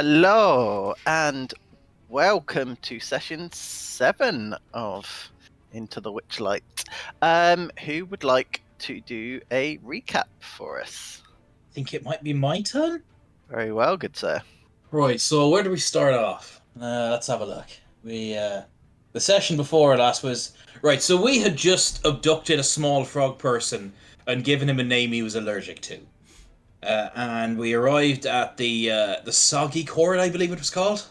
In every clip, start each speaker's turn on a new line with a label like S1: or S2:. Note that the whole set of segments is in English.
S1: Hello and welcome to session 7 of Into the Witchlight. Who would like to do a recap for us?
S2: I think it might be my turn.
S1: Very well, good sir.
S2: Right, so where do we start off? Let's have a look. The session before last was right. So we had just abducted a small frog person and given him a name he was allergic to, and we arrived at the soggy cord, I believe it was called.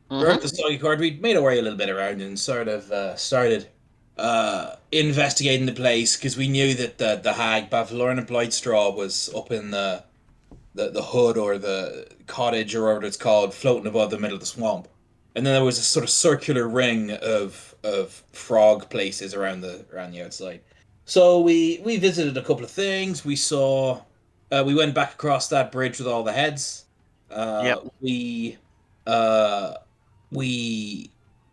S2: We're at the soggy cord. We made our way a little bit around and sort of started investigating the place because we knew that the hag Bavlorna Blightstraw was up in the hood or the cottage or whatever it's called, floating above the middle of the swamp. And then there was a sort of circular ring of frog places around the outside. So we visited a couple of things. We saw we went back across that bridge with all the heads. We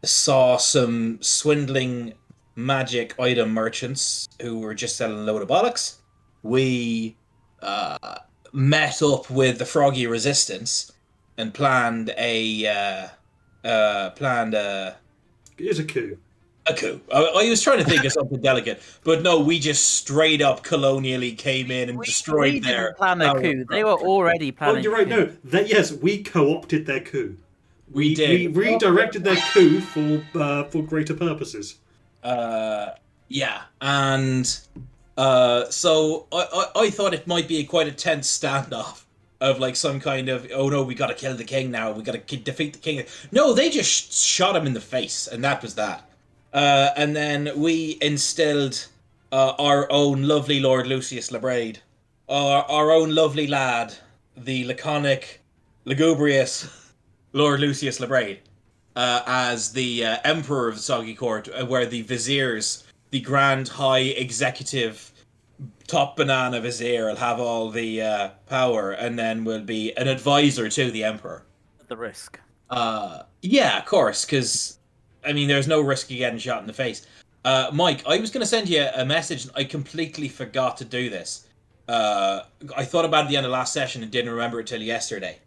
S2: saw some swindling magic item merchants who were just selling a load of bollocks. We met up with the Froggy Resistance and planned a
S3: Here's a coup.
S2: A coup. I was trying to think of something delicate, but no, we just straight up colonially came in and destroyed their
S4: plan a coup. They were already planning.
S3: Oh, you're right. No, yes, we co-opted their coup.
S2: We did.
S3: We redirected their coup for greater purposes.
S2: Yeah, and so I thought it might be quite a tense standoff of like some kind of, oh no, we gotta kill the king now, we gotta defeat the king. No, they just shot him in the face, and that was that. And then we instilled our own lovely Lord Lucius Lebrade, our own lovely lad, the laconic, lugubrious Lord Lucius Lebrade, as the Emperor of the Soggy Court, where the viziers, the grand high executive top banana vizier, will have all the power and then will be an advisor to the Emperor.
S4: The risk.
S2: Yeah, of course, because, I mean, there's no risk of getting shot in the face. Mike, I was going to send you a message and I completely forgot to do this. I thought about it at the end of last session and didn't remember it till yesterday.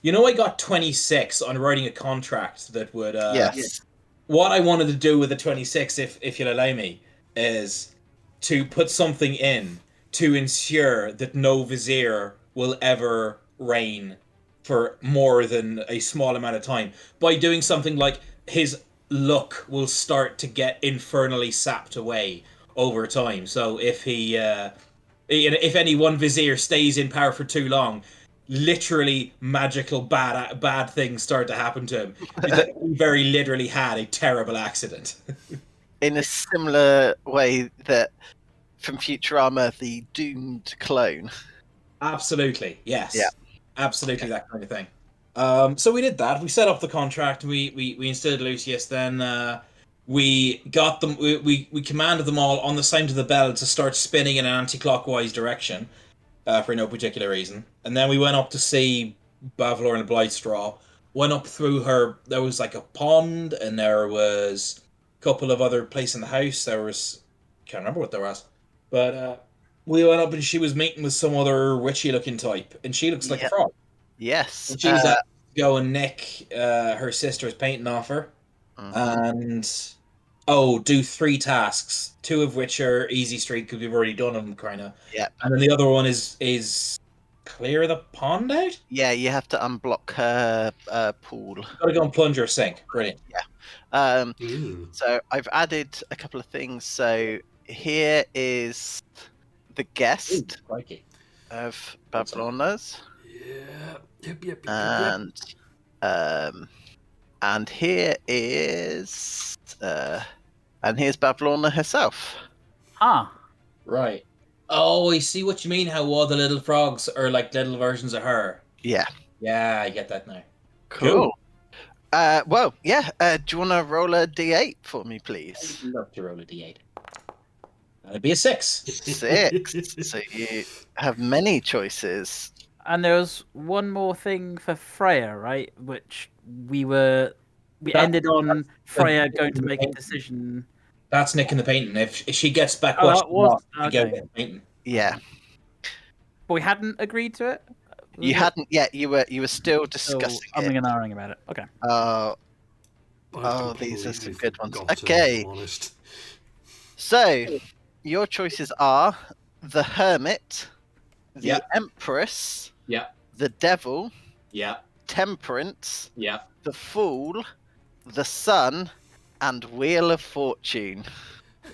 S2: You know, I got 26 on writing a contract that would...
S1: Yes.
S2: What I wanted to do with the 26, if you'll allow me, is to put something in to ensure that no vizier will ever reign for more than a small amount of time. By doing something like his luck will start to get infernally sapped away over time. So if if any one vizier stays in power for too long, literally magical bad things start to happen to him. He very literally had a terrible accident.
S1: In a similar way that from Futurama, the doomed clone.
S2: Absolutely, yes.
S1: Yeah.
S2: Absolutely, okay. That kind of thing. So we did that. We set up the contract. We instilled Lucius. Then we got them. We commanded them all on the sound of the bell to start spinning in an anti-clockwise direction for no particular reason. And then we went up to see Bavlorna Blightstraw. Went up through her. There was like a pond, and there was a couple of other places in the house. There was, can't remember what there was, but we went up and she was meeting with some other witchy-looking type, and she looks like a frog.
S1: Yes.
S2: And she's go and nick her sister's painting off her, and do 3 tasks, 2 of which are easy street because we've already done them, kind of.
S1: Yeah.
S2: And then the other one is clear the pond out.
S1: Yeah, you have to unblock her pool.
S2: Gotta go and plunge her sink. Brilliant.
S1: Yeah. So I've added a couple of things. So here is the guest of Bavlorna's.
S3: Yeah. Yep.
S1: And here is here's Bavlorna herself.
S2: Right. Oh, I see what you mean. How all the little frogs are like little versions of her.
S1: Yeah.
S2: Yeah, I get that now.
S1: Cool. Well, yeah. Do you want to roll a d8 for me, please?
S2: I'd love to roll a d8. That'd be a 6.
S1: 6. So you have many choices.
S4: And there was one more thing for Freya, right? Which we ended on Freya going to make a decision.
S2: That's nicking the painting. If she gets back,
S4: that was okay.
S2: painting.
S1: Yeah.
S4: But we hadn't agreed to it.
S1: You hadn't yet. You were still discussing
S4: I'm
S1: it.
S4: and ahhing about it. Okay.
S1: Oh, these are some good ones.
S3: forgotten,
S1: Okay.
S3: if I'm honest.
S1: So, your choices are the Hermit, the
S2: Yeah.
S1: Empress,
S2: Yeah.
S1: the Devil,
S2: Yeah.
S1: Temperance,
S2: Yeah.
S1: the Fool, the Sun, and Wheel of Fortune.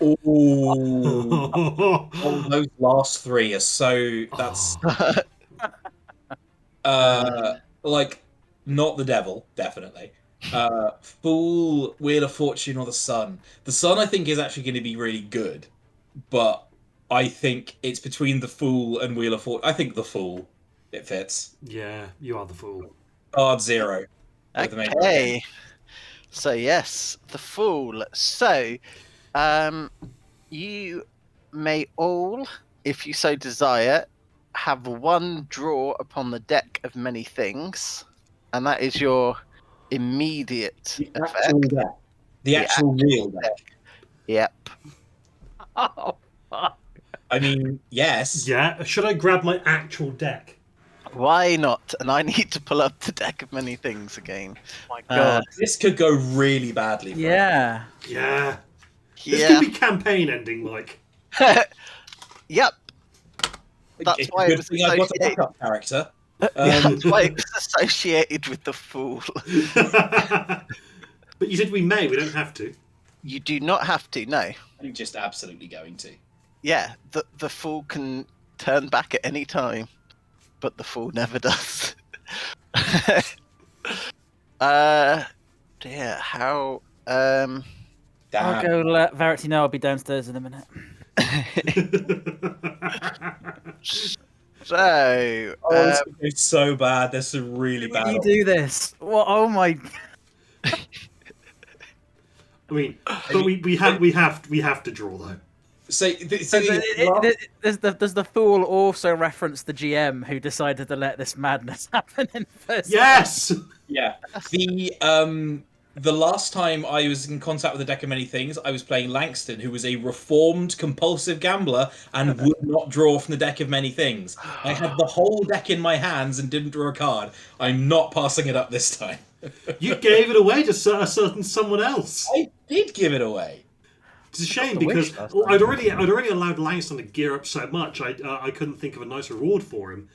S2: Ooh. Oh, those last three are so. That's like not the devil, definitely. Fool, Wheel of Fortune, or the Sun. The Sun, I think, is actually going to be really good, but I think it's between the Fool and Wheel of Fortune. I think the Fool. It fits.
S3: Yeah, you are the fool.
S2: Card 0. With the main
S1: Okay. So yes, the Fool. So, you may all, if you so desire, have one draw upon the deck of many things, and that is your immediate
S2: The
S1: effect.
S2: actual deck. The actual real deck.
S1: Yep.
S4: Oh, fuck.
S2: I mean, yes.
S3: Yeah, should I grab my actual deck?
S1: Why not? And I need to pull up the deck of many things again.
S4: My God.
S2: This could go really badly. For
S4: Yeah.
S3: Yeah. This
S1: Yeah.
S3: could be campaign ending, Mike.
S1: Yep. That's
S2: It's a
S1: why it
S2: good
S1: was
S2: thing I've got a
S1: associated.
S2: backup character.
S1: That's why it was associated with the Fool.
S3: But you said we may, we don't have to.
S1: You do not have to. No.
S2: I'm just absolutely going to.
S1: Yeah. The Fool can turn back at any time, but the Fool never does. Dear, how?
S2: Damn.
S4: I'll go let Verity know I'll be downstairs in a minute.
S1: So,
S2: Oh, this could go so bad. There's some really bad.
S4: You do this. What? Oh my.
S3: I mean, but we have to draw though.
S2: So,
S4: Does the Fool also reference the GM who decided to let this madness happen in first?
S3: Yes.
S2: yeah. The last time I was in contact with a deck of many things, I was playing Langston, who was a reformed compulsive gambler and would not draw from the deck of many things. I had the whole deck in my hands and didn't draw a card. I'm not passing it up this time.
S3: You gave it away to a certain someone else.
S2: I did give it away.
S3: It's a shame
S4: the
S3: because
S4: wish last time.
S3: I'd already allowed Langston to gear up so much. I couldn't think of a nice reward for him.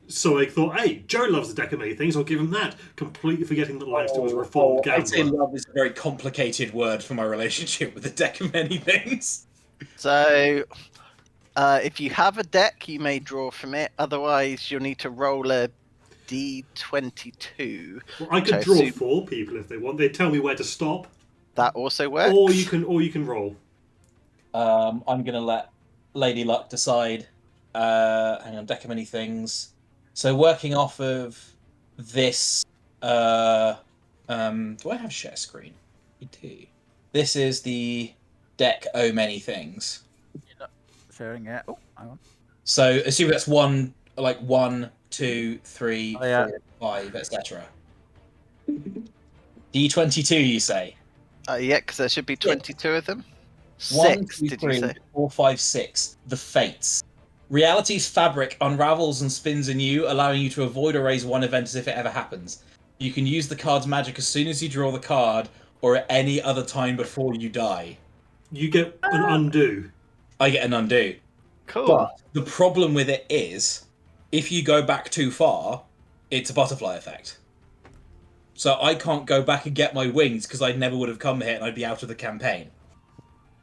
S3: So I thought, hey, Joe loves the deck of many things. I'll give him that. Completely forgetting that Langston was a reformed
S2: I'd say
S3: gambler.
S2: love is a very complicated word for my relationship with the deck of many things.
S1: So, if you have a deck, you may draw from it. Otherwise, you'll need to roll a D22.
S3: Well, I could
S1: which
S3: draw
S1: assume
S3: 4 people if they want. They tell me where to stop,
S1: that also works.
S3: or you can roll.
S2: I'm gonna let Lady Luck decide. Hang on, deck of many things. So working off of this, do I have share screen? I do. This is the deck O many things.
S4: You're not sharing it. Oh, hang on.
S2: So assume that's 1, 2, 3,
S4: Oh, yeah.
S2: 4, 5, etc. D22, you say?
S1: Yeah, because there should be 22 of them.
S2: 1,
S1: 6,
S2: 2,
S1: did
S2: 3,
S1: you say?
S2: 4, 5, 6. The Fates. Reality's fabric unravels and spins anew, allowing you to avoid or raise one event as if it ever happens. You can use the card's magic as soon as you draw the card, or at any other time before you die.
S3: You get an undo.
S2: I get an undo.
S1: Cool.
S2: But the problem with it is, if you go back too far, it's a butterfly effect. So I can't go back and get my wings because I never would have come here and I'd be out of the campaign.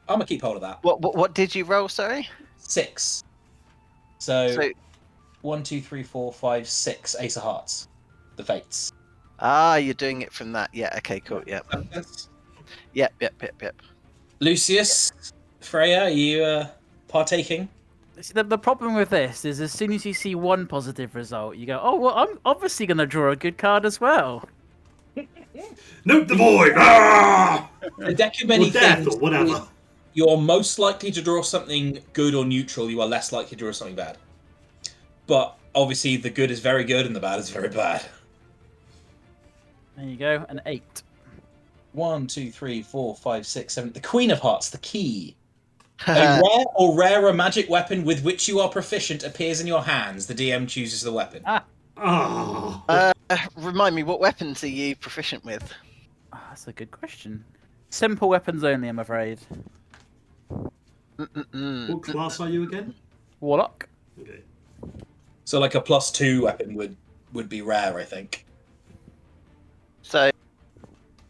S2: I'm gonna keep hold of that.
S1: What did you roll, sorry?
S2: 6. So
S1: So,
S2: 1, 2, 3, 4, 5, 6 Ace of Hearts. The Fates.
S1: you're doing it from that. Yeah, okay, cool. Yep. Yep.
S2: Lucius, Freya, are you partaking?
S4: See, the problem with this is as soon as you see one positive result, you go, oh, well, I'm obviously going to draw a good card as well.
S3: Nope, the void. Ah!
S2: The deck of many
S3: Or death,
S2: things.
S3: or whatever.
S2: You're most likely to draw something good or neutral. You are less likely to draw something bad. But obviously, the good is very good and the bad is very bad.
S4: There you go, an 8.
S2: 1, 2, 3, 4, 5, 6, 7. The Queen of Hearts, the key. A rare or rarer magic weapon with which you are proficient appears in your hands. The DM chooses the weapon.
S3: Oh.
S1: Remind me, what weapons are you proficient with?
S4: That's a good question. Simple weapons only, I'm afraid.
S3: What class are you again?
S4: Warlock.
S3: Okay.
S2: So like a +2 weapon would be rare, I think.
S1: So,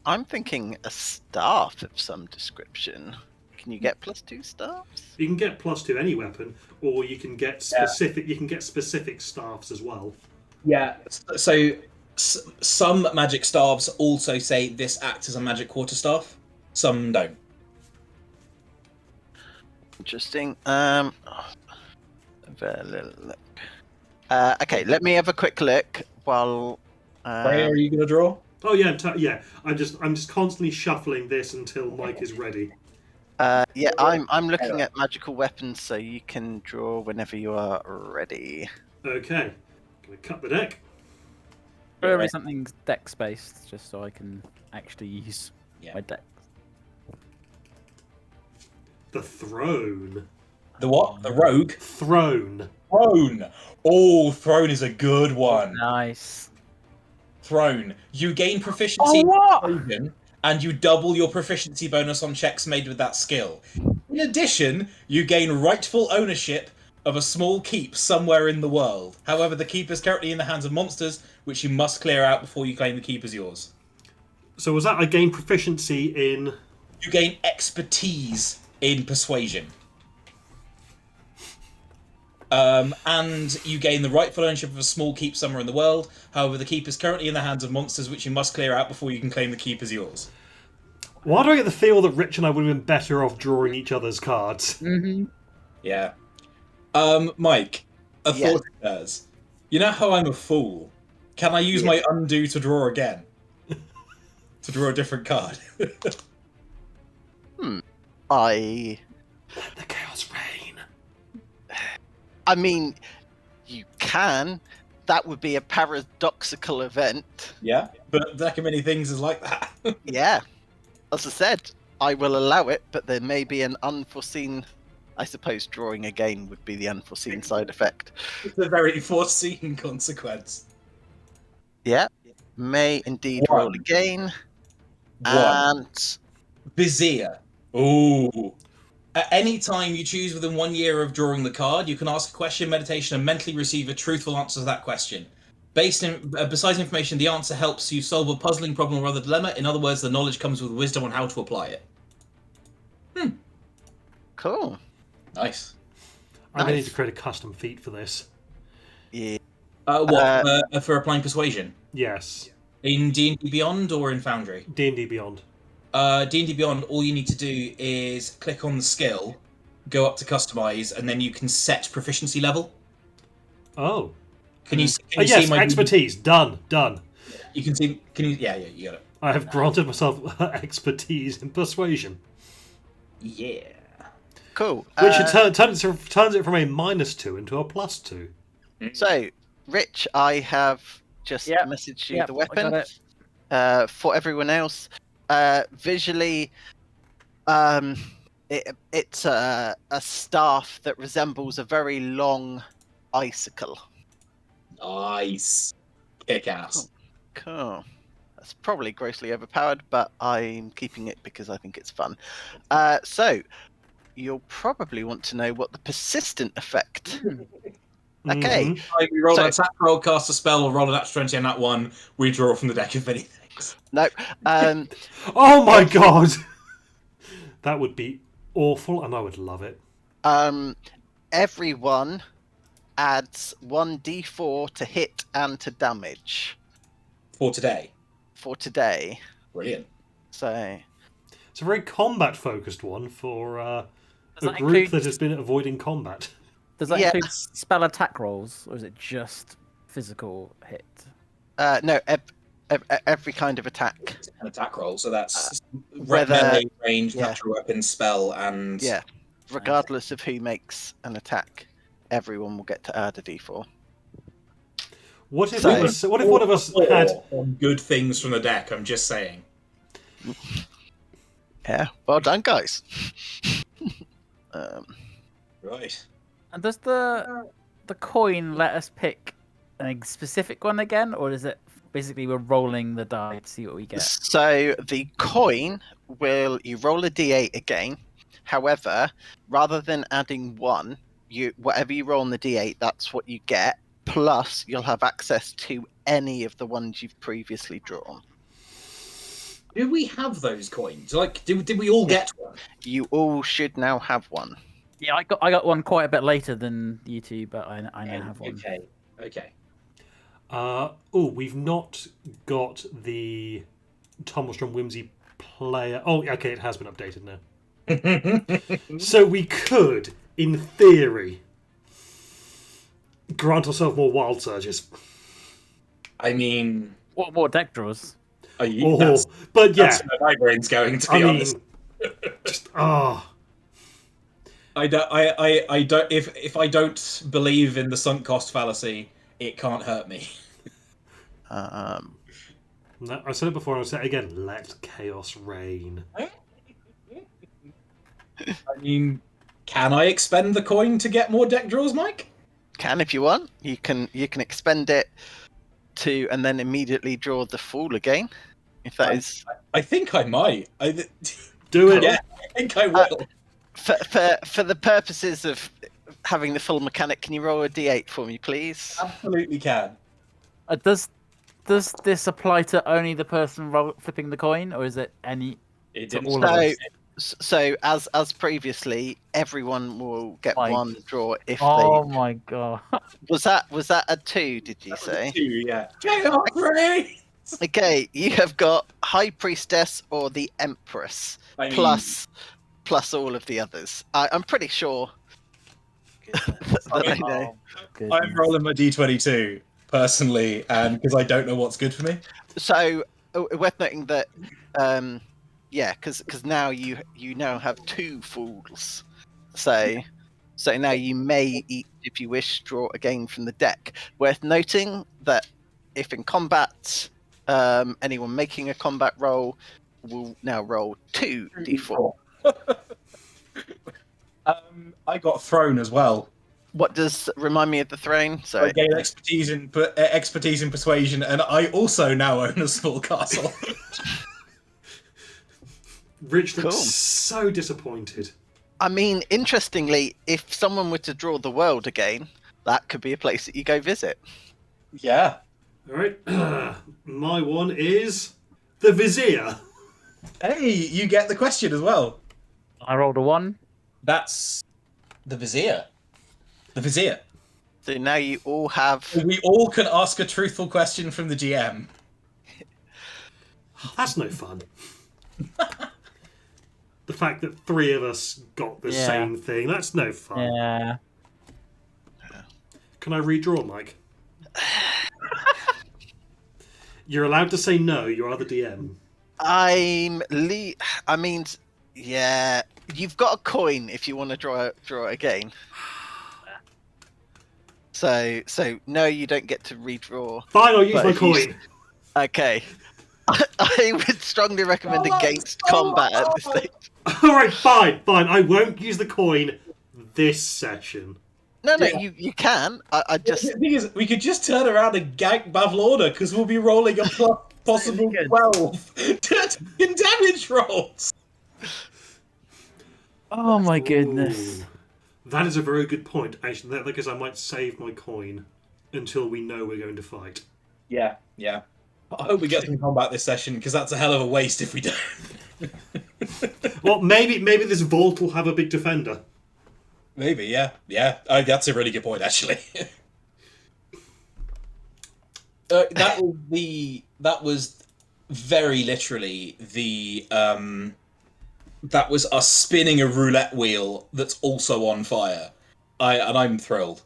S1: I'm thinking a staff of some description. Can you get +2 staffs?
S3: You can get +2 any weapon, or you can get specific. You can get specific staffs as well.
S2: Yeah. So some magic staffs also say this acts as a magic quarterstaff. Some don't.
S1: Interesting. Have a little look. Okay, let me have a quick look while.
S2: Freya, are you going to draw?
S3: Oh yeah, I'm just constantly shuffling this until Mike is ready.
S1: Yeah, I'm looking at magical weapons, so you can draw whenever you are ready.
S3: Okay, gonna cut the deck.
S4: Probably something dex based, just so I can actually use my dex.
S3: The throne.
S2: The what? The rogue?
S3: Throne.
S2: Throne. Oh, throne is a good one.
S4: Nice.
S2: Throne. You gain proficiency in persuasion, and you double your proficiency bonus on checks made with that skill. In addition, you gain rightful ownership of a small keep somewhere in the world. However, the keep is currently in the hands of monsters, which you must clear out before you claim the keep as yours.
S3: So was that I gain proficiency in?
S2: You gain expertise in persuasion. And you gain the rightful ownership of a small keep somewhere in the world. However, the keep is currently in the hands of monsters, which you must clear out before you can claim the keep as yours.
S3: Why do I get the feel that Rich and I would have been better off drawing each other's cards?
S4: Mm-hmm.
S2: Yeah. Mike, a thought occurs. You know how I'm a fool? Can I use my undo to draw again? To draw a different card?
S1: I
S3: Let the chaos reign.
S1: mean, you can. That would be a paradoxical event.
S2: Yeah, but that many things is like that.
S1: Yeah. As I said, I will allow it, but there may be an unforeseen. I suppose drawing again would be the unforeseen side effect.
S2: It's a very foreseen consequence.
S1: Yeah. May indeed
S2: One.
S1: roll again.
S2: One.
S1: And
S2: Vizier. Ooh. At any time you choose within 1 year of drawing the card, you can ask a question, meditation, and mentally receive a truthful answer to that question. Besides information, the answer helps you solve a puzzling problem or other dilemma. In other words, the knowledge comes with wisdom on how to apply it.
S1: cool.
S2: Nice.
S3: I'm going to need
S1: Nice.
S3: to create a custom feat for this.
S1: Yeah.
S2: For applying persuasion?
S3: Yes.
S2: In D&D Beyond or in Foundry?
S3: D&D Beyond.
S2: D&D Beyond, all you need to do is click on the skill, go up to customize, and then you can set proficiency level.
S3: Oh.
S2: Can you
S3: Yes,
S2: see my
S3: expertise. Done.
S2: You can see. Can you? Yeah, you got it.
S3: I have granted myself expertise in persuasion.
S2: Yeah.
S1: Cool.
S3: Which turns it from a -2 into a +2.
S1: So, Rich, I have just
S4: Yep.
S1: messaged you
S4: Yep,
S1: the
S4: I
S1: weapon.
S4: got it.
S1: For everyone else, visually, it's a staff that resembles a very long icicle.
S2: Nice. Kick ass.
S1: Cool. That's probably grossly overpowered, but I'm keeping it because I think it's fun. So, you'll probably want to know what the persistent effect. Okay.
S3: Mhm.
S2: We roll
S1: So-
S2: an attack roll, cast a spell, or roll an natural 20 on that one. We draw from the deck of many things.
S1: No.
S3: Oh my god! That would be awful, and I would love it.
S1: Everyone adds 1d4 to hit and to damage
S2: For today.
S1: for today.
S2: Brilliant.
S1: So,
S3: It's a very combat-focused one for a
S4: that
S3: group
S4: include-
S3: that has been avoiding combat.
S4: Does that
S1: Yeah.
S4: include spell attack rolls, or is it just physical hit?
S1: no, every kind of attack.
S2: It's an attack roll, so that's
S1: whether-
S2: melee, range,
S1: yeah.
S2: natural weapon, spell, and
S1: Yeah. Regardless of who makes an attack, everyone will get to add a d4.
S3: What if
S1: So-
S3: what if one of us had?
S2: on good things from the deck. I'm just saying.
S1: Yeah. Well done, guys.
S2: Right.
S4: And does the coin let us pick a specific one again, or is it basically we're rolling the die to see what we get?
S1: So the coin you roll a d8 again. However, rather than adding one, whatever you roll on the d8, that's what you get. Plus, you'll have access to any of the ones you've previously drawn.
S2: Do we have those coins? Like, did we all get one?
S1: You all should now have one.
S4: Yeah, I got one quite a bit later than you two, but I now have one.
S2: Okay.
S3: We've not got the Tumblestrom Whimsy player. Oh, okay, it has been updated now. So we could, in theory, grant ourselves more wild surges.
S2: I mean,
S4: What more deck draws?
S3: But yeah,
S2: that's where my brain's going. To be honest,
S3: just
S2: I don't. If I don't believe in the sunk cost fallacy, it can't hurt me.
S3: No, I said it before and I'll say it again. Let chaos reign.
S2: I mean, can I expend the coin to get more deck draws, Mike?
S1: Can if you want. You can expend it to and then immediately draw the Fool again. If that is.
S2: I think I might.
S3: Do it.
S2: Yeah, I think I will.
S1: For the purposes of having the full mechanic, can you roll a d8 for me, please?
S2: Absolutely can.
S4: Does this apply to only the person flipping the coin, or is it any?
S2: It
S4: to
S2: didn't
S4: all of us?
S1: So as previously, everyone will get
S4: Like-
S1: one draw if
S4: Oh my god!
S1: Was that a 2? Did you say?
S2: 2, yeah. Chaos reign.
S1: Okay, you have got High Priestess or the Empress
S2: I mean,
S1: plus all of the others. I'm pretty sure. that I know.
S2: I'm rolling my d22 personally, and because I don't know what's good for me.
S1: So worth noting that, because now you now have 2 Fools. So now you may each, if you wish, draw again from the deck. Worth noting that if in combat, anyone making a combat roll will now roll 2d4.
S2: I got thrown as well.
S1: What does remind me of the throne?
S2: I
S1: Sorry.
S2: gained expertise in persuasion, and I also now own a small castle.
S3: Rich looks
S1: Cool.
S3: so disappointed.
S1: I mean, interestingly, if someone were to draw the world again, that could be a place that you go visit.
S2: Yeah.
S3: All right, my one is the Vizier.
S2: Hey, you get the question as well.
S4: I rolled a 1.
S2: That's the Vizier. The Vizier.
S1: So now you all have.
S2: We all can ask a truthful question from the GM.
S3: That's no fun. The fact that 3 of us got the same thing, that's no fun.
S4: Yeah.
S3: Can I redraw, Mike? You're allowed to say no, you are the DM.
S1: I mean, yeah. You've got a coin if you want to draw it again. So no, you don't get to redraw.
S3: Fine, I'll use
S1: But
S3: my
S1: if you-
S3: coin.
S1: Okay. I would strongly recommend against combat at this stage.
S3: Alright, fine. I won't use the coin this session.
S1: No,
S2: Yeah.
S1: you can. I just
S2: The thing is, we could just turn around and gank Bavlorna because we'll be rolling a possible
S4: good.
S2: 12 in damage rolls.
S4: Oh my goodness!
S3: Ooh. That is a very good point, actually, because I might save my coin until we know we're going to fight.
S2: Yeah. I hope we get some combat this session because that's a hell of a waste if we don't.
S3: Well, maybe this vault will have a big defender.
S2: Maybe, yeah. That's a really good point, actually. That was very literally the that was us spinning a roulette wheel that's also on fire. I'm thrilled.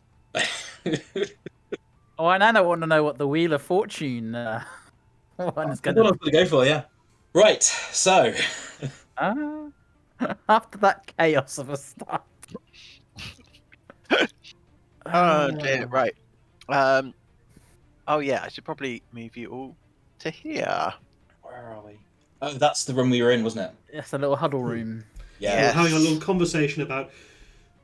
S4: Oh, and I want to know what the Wheel of Fortune one is
S2: That's
S4: going
S2: what I'm
S4: to.
S2: gonna go for, yeah. Right, so
S4: After that chaos of a start.
S1: oh dear, right. Oh yeah, I should probably move you all to here.
S2: where are we? Oh, that's the room we were in, wasn't it?
S4: It's a little huddle room.
S2: Yeah.
S1: Yes.
S3: We're having a little conversation about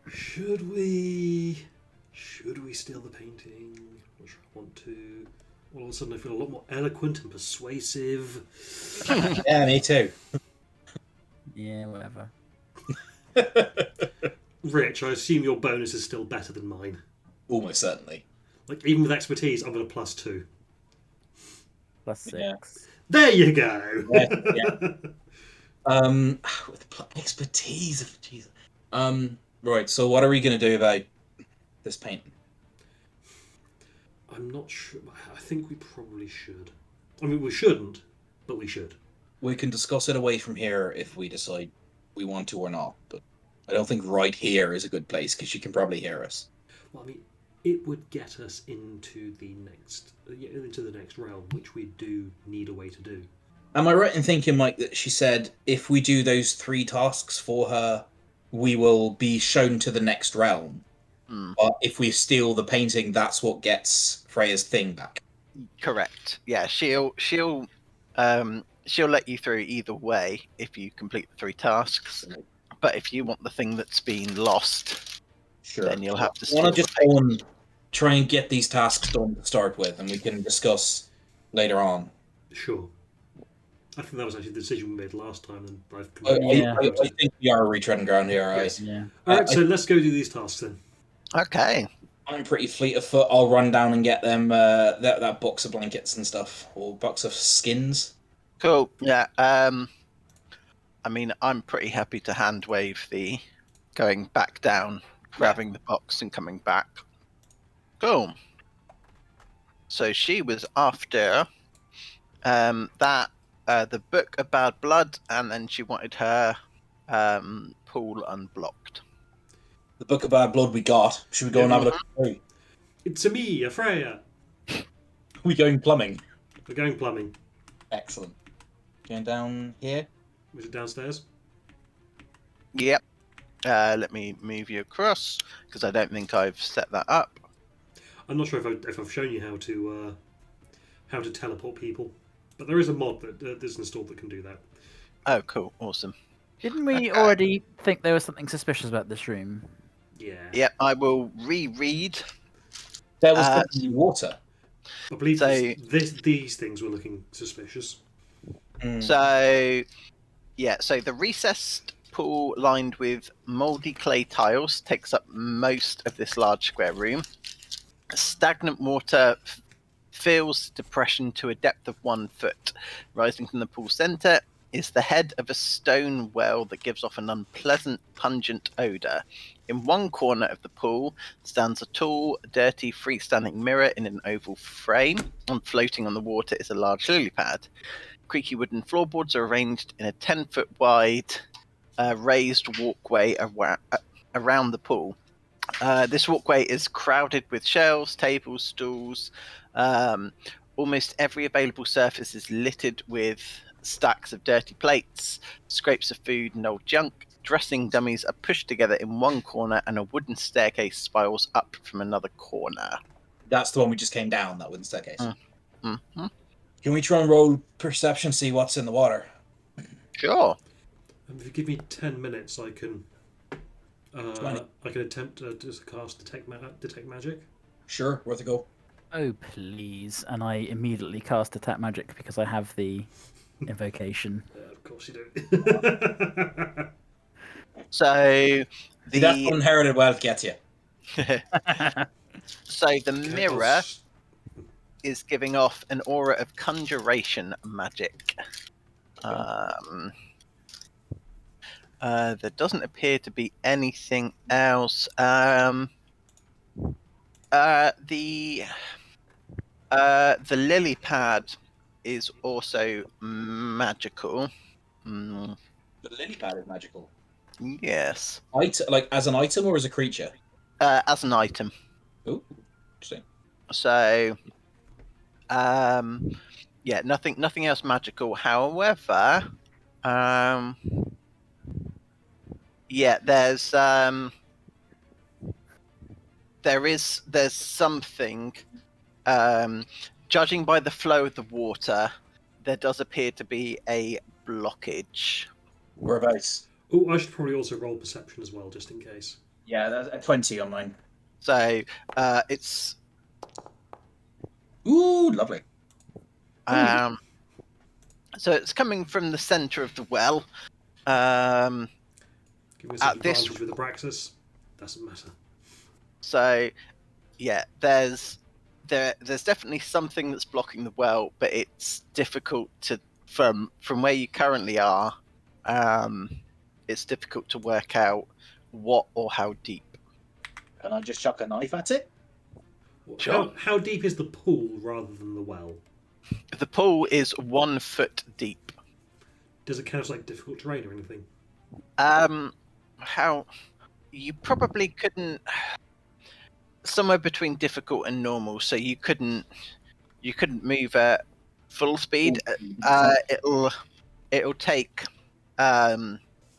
S3: should we steal the painting not sure I want to. All of a sudden, I feel a lot more eloquent and persuasive.
S2: Yeah, me too.
S4: Yeah, whatever.
S3: Rich, I assume your bonus is still better than mine.
S2: Almost certainly.
S3: Like, even with expertise, I'm at a +2.
S4: +6.
S2: Yeah.
S3: There you go!
S2: Yeah. With expertise of Jesus. Right. So, what are we going to do about this painting?
S3: I'm not sure. I think we probably should. I mean, we shouldn't, but we should.
S2: We can discuss it away from here if we decide we want to or not. But I don't think right here is a good place because she can probably hear us.
S3: Well, I mean, it would get us into the next realm, which we do need a way to do.
S2: Am I right in thinking, Mike, that she said if we do those 3 tasks for her, we will be shown to the next realm? But if we steal the painting, that's what gets Freya's thing back.
S1: Correct. Yeah, she'll let you through either way if you complete the 3 tasks. But if you want the thing that's been lost,
S2: Sure.
S1: then you'll have to
S2: I
S1: steal
S2: want to
S1: the
S2: just go and try and get these tasks done to start with, and we can discuss later on.
S3: Sure. I think that was actually the decision we made last time, and I've
S2: I think we are retreading ground here, right?
S3: Yes.
S4: Yeah.
S3: Alright, so let's go do these tasks then.
S1: Okay.
S2: I'm pretty fleet of foot. I'll run down and get them that box of blankets and stuff, or box of skins.
S1: Cool. Yeah. I mean, I'm pretty happy to hand wave the going back down, grabbing the box and coming back. Cool. So she was after the book of bad blood, and then she wanted her pool unblocked.
S2: The book of bad blood we got. Should we go and have a look? Hey,
S3: It's a me, a Freya.
S2: we going plumbing?
S3: We're going plumbing.
S2: Excellent. Going down here.
S3: Was it downstairs?
S1: Yep. Let me move you across because I don't think I've set that up.
S3: I'm not sure if I've shown you how to teleport people, but there is a mod that is installed that can do that.
S1: Oh, cool. Awesome.
S4: Didn't we already think there was something suspicious about this room?
S3: Yeah.
S1: Yep, I will reread.
S2: There was probably water.
S3: I believe
S1: So-
S3: these things were looking suspicious.
S1: So, yeah, so the recessed pool lined with mouldy clay tiles takes up most of this large square room. Stagnant water fills depression to a depth of 1 foot. Rising from the pool center is the head of a stone well that gives off an unpleasant, pungent odor. In one corner of the pool stands a tall, dirty, freestanding mirror in an oval frame, and floating on the water is a large lily pad. Creaky wooden floorboards are arranged in a 10-foot wide raised walkway around the pool. This walkway is crowded with shelves, tables, stools. Almost every available surface is littered with stacks of dirty plates, scrapes of food, and old junk. Dressing dummies are pushed together in one corner, and a wooden staircase spirals up from another corner.
S2: That's the one we just came down, that wooden staircase.
S1: Mm-hmm.
S2: Can we try and roll perception, see what's in the water?
S1: Sure.
S3: If you give me 10 minutes, I can
S2: 20.
S3: I can attempt to cast detect magic.
S2: Sure, worth a go.
S4: Oh, please. And I immediately cast Attack Magic because I have the invocation.
S3: Of course you do.
S1: So
S2: That's
S1: the
S2: what inherited wealth gets you.
S1: so the mirror is giving off an aura of conjuration magic. There doesn't appear to be anything else. The lily pad is also magical.
S2: The lily pad is magical.
S1: Yes,
S2: Like as an item or as a creature?
S1: as an item.
S2: Ooh, interesting.
S1: So, yeah, nothing else magical. However, yeah, there's something. Judging by the flow of the water, there does appear to be a blockage.
S2: Whereabouts?
S3: Oh, I should probably also roll perception as well, just in case.
S2: Yeah, that's a 20 on mine.
S1: So it's
S2: Ooh, lovely.
S1: So it's coming from the centre of the well.
S3: Give me
S1: At
S3: some
S1: this-
S3: advantage with the Praxis. Doesn't matter.
S1: So yeah, there's definitely something that's blocking the well, but it's difficult to from where you currently are. It's difficult to work out what or how deep.
S2: Can I just chuck a knife at it?
S1: Sure.
S3: How deep is the pool rather than the well?
S1: The pool is 1 foot deep.
S3: Does it count as like difficult terrain or anything?
S1: How you probably couldn't. Somewhere between difficult and normal, so you couldn't move at full speed. It'll take.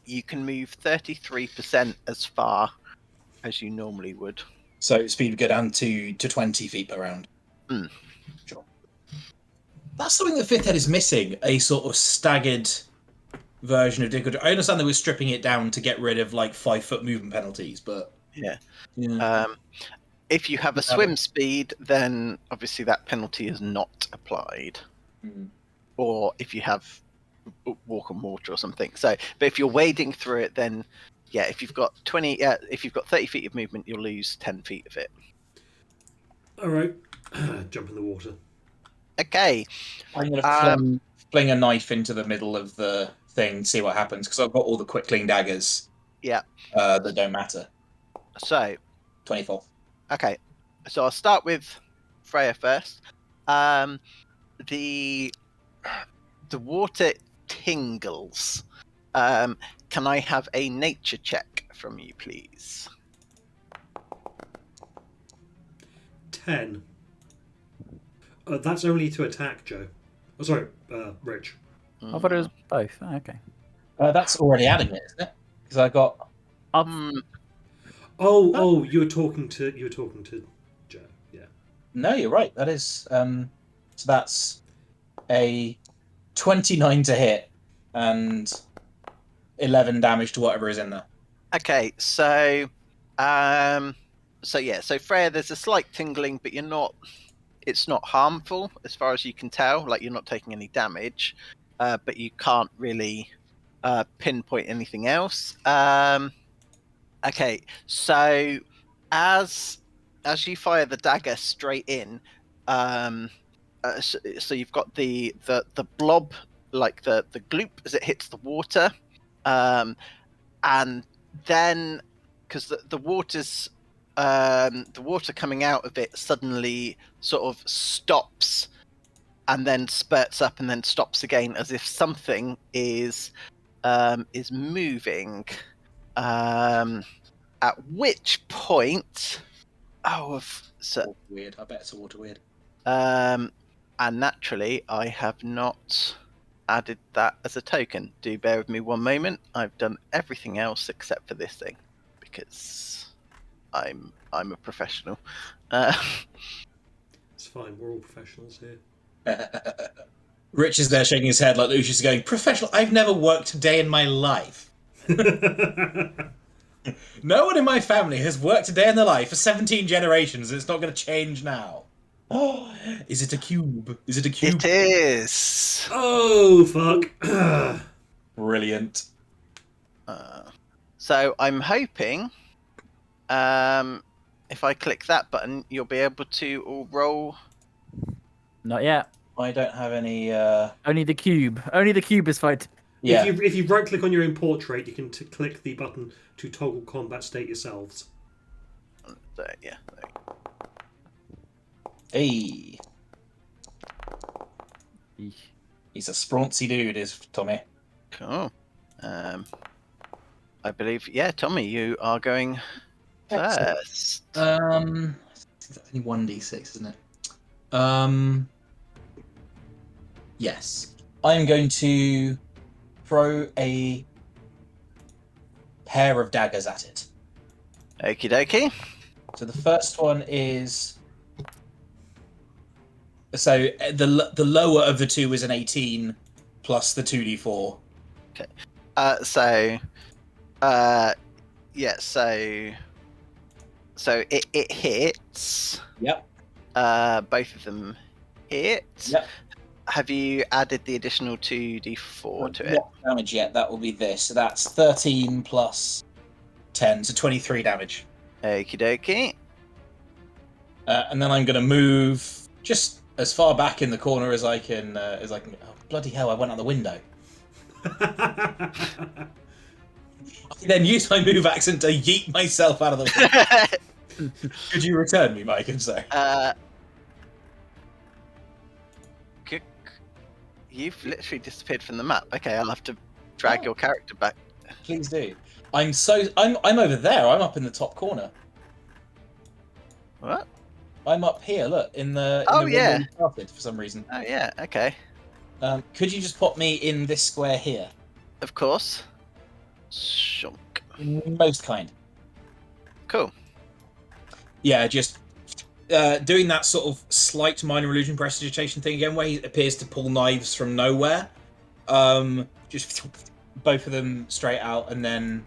S1: You can move 33% as far as you normally would.
S2: So speed would go down to 20 feet per round.
S1: Mm.
S2: Sure. That's something that Fifth Head is missing, a sort of staggered version of difficult. I understand they were stripping it down to get rid of like 5-foot movement penalties, but
S1: Yeah.
S2: yeah.
S1: If you have a swim speed, then obviously that penalty is not applied.
S2: Mm.
S1: Or if you have walk on water or something. So, but if you're wading through it, then yeah, if you've got 30 feet of movement, you'll lose 10 feet of it.
S3: All right, jump in the water.
S1: Okay.
S2: I'm going to fling a knife into the middle of the thing, see what happens, because I've got all the quickling daggers.
S1: Yeah.
S2: That don't matter.
S1: So,
S2: 24.
S1: okay. So I'll start with Freya first. The water tingles. Can I have a nature check from you, please?
S3: 10. That's only to attack, Joe. Oh, sorry, Rich.
S4: I thought it was both. Oh, okay.
S2: That's already adding it, isn't it? Because I got.
S3: Oh, you were talking to Joe. Yeah.
S2: No, you're right. That is. So that's a 29 to hit and 11 damage to whatever is in there.
S1: Okay, so so Freya, there's a slight tingling, but it's not harmful as far as you can tell. Like, you're not taking any damage, but you can't really pinpoint anything else. Okay, so as you fire the dagger straight in, so you've got the blob, like the gloop as it hits the water, and then because the water's the water coming out of it suddenly sort of stops and then spurts up and then stops again, as if something is moving. At which point,
S2: Weird. I bet it's a water weird.
S1: and naturally, I have not added that as a token. Do bear with me one moment. I've done everything else except for this thing because I'm a professional.
S3: It's fine. We're all professionals here.
S2: Rich is there shaking his head like Lucius is going, professional? I've never worked a day in my life. No one in my family has worked a day in their life for 17 generations. It's not going to change now. Oh, is it a cube? Is it a cube?
S1: It is.
S3: Oh, fuck.
S2: Brilliant.
S1: So I'm hoping if I click that button, you'll be able to all roll.
S4: Not yet.
S2: I don't have any...
S4: Only the cube. Only the cube is fight.
S2: Yeah.
S3: If you right click on your import trait, you can click the button to toggle combat state yourselves.
S1: So, yeah.
S2: Hey. He's a sprawny dude, is Tommy.
S1: Cool. I believe, yeah, Tommy, you are going first.
S2: I think that's only 1d6, isn't it? Yes. I'm going to throw a pair of daggers at it.
S1: Okie dokie.
S2: So the first one is... So the lower of the two is an 18 plus the 2d4.
S1: Okay. So it hits.
S2: Yep.
S1: Both of them hit.
S2: Yep.
S1: Have you added the additional 2d4 to it?
S2: Not damage yet. That will be this. So that's 13 plus 10, so 23 damage.
S1: Okie dokie.
S2: And then I'm going to move just as far back in the corner as I can. Oh, bloody hell! I went out the window. I then use my move action to yeet myself out of the window. Could you return me, Mike? And say,
S1: you've literally disappeared from the map. Okay, I'll have to drag your character back.
S2: please do. I'm over there. I'm up in the top corner.
S1: What?
S2: I'm up here. Look in the.
S1: Oh,
S2: the
S1: yeah.
S2: one we started for some reason.
S1: Oh yeah. Okay.
S2: Could you just put me in this square here?
S1: Of course. Shunk.
S2: Most kind.
S1: Cool.
S2: Yeah, just doing that sort of slight minor illusion prestidigitation thing again, where he appears to pull knives from nowhere. Just both of them straight out, and then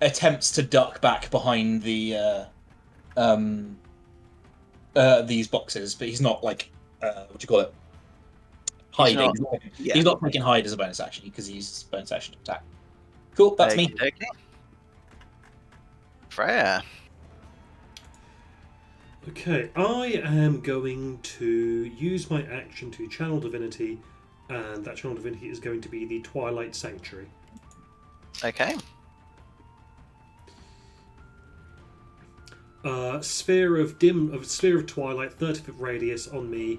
S2: attempts to duck back behind the these boxes, but he's not like what do you call it? Hiding. He's not taking hide as a bonus action because he uses bonus action to attack. Cool, that's me.
S1: Okay. Freya.
S3: Okay, I am going to use my action to channel divinity, and that channel divinity is going to be the Twilight Sanctuary.
S1: Okay.
S3: Sphere of twilight, 30-foot radius on me.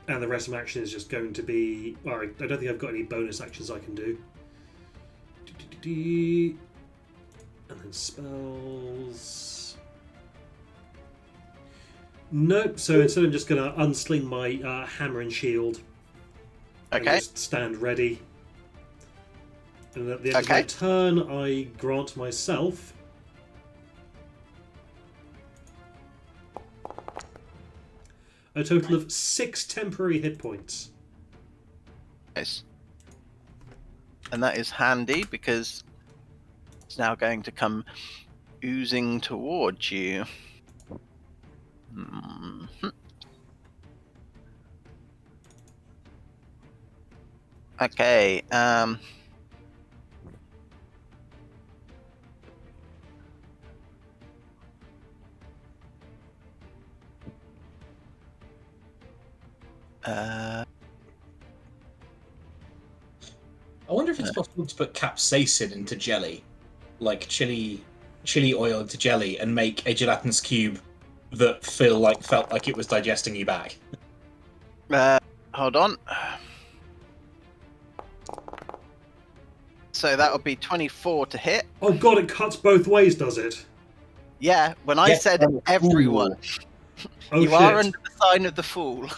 S3: And the rest of my action is just going to be... Alright, I don't think I've got any bonus actions I can do. And then spells... Nope, so instead I'm just going to unsling my hammer and shield.
S1: Okay.
S3: And just stand ready. And at the end of my turn, I grant myself... a total of 6 temporary hit points.
S1: Nice. And that is handy because it's now going to come oozing towards you. Okay.
S2: I wonder if it's possible to put capsaicin into jelly, like chili oil into jelly, and make a gelatinous cube that felt like it was digesting you back.
S1: Hold on. So that would be 24 to hit.
S3: Oh god, it cuts both ways, does it?
S1: Yeah, when I said everyone,
S3: Oh,
S1: you
S3: shit.
S1: are under the sign of the fool.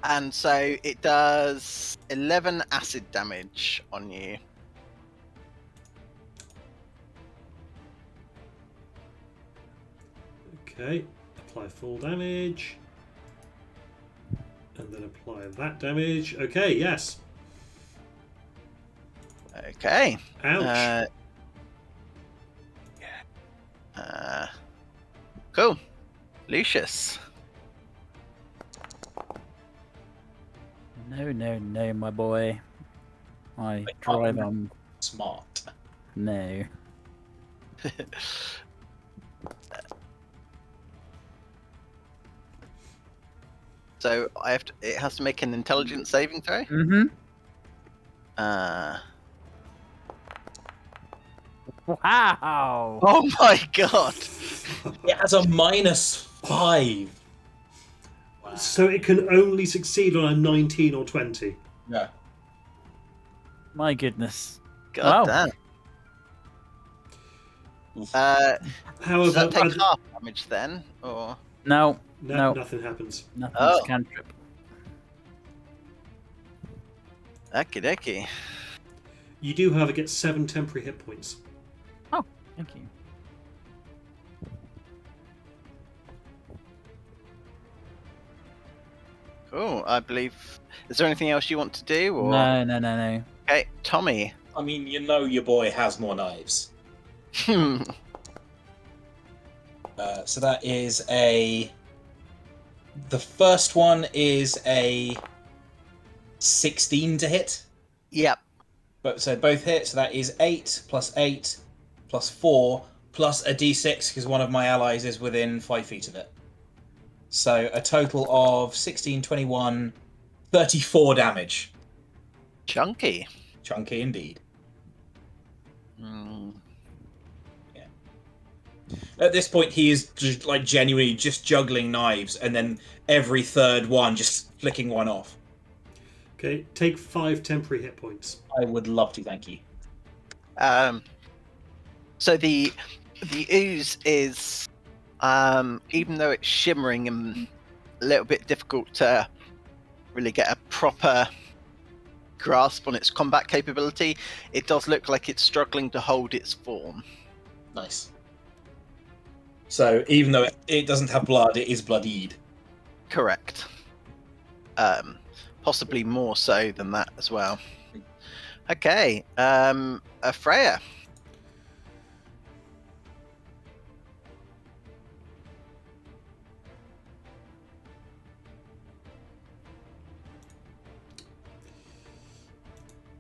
S1: And so it does 11 acid damage on you.
S3: Okay, apply full damage. And then apply that damage. Okay, yes.
S1: Okay.
S3: Ouch.
S1: Cool. Lucius.
S4: No, my boy. I drive on.
S2: Smart.
S4: No.
S1: So it has to make an intelligence saving throw.
S4: Mm-hmm. Wow.
S1: Oh my god.
S2: It has a -5. Wow.
S3: So it can only succeed on a 19 or 20.
S2: Yeah.
S4: My goodness.
S1: God
S4: Wow.
S1: damn.
S3: However,
S1: Does that take half damage then, or?
S4: No.
S3: nothing happens.
S4: Nothing's
S1: Oh.
S4: cantrip.
S1: Okie dokie.
S3: You do, however, get 7 temporary hit points.
S4: Oh, thank you.
S1: Cool. I believe Is there anything else you want to do? Or
S4: No.
S1: okay, Tommy.
S2: I mean, you know your boy has more knives. So that is a... The first one is a 16 to hit.
S1: Yep.
S2: But so both hit, so that is 8 plus 4 plus a d6 because one of my allies is within 5 feet of it. So a total of 16, 21, 34 damage.
S1: Chunky.
S2: Chunky indeed.
S1: Mm.
S2: At this point, he is just, like, genuinely just juggling knives, and then every third one just flicking one off.
S3: Okay, take 5 temporary hit points.
S2: I would love to, thank you.
S1: So the ooze is, even though it's shimmering and a little bit difficult to really get a proper grasp on its combat capability, it does look like it's struggling to hold its form.
S2: Nice. So even though it doesn't have blood, it is bloodied.
S1: Correct. Possibly more so than that as well. Okay, Freya.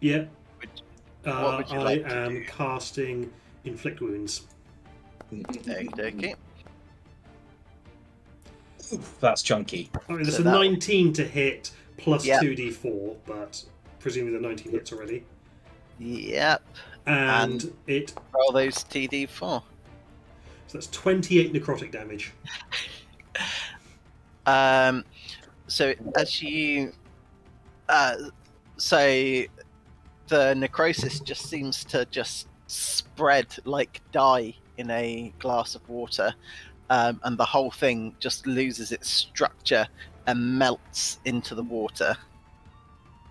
S3: Yeah.
S1: What would you like to
S3: I am
S1: do?
S3: casting Inflict Wounds.
S1: Okay.
S2: That's chunky.
S3: I mean, there's
S1: So
S3: a
S1: that-
S3: 19 to hit plus
S1: Yep.
S3: 2d4, but presumably the 19 hits already.
S1: Yep.
S3: And it...
S1: Roll those TD4.
S3: So that's 28 necrotic damage.
S1: So as you, so the necrosis just seems to just spread like dye in a glass of water, and the whole thing just loses its structure and melts into the water.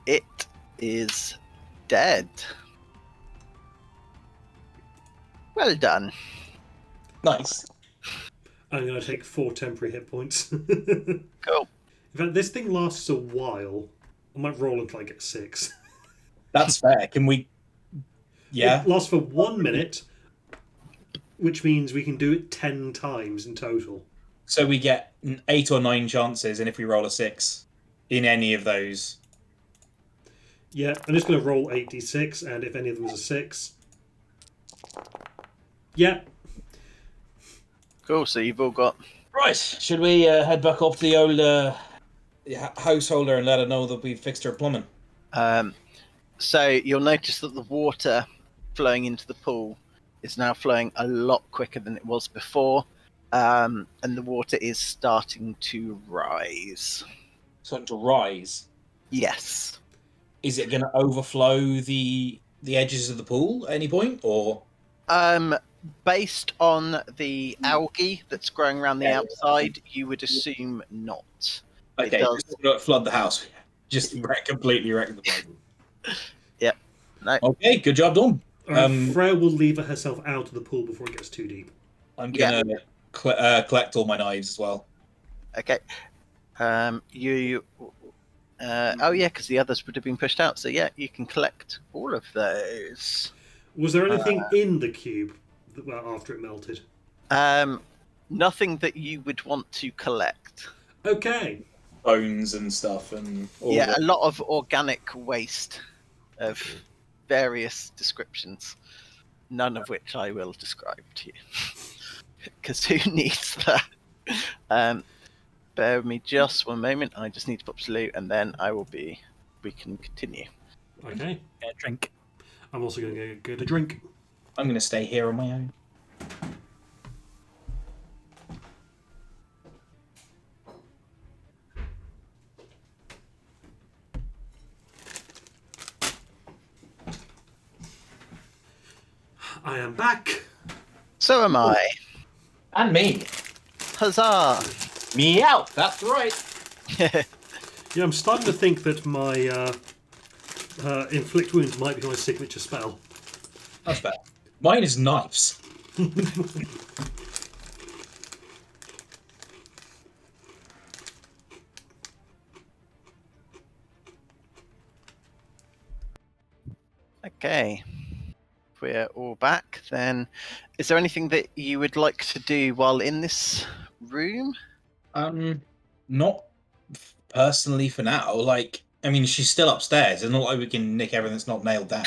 S1: It is dead. Well done.
S2: Nice.
S3: I'm going to take 4 temporary hit points.
S1: Cool.
S3: In fact, this thing lasts a while. I might roll until I get 6.
S2: That's fair. Can we... Yeah?
S3: It lasts for 1 minute, which means we can do it 10 times in total.
S2: So we get 8 or 9 chances, and if we roll a 6 in any of those...
S3: Yeah, I'm just going to roll 8d6, and if any of them is a 6... Yeah.
S1: Cool. So you've all got.
S2: Right. Should we head back up to the old householder and let her know that we've fixed her plumbing?
S1: So you'll notice that the water flowing into the pool is now flowing a lot quicker than it was before, and the water is starting to rise.
S2: Starting to rise.
S1: Yes.
S2: Is it going to overflow the edges of the pool at any point, or?
S1: Based on the algae that's growing around the outside, you would assume not.
S2: Okay,
S1: It does.
S2: just not flood the house. Just completely wreck the place.
S1: Yep. No.
S2: Okay, good job done.
S3: Freya will lever herself out of the pool before it gets too deep.
S2: I'm going to collect all my knives as well.
S1: Okay. You. Oh yeah, because the others would have been pushed out. So yeah, you can collect all of those.
S3: Was there anything in the cube after it melted?
S1: Nothing that you would want to collect.
S3: Okay.
S2: Bones and stuff and all
S1: Yeah,
S2: that.
S1: a lot of organic waste of various descriptions, none of which I will describe to you. Because who needs that? Bear with me just one moment. I just need to pop salute, and then we can continue.
S3: Okay.
S4: Get a drink.
S3: I'm also going to get a drink.
S2: I'm going to stay here on my own.
S3: I am back.
S1: So am I.
S2: And me.
S1: Huzzah!
S2: Meow. That's right.
S3: Yeah, I'm starting to think that my Inflict Wounds might be my signature spell.
S2: That's fair. Mine is knives.
S1: Okay. If we're all back, then is there anything that you would like to do while in this room?
S2: Not personally for now. Like, I mean, she's still upstairs. It's not like we can nick everything that's not nailed down.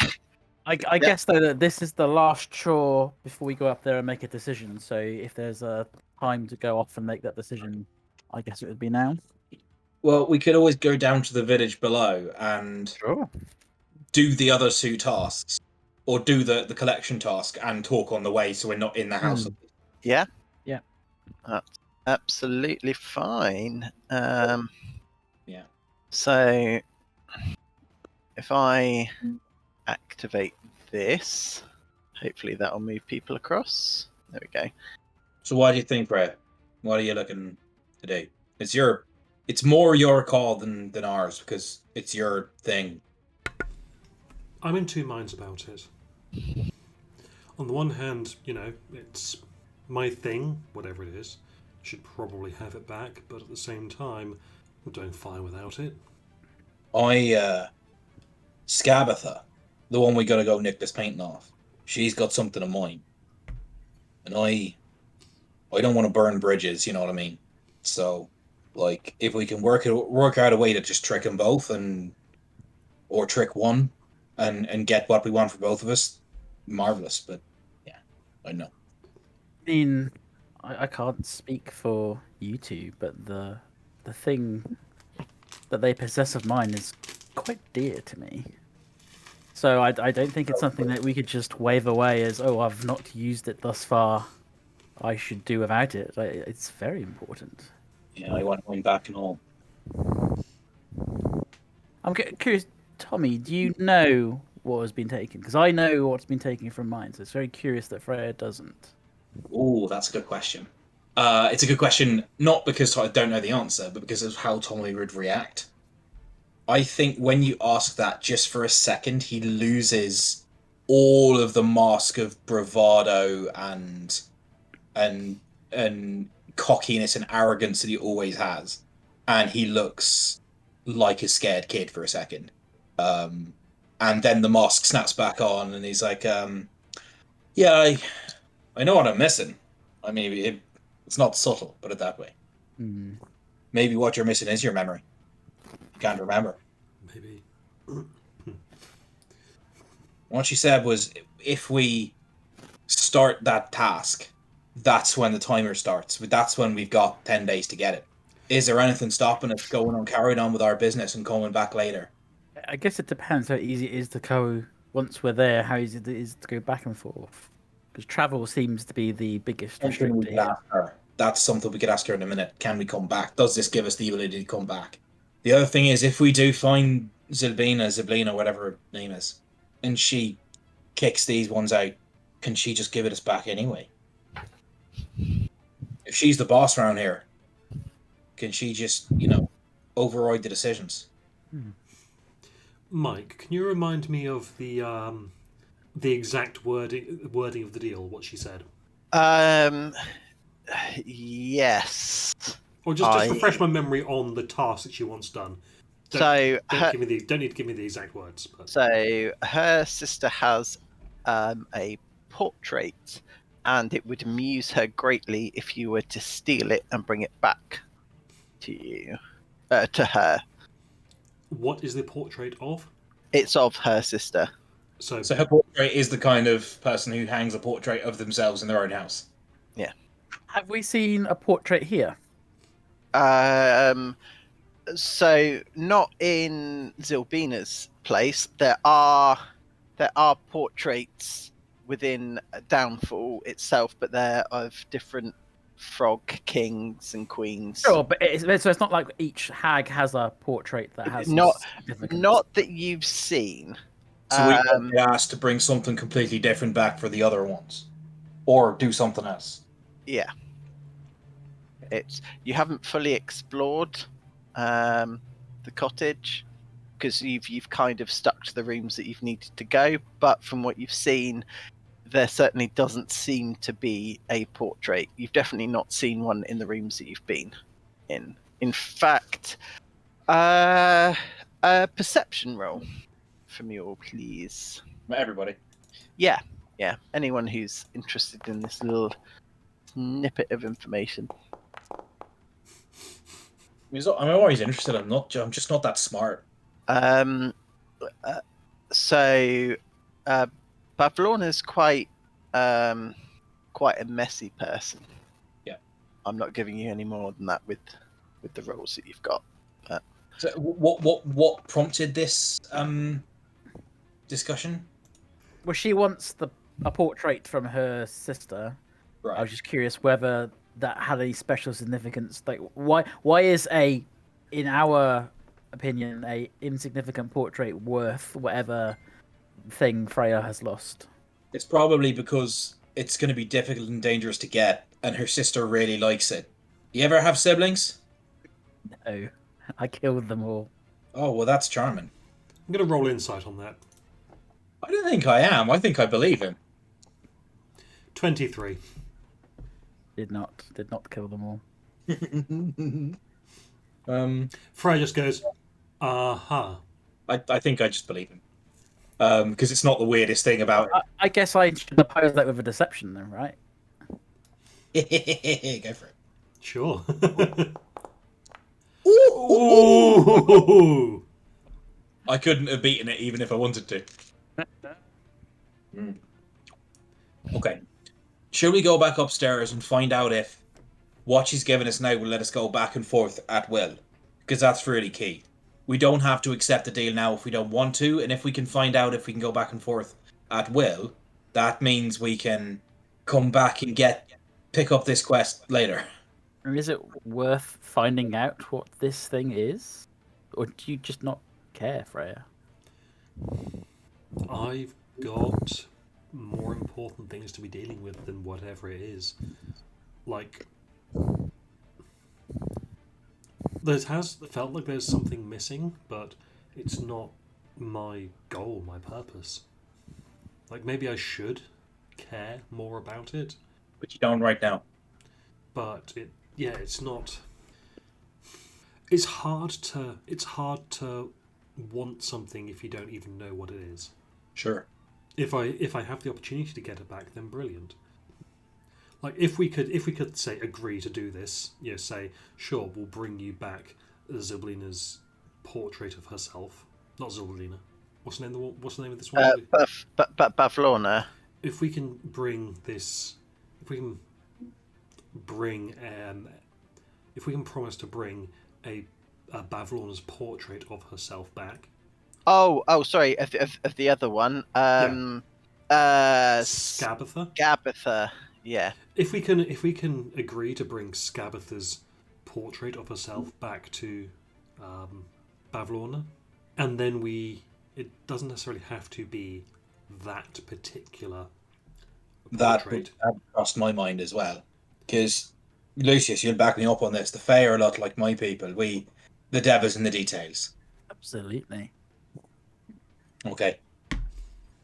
S4: I guess though that this is the last chore before we go up there and make a decision. So if there's a time to go off and make that decision, I guess it would be now.
S2: Well, we could always go down to the village below and
S4: Sure.
S2: do the other two tasks, or do the collection task and talk on the way, so we're not in the house.
S1: Yeah.
S4: Yeah.
S1: That's absolutely fine.
S2: Yeah.
S1: So if I activate this, hopefully that'll move people across. There we go.
S2: So, what do you think, Ray? What are you looking to do? It's more your call than ours because it's your thing.
S3: I'm in two minds about it. On the one hand, it's my thing, whatever it is. Should probably have it back, but at the same time, I'm doing fine without it.
S2: Scabatha, the one we gotta go nick this painting off, she's got something in mind. And I don't want to burn bridges, you know what I mean? So, like, if we can work out a way to just trick them both or trick one and get what we want for both of us, marvelous. But yeah, I know.
S4: I mean, I can't speak for you two, but the thing that they possess of mine is quite dear to me. So I don't think it's something that we could just wave away as, oh, I've not used it thus far. I should do without it. It's very important.
S2: Yeah, I want mine back and all.
S4: I'm curious, Tommy, do you know what has been taken? Because I know what's been taken from mine, so it's very curious that Freya doesn't.
S2: Oh, that's a good question. It's a good question, not because I don't know the answer, but because of how Tommy would react. I think when you ask that, just for a second, he loses all of the mask of bravado and cockiness and arrogance that he always has, and he looks like a scared kid for a second. And then the mask snaps back on, and he's like, "Yeah, I know what I'm missing. I mean, it's not subtle, put it that way. Maybe what you're missing is your memory. You can't remember."
S3: Maybe.
S2: What she said was, if we start that task, that's when the timer starts. That's when we've got 10 days to get it. Is there anything stopping us going on, carrying on with our business and coming back later?
S4: I guess it depends how easy it is to go once we're there, how easy it is to go back and forth. Because travel seems to be the biggest
S2: Something we
S4: restrictor
S2: could
S4: here.
S2: ask her. That's something we could ask her in a minute. Can we come back? Does this give us the ability to come back? The other thing is, if we do find Ziblina, whatever her name is, and she kicks these ones out, can she just give it us back anyway? If she's the boss around here, can she just, override the decisions?
S3: Mike, can you remind me of the exact wording of the deal? What she said?
S1: Yes.
S3: Or just refresh my memory on the task that she wants done. Don't need to give me the exact words. But.
S1: So her sister has a portrait, and it would amuse her greatly if you were to steal it and bring it back to you, to her.
S3: What is the portrait of?
S1: It's of her sister.
S3: So
S2: her portrait is the kind of person who hangs a portrait of themselves in their own house.
S1: Yeah.
S4: Have we seen a portrait here?
S1: So not in Zilbina's place. There are portraits within Downfall itself, but they're of different frog kings and queens.
S4: Sure, but so it's not like each hag has a portrait that has
S1: not
S4: significance.
S1: that you've seen.
S2: So we might be asked to bring something completely different back for the other ones, or do something else.
S1: Yeah. You haven't fully explored the cottage because you've kind of stuck to the rooms that you've needed to go, but from what you've seen, there certainly doesn't seem to be a portrait. You've definitely not seen one in the rooms that you've been in. In fact, a perception roll from you all, please.
S2: Everybody.
S1: Yeah. Anyone who's interested in this little snippet of information.
S2: I'm always interested. I'm just not that smart.
S1: So, Pavlona's quite a messy person.
S2: Yeah.
S1: I'm not giving you any more than that with the roles that you've got.
S2: So what prompted this discussion?
S4: Well, she wants a portrait from her sister.
S2: Right.
S4: I was just curious whether that had any special significance. Like, why is in our opinion, a insignificant portrait worth whatever thing Freya has lost?
S2: It's probably because it's going to be difficult and dangerous to get, and her sister really likes it. You ever have siblings?
S4: No, I killed them all.
S2: Oh, well, that's charming.
S3: I'm going to roll insight on that.
S2: I don't think I am. I think I believe him.
S3: 23.
S4: Did not kill them all.
S3: Freya just goes, aha.
S2: I think I just believe him. Because it's not the weirdest thing about
S4: I guess I should oppose that with a deception then, right?
S2: it. Go for it.
S3: Sure.
S2: Ooh! I couldn't have beaten it even if I wanted to. Okay. Should we go back upstairs and find out if what she's given us now will let us go back and forth at will? Because that's really key. We don't have to accept the deal now if we don't want to, and if we can find out if we can go back and forth at will, that means we can come back and pick up this quest later.
S4: Or is it worth finding out what this thing is? Or do you just not care, Freya?
S3: I've got more important things to be dealing with than whatever it is. Like, there has felt like there's something missing, but it's not my goal, my purpose. Like, maybe I should care more about it.
S2: But you don't right now.
S3: But it's not. It's hard to want something if you don't even know what it is.
S2: Sure.
S3: If I have the opportunity to get it back, then brilliant. Like if we could say agree to do this, say sure, we'll bring you back Zublina's portrait of herself. Not Zublina. What's the name of this one?
S1: Pavlona.
S3: If we can bring this, if we can promise to bring a Bavlona's portrait of herself back.
S1: Oh, sorry. Of the other one.
S3: Skabatha.
S1: Skabatha. Yeah.
S3: If we can agree to bring Skabatha's portrait of herself back to Bavlorna, and then it doesn't necessarily have to be that particular portrait.
S2: That crossed my mind as well. Because, Lucius, you'll back me up on this. The Fae are a lot like my people. The devil's in the details.
S4: Absolutely.
S2: Okay.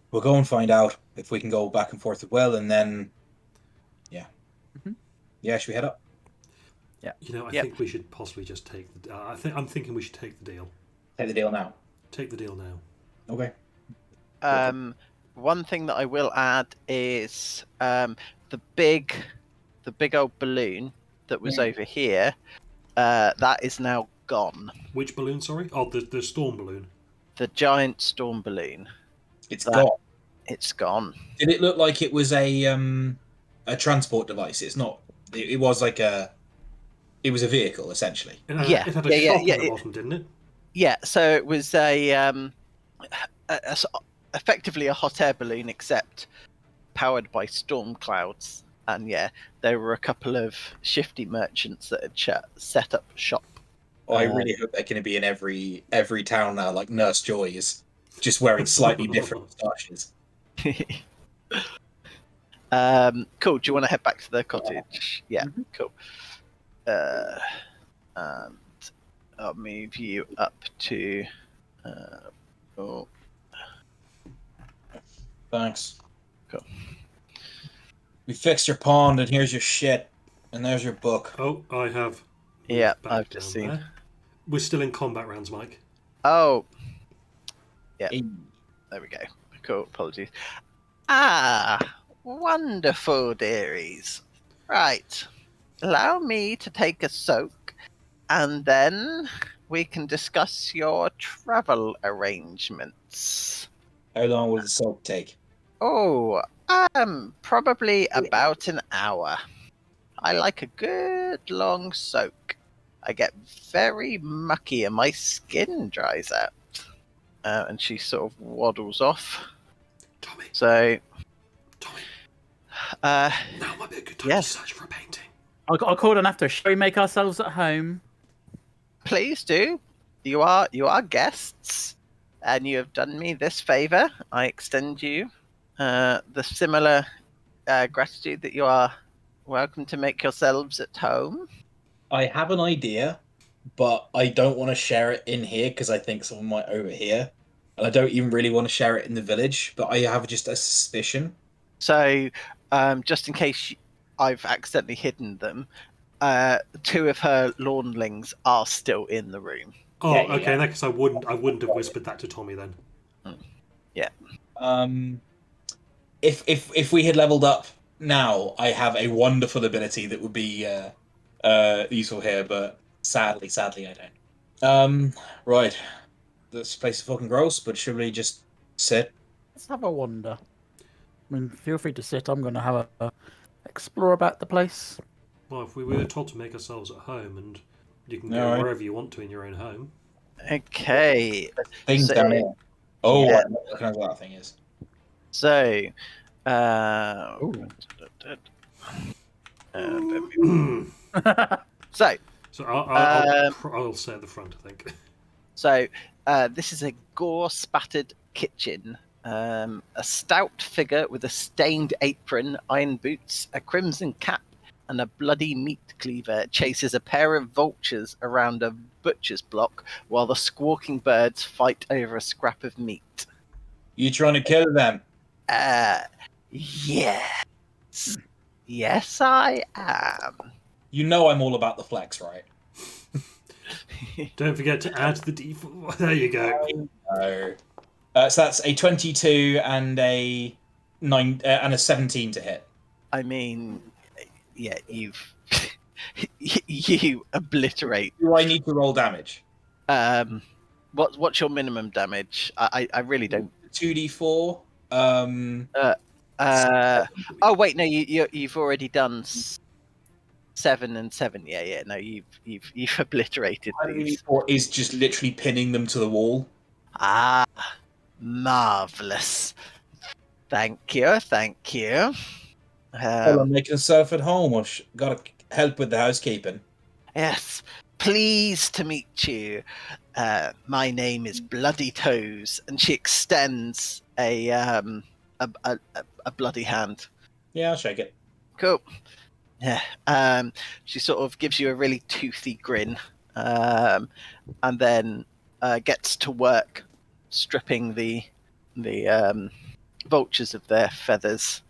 S2: We'll go and find out if we can go back and forth as well, and then... Yeah.
S4: Mm-hmm.
S2: Yeah, should we head up?
S4: Yeah.
S3: I think we should possibly just take the... I'm thinking we should take the deal.
S2: Take the deal now.
S3: Take the deal now.
S2: Okay.
S1: One thing that I will add is the big old balloon that was over here. That is now gone.
S3: Which balloon? Sorry. Oh, the storm balloon.
S1: The giant storm balloon.
S2: It's gone.
S1: It's gone.
S2: Did it look like it was a transport device? It's not. It was like it was a vehicle essentially.
S3: It had a shop at the bottom, didn't it?
S1: Yeah. So it was effectively a hot air balloon, except powered by storm clouds. And there were a couple of shifty merchants that had set up shop.
S2: Oh, I really hope they're going to be in every town now, like Nurse Joy is, just wearing slightly different moustaches.
S1: Cool. Do you want to head back to the cottage? Yeah.
S4: Mm-hmm.
S1: Cool. And I'll move you up to.
S2: Thanks.
S1: Cool.
S2: We fixed your pond, and here's your shit, and there's your book.
S3: Oh, I have.
S1: Yeah,
S3: back
S1: I've just
S3: down
S1: seen.
S3: there. We're still in combat rounds, Mike.
S1: Oh. Yeah. There we go. Cool. Apologies. Ah, wonderful, dearies. Right. Allow me to take a soak, and then we can discuss your travel arrangements.
S2: How long will the soap take?
S1: Oh, probably about an hour. I like a good long soak. I get very mucky and my skin dries out. And she sort of waddles off.
S3: Tommy,
S1: So,
S3: Tommy,
S1: uh,
S3: now might be a good time
S1: yes.
S3: to search for a painting.
S4: I'll call an after. Shall we make ourselves at home?
S1: Please do. You are guests, and you have done me this favor. I extend you the similar gratitude that you are welcome to make yourselves at home.
S2: I have an idea, but I don't want to share it in here because I think someone might overhear. And I don't even really want to share it in the village, but I have just a suspicion.
S1: So, just in case I've accidentally hidden them, two of her lawnlings are still in the room.
S3: Oh,
S2: Yeah,
S3: okay.
S2: yeah.
S3: In that case, I wouldn't have whispered that to Tommy then.
S2: If we had leveled up now, I have a wonderful ability that would be useful here, but sadly, I don't. Right. This place is fucking gross, but should we just sit?
S4: Let's have a wander. I mean, feel free to sit. I'm going to have a explore about the place.
S3: Well, if we were told to make ourselves at home, and you can go
S2: Alright.
S3: wherever you want to in your own home.
S1: Okay.
S2: Things
S1: So-
S2: down here. Oh,
S1: Yeah.
S2: I recognize what that thing is.
S1: So, so
S3: So I'll say at the front, I think.
S1: So, this is a gore-spattered kitchen. A stout figure with a stained apron, iron boots, a crimson cap, and a bloody meat cleaver chases a pair of vultures around a butcher's block while the squawking birds fight over a scrap of meat.
S2: You trying to kill them?
S1: Yes. Yes, I am.
S2: You know I'm all about the flex, right?
S3: Don't forget to add the default. There you go.
S2: No. So that's a 22 and a 9 and a 17 to hit.
S1: I mean, yeah, you've you obliterate.
S2: Do I need to roll damage?
S1: What's your minimum damage? I really don't.
S2: 2d4.
S1: Oh wait, no, you've already done 7 and 7. Yeah. No, you've obliterated these.
S2: 2d4 is just literally pinning them to the wall.
S1: Ah, marvelous. Thank you.
S2: Well, I'm making myself at home, or gotta help with the housekeeping.
S1: Yes, pleased to meet you. My name is Bloody Toes, and she extends a bloody hand.
S2: Yeah, I'll shake it.
S1: Cool. Yeah. She sort of gives you a really toothy grin, and then gets to work stripping the vultures of their feathers.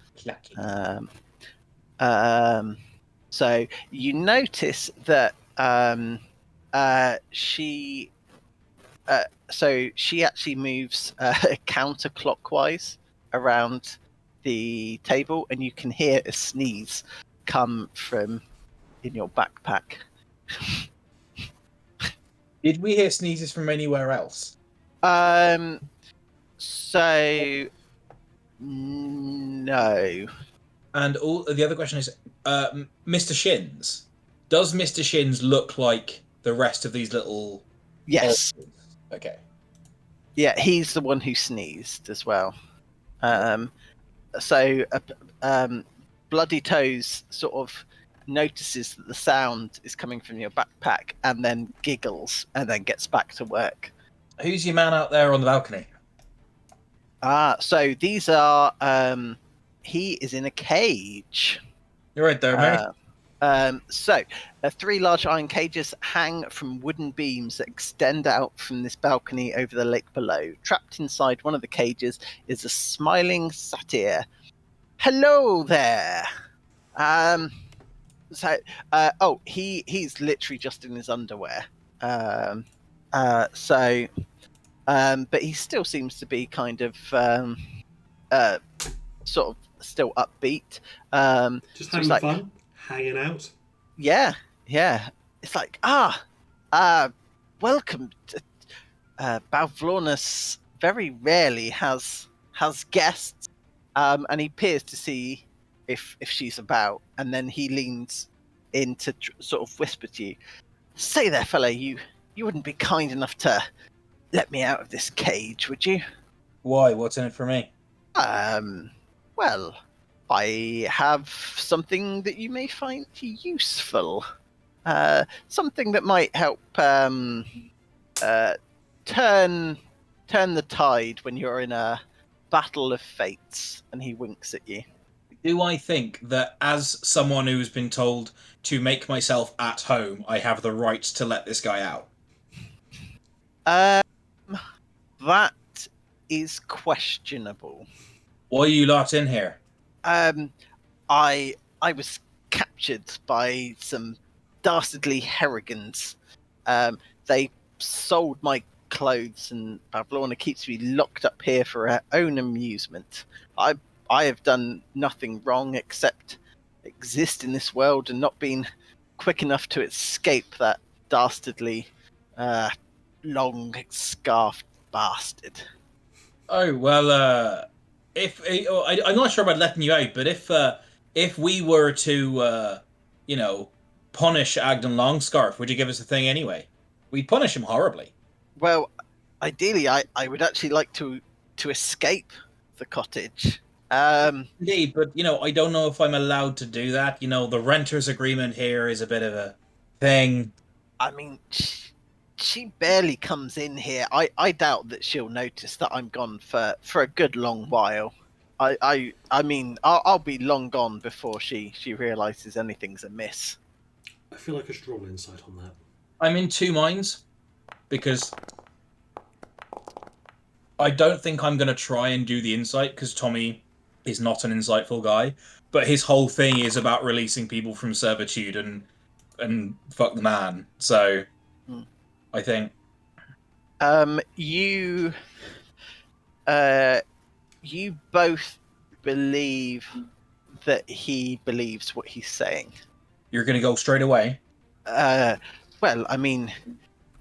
S1: So you notice that she actually moves counterclockwise around the table, and you can hear a sneeze come from in your backpack.
S2: Did we hear sneezes from anywhere else?
S1: So no.
S2: And the other question is, Mr. Shins. Does Mr. Shins look like the rest of these little?
S1: Yes.
S2: Okay.
S1: Yeah, he's the one who sneezed as well. Bloody Toes sort of notices that the sound is coming from your backpack and then giggles and then gets back to work.
S2: Who's your man out there on the balcony?
S1: So these are he is in a cage.
S2: You're right there, mate.
S1: Three large iron cages hang from wooden beams that extend out from this balcony over the lake below. Trapped inside one of the cages is a smiling satyr. Hello there. He's literally just in his underwear. But he still seems to be kind of sort of still upbeat.
S3: Just
S1: So
S3: having
S1: he's like,
S3: fun, hanging out.
S1: yeah, yeah. It's like, welcome. Bavlornus very rarely has guests, and he peers to see if she's about, and then he leans in to sort of whisper to you, "Say there, fellow, you wouldn't be kind enough to let me out of this cage, would you?"
S2: Why? What's in it for me?
S1: Well, I have something that you may find useful. Something that might help turn the tide when you're in a battle of fates. And he winks at you.
S2: Do I think that as someone who's been told to make myself at home, I have the right to let this guy out?
S1: That is questionable.
S2: Why are you lot in here?
S1: I was captured by some dastardly Harrigans. They sold my clothes, and Pavlorna keeps me locked up here for her own amusement. I have done nothing wrong except exist in this world and not been quick enough to escape that dastardly, long scarfed bastard.
S2: Oh well, I'm not sure about letting you out, but if we were to punish Agden Longscarf, would you give us a thing anyway? We'd punish him horribly.
S1: Well, ideally, I would actually like to escape the cottage.
S2: Indeed, but I don't know if I'm allowed to do that. The renters agreement here is a bit of a thing.
S1: I mean, she barely comes in here. I doubt that she'll notice that I'm gone for a good long while. I mean, I'll be long gone before she realizes anything's amiss.
S3: I feel like I should roll insight on that.
S2: I'm in two minds because I don't think I'm going to try and do the insight because Tommy is not an insightful guy, but his whole thing is about releasing people from servitude and fuck the man. So I think
S1: you both believe that he believes what he's saying.
S2: You're going to go straight away.
S1: Well, I mean,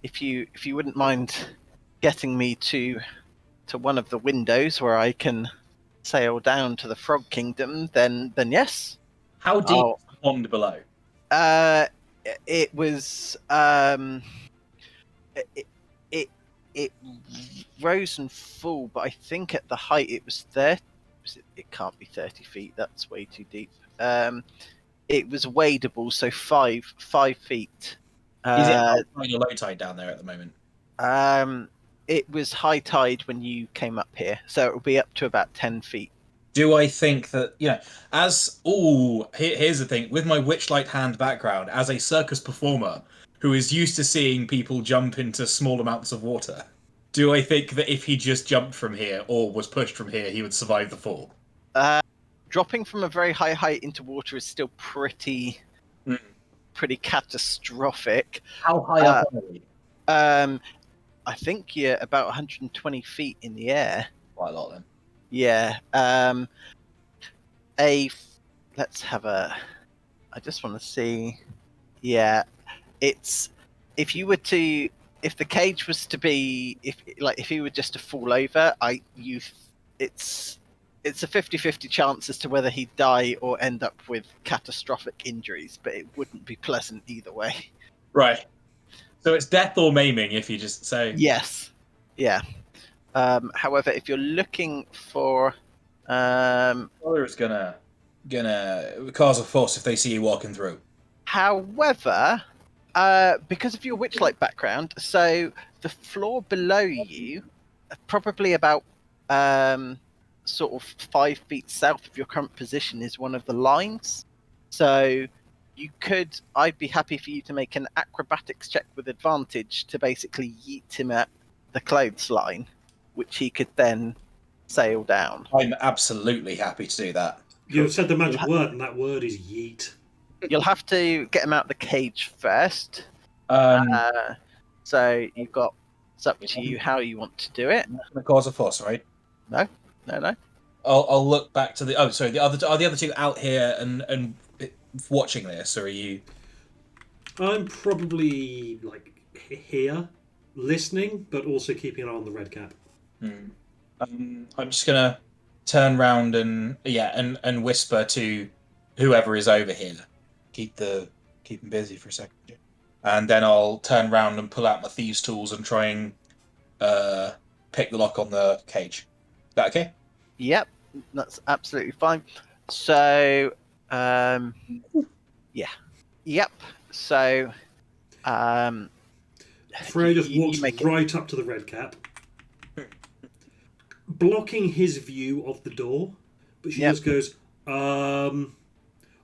S1: if you wouldn't mind getting me to one of the windows where I can sail down to the Frog Kingdom, then yes.
S2: How deep is the pond below?
S1: It was it rose and fall, but I think at the height it was 30. It can't be 30 feet. That's way too deep. It was wadeable, so 5 feet.
S2: Is it high tide or low tide down there at the moment?
S1: It was high tide when you came up here, so it will be up to about 10 feet.
S2: Do I think that, here's the thing. With my Witchlight Hand background, as a circus performer who is used to seeing people jump into small amounts of water, do I think that if he just jumped from here or was pushed from here, he would survive the fall?
S1: Dropping from a very high height into water is still pretty catastrophic.
S2: How high up are we?
S1: I think you're about 120 feet in the air.
S2: Quite a lot then.
S1: Yeah. Let's have a. I just want to see. Yeah, it's if the cage was to be if he were just to fall over, it's a 50-50 chance as to whether he'd die or end up with catastrophic injuries, but it wouldn't be pleasant either way.
S2: Right. So it's death or maiming if you just say...
S1: Yes. Yeah. However, if you're looking for...
S2: Others gonna cause a fuss if they see you walking through.
S1: However, because of your witchlight background, so the floor below you, probably about sort of 5 feet south of your current position, is one of the lines. So I'd be happy for you to make an acrobatics check with advantage to basically yeet him at the clothesline, which he could then sail down.
S2: I'm absolutely happy to do that.
S3: You've said the magic word, and that word is yeet.
S1: You'll have to get him out of the cage first. So it's up to you how you want to do it.
S2: Not gonna cause a fuss, right?
S1: No.
S2: I'll look back to the. Oh, sorry. Are the other two out here and watching this, or are you?
S3: I'm probably like here, listening, but also keeping an eye on the red cap.
S2: I'm just gonna turn round and and whisper to whoever is over here. Keep them busy for a second, and then I'll turn round and pull out my thieves' tools and try and pick the lock on the cage. Is that okay?
S1: Yep, that's absolutely fine. So, yeah, yep. So,
S3: Freya just
S1: you
S3: walks
S1: make it.
S3: right up to the red cap, blocking his view of the door, but she
S1: Yep.
S3: just goes, "Oh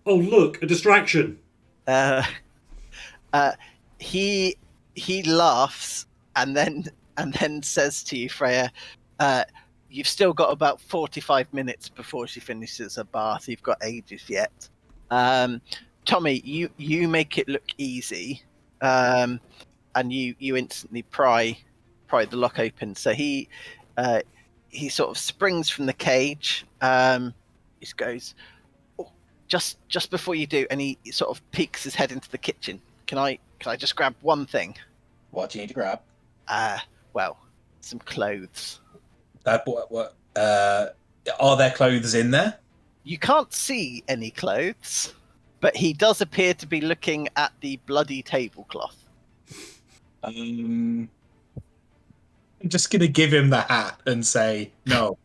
S3: look, a distraction."
S1: He laughs and then says to you, Freya, "You've still got about 45 minutes before she finishes her bath. You've got ages yet." Tommy, you make it look easy, and you instantly pry the lock open. So he sort of springs from the cage. He just goes, "Oh, just before you do," and he sort of peeks his head into the kitchen. Can I just grab one thing?
S2: What do you need to grab?
S1: Well, some clothes.
S2: What? Are there clothes in there?
S1: You can't see any clothes, but he does appear to be looking at the bloody tablecloth.
S2: I'm just gonna give him the hat and say no.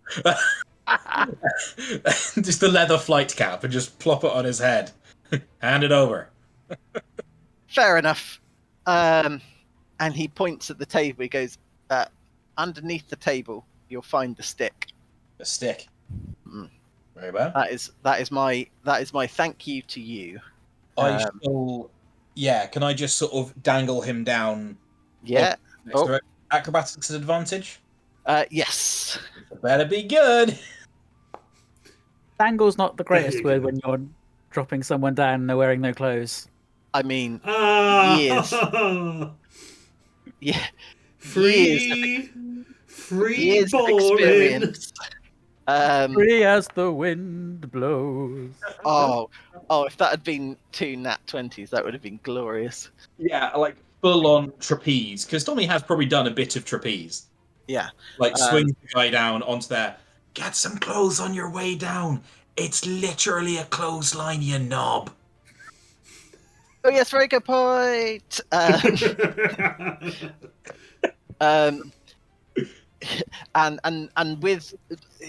S2: Just the leather flight cap and just plop it on his head. Hand it over.
S1: Fair enough. And he points at the table. He goes, underneath the table, you'll find the stick.
S2: A stick.
S1: Mm.
S2: Very well.
S1: That is my thank you to you.
S2: I shall. Yeah. Can I just sort of dangle him down?
S1: Yeah.
S2: Oh. Acrobatics at advantage.
S1: Yes.
S2: Better be good.
S4: Dangle's not the greatest
S3: you
S4: word
S3: go.
S4: when you're dropping someone down and they're wearing no clothes.
S1: I mean,
S3: Years.
S1: yeah.
S3: Free
S1: Years of
S3: balling.
S1: experience.
S4: Free as the wind blows.
S1: Oh, if that had been 2 nat 20s, that would have been glorious.
S2: Yeah, like full on trapeze. Because Tommy has probably done a bit of trapeze.
S1: Yeah.
S2: Like swings the guy down onto there. Get some clothes on your way down. It's literally a clothesline, you knob.
S1: Oh yes, very good point. And with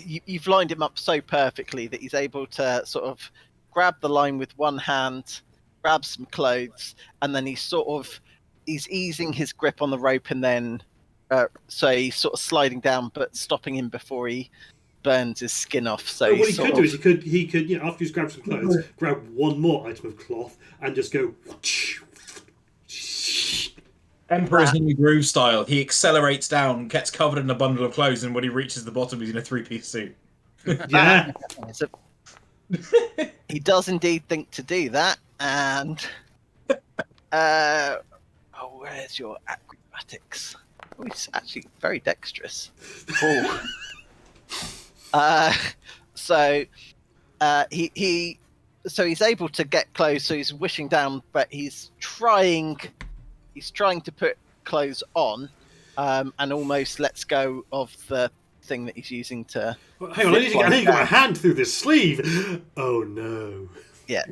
S1: you've lined him up so perfectly that he's able to sort of grab the line with one hand, grab some clothes, and then he's easing his grip on the rope, and then so he's sort of sliding down, but stopping him before he burns his skin off. So
S3: what he could do is he could after he's grabbed some clothes, grab one more item of cloth and just go.
S2: Emperor's New Groove style. He accelerates down, gets covered in a bundle of clothes, and when he reaches the bottom, he's in a 3-piece suit.
S3: Yeah.
S1: So, he does indeed think to do that, and where's your acrobatics? Oh, he's actually very dexterous. Oh. So he's able to get clothes, so he's wishing down, but he's trying to put clothes on, and almost lets go of the thing that he's using to.
S3: Well, hang on, I need to get my hand through this sleeve. Oh no!
S1: Yeah,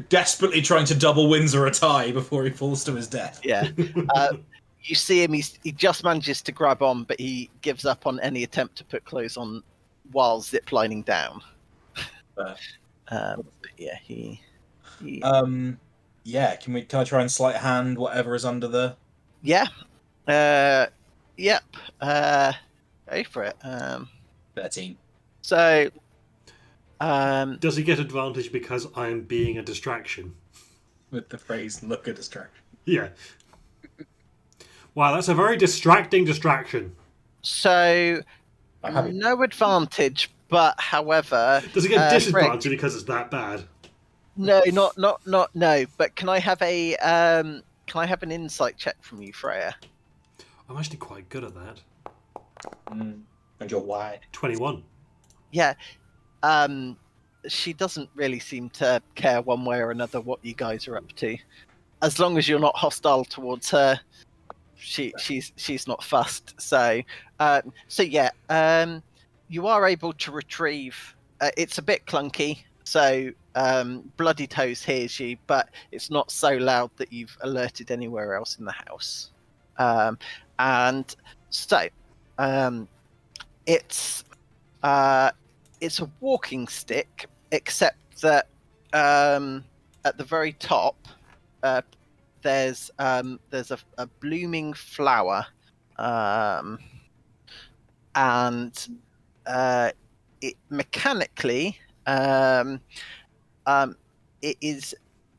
S2: desperately trying to double Windsor a tie before he falls to his death.
S1: Yeah. You see him; he just manages to grab on, but he gives up on any attempt to put clothes on while ziplining down. But yeah, he.
S2: Yeah, can I try and sleight hand whatever is under the?
S1: Yeah. Yep. Go for it.
S2: 13.
S1: So.
S3: Does he get advantage because I am being a distraction?
S2: With the phrase "look at distraction."
S3: Yeah. Wow, that's a very distracting distraction.
S1: So, no advantage, but however,
S3: does he get disadvantage
S1: Rick,
S3: because it's that bad?
S1: No, not no. But can I have an insight check from you, Freya?
S3: I'm actually quite good at that.
S2: And you're wide.
S3: 21.
S1: yeah, she doesn't really seem to care one way or another what you guys are up to. As long as you're not hostile towards her, she's not fussed. So yeah, you are able to retrieve. It's a bit clunky, so Bloody Toes hears you, but it's not so loud that you've alerted anywhere else in the house. And so it's a walking stick, except that at the very top there's a blooming flower, and it mechanically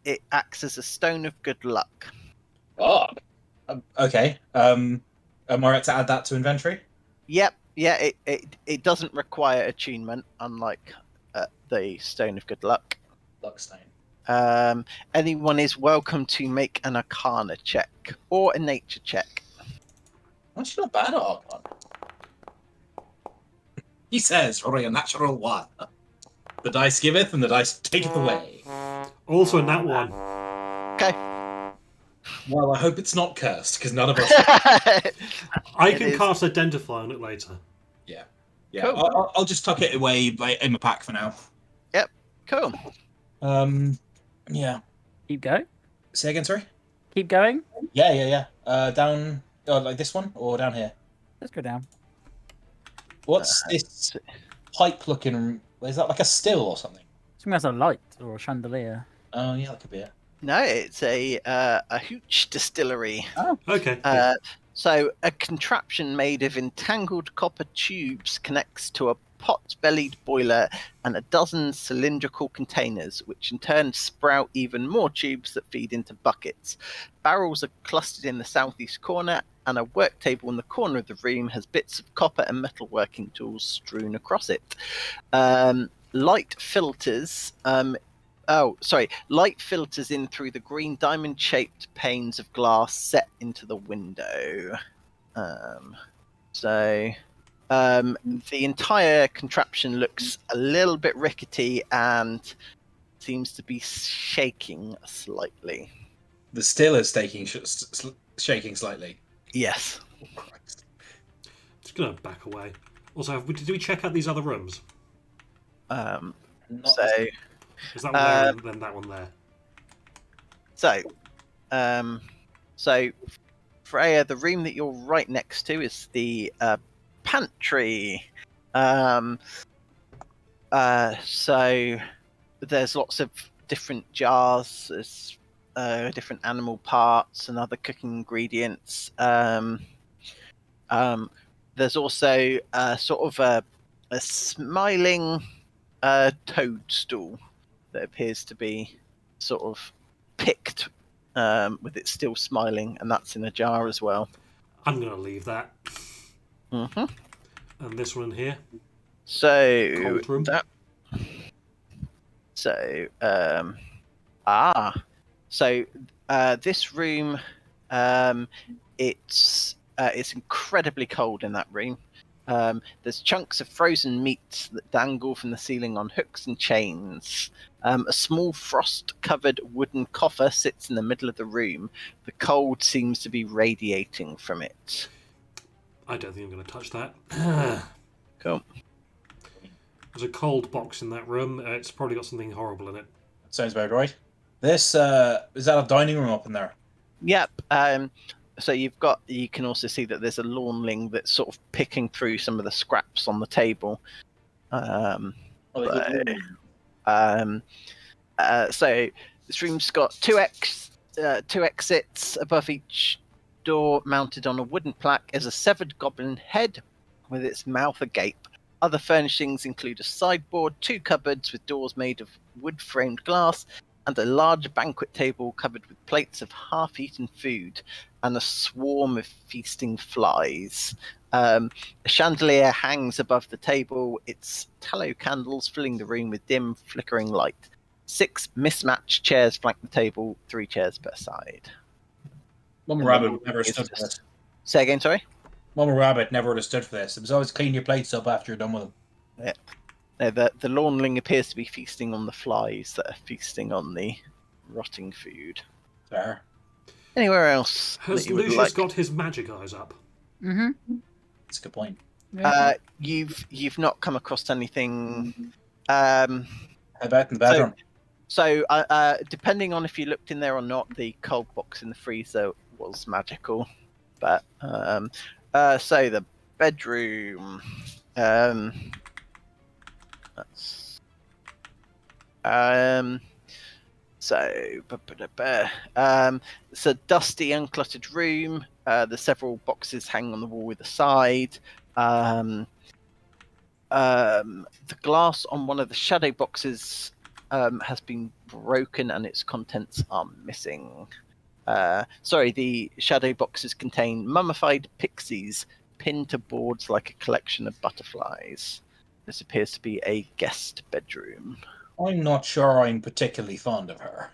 S1: it acts as a stone of good luck.
S2: Oh, okay. Am I right to add that to inventory?
S1: Yep. Yeah, it doesn't require attunement, unlike the Stone of Good Luck.
S2: Luckstone.
S1: Anyone is welcome to make an Arcana check or a Nature check.
S2: Actually, not bad at all. He says, "Roll a natural 1. The dice giveth, and the dice taketh away."
S3: Also in that one.
S1: Okay.
S2: Well, I hope it's not cursed, because none of us.
S3: I
S1: It
S3: can
S1: is.
S3: cast Identify on it later.
S2: Yeah,
S1: Cool.
S2: I'll just tuck it away in my pack for now.
S1: Cool.
S2: Yeah.
S4: Keep going.
S2: Say again, sorry.
S4: Keep going.
S2: Yeah. Down, like this one, or down here.
S4: Let's go down.
S2: What's this pipe-looking? Is that like a still or something?
S4: Something that's a light or a chandelier.
S2: Oh yeah, that could be it.
S1: No, it's a hooch distillery.
S4: Oh,
S3: Okay.
S1: So a contraption made of entangled copper tubes connects to a pot-bellied boiler and a dozen cylindrical containers, which in turn sprout even more tubes that feed into buckets. Barrels are clustered in the southeast corner, and a work table in the corner of the room has bits of copper and metal working tools strewn across it. Light filters in through the green diamond-shaped panes of glass set into the window. The entire contraption looks a little bit rickety and seems to be shaking slightly.
S2: The still is shaking slightly.
S1: Yes.
S2: Oh, Christ.
S3: Just gonna back away. Also, did we check out these other rooms?
S2: Not
S1: So,
S3: Is that one there and then that one there?
S1: So, Freya, the room that you're right next to is the pantry. So there's lots of different jars, there's different animal parts and other cooking ingredients. There's also sort of a smiling toadstool that appears to be sort of picked with it still smiling, and that's in a jar as well.
S3: I'm gonna leave that.
S1: Mm-hmm.
S3: And this one here.
S1: So
S3: Cold room.
S1: This room, it's incredibly cold in that room. There's chunks of frozen meat that dangle from the ceiling on hooks and chains. A small frost-covered wooden coffer sits in the middle of the room. The cold seems to be radiating from it.
S3: I don't think I'm gonna touch that.
S1: Cool.
S3: There's a cold box in that room. It's probably got something horrible in it.
S2: Sounds about right. This is that a dining room up in there?
S1: Yep. So you can also see that there's a lawnling that's sort of picking through some of the scraps on the table. So this room's got two exits. Above each door, mounted on a wooden plaque, is a severed goblin head with its mouth agape. Other furnishings include a sideboard, two cupboards with doors made of wood-framed glass, and a large banquet table covered with plates of half-eaten food, and a swarm of feasting flies. A chandelier hangs above the table, its tallow candles filling the room with dim, flickering light. 6 mismatched chairs flank the table, 3 chairs per side.
S2: Mama Rabbit would never have stood for this.
S1: Say again, sorry?
S2: Mama Rabbit never would have stood for this. It was always clean your plates up after you're done with them.
S1: No, the lawnling appears to be feasting on the flies that are feasting on the rotting food.
S2: Fair.
S1: Anywhere else
S3: Has
S1: that you would
S3: Lucius
S1: like?
S3: got his magic eyes up?
S4: Mm-hmm.
S2: That's a good point.
S1: You've not come across anything. Um,
S2: How about in the bedroom?
S1: So, depending on if you looked in there or not, the cold box in the freezer was magical. But so the bedroom. That's so it's a dusty, uncluttered room. There's several boxes hanging on the wall either side. The glass on one of the shadow boxes has been broken and its contents are missing. The shadow boxes contain mummified pixies pinned to boards like a collection of butterflies. This appears to be a guest bedroom.
S2: I'm not sure I'm particularly fond of her.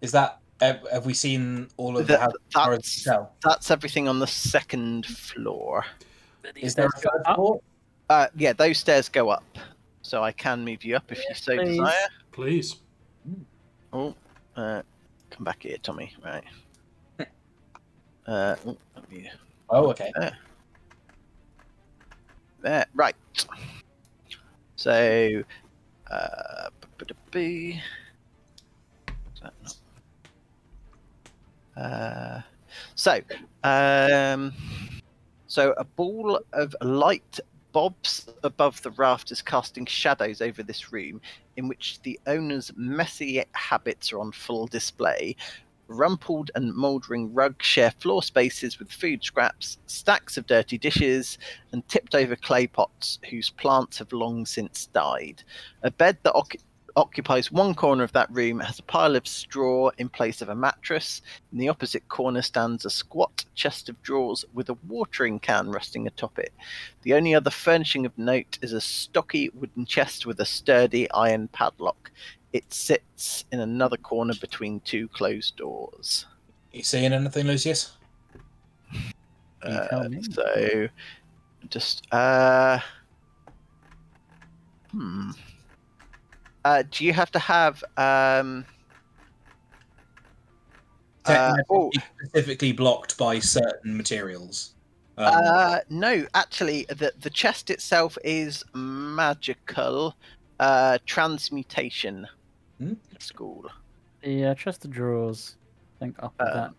S2: Is that... Have we seen all of the house?
S1: That's everything on the second floor.
S2: Is there a third floor?
S1: Yeah, those stairs go up. So I can move you up if you so desire.
S3: Please.
S1: Oh, come back here, Tommy. Right.
S2: Okay.
S1: There. Right. So, so a ball of light bobs above the rafters, casting shadows over this room, in which the owner's messy habits are on full display. Rumpled and mouldering rugs share floor spaces with food scraps, stacks of dirty dishes, and tipped over clay pots whose plants have long since died. A bed that occupies one corner of that room has a pile of straw in place of a mattress. In the opposite corner stands a squat chest of drawers with a watering can resting atop it. The only other furnishing of note is a stocky wooden chest with a sturdy iron padlock. It sits in another corner between two closed doors.
S2: You seeing anything, Lucius?
S1: So, just do you have to have
S2: specifically blocked by certain materials?
S1: No, actually, the chest itself is magical. Transmutation. School.
S4: The chest of drawers. I think up with that.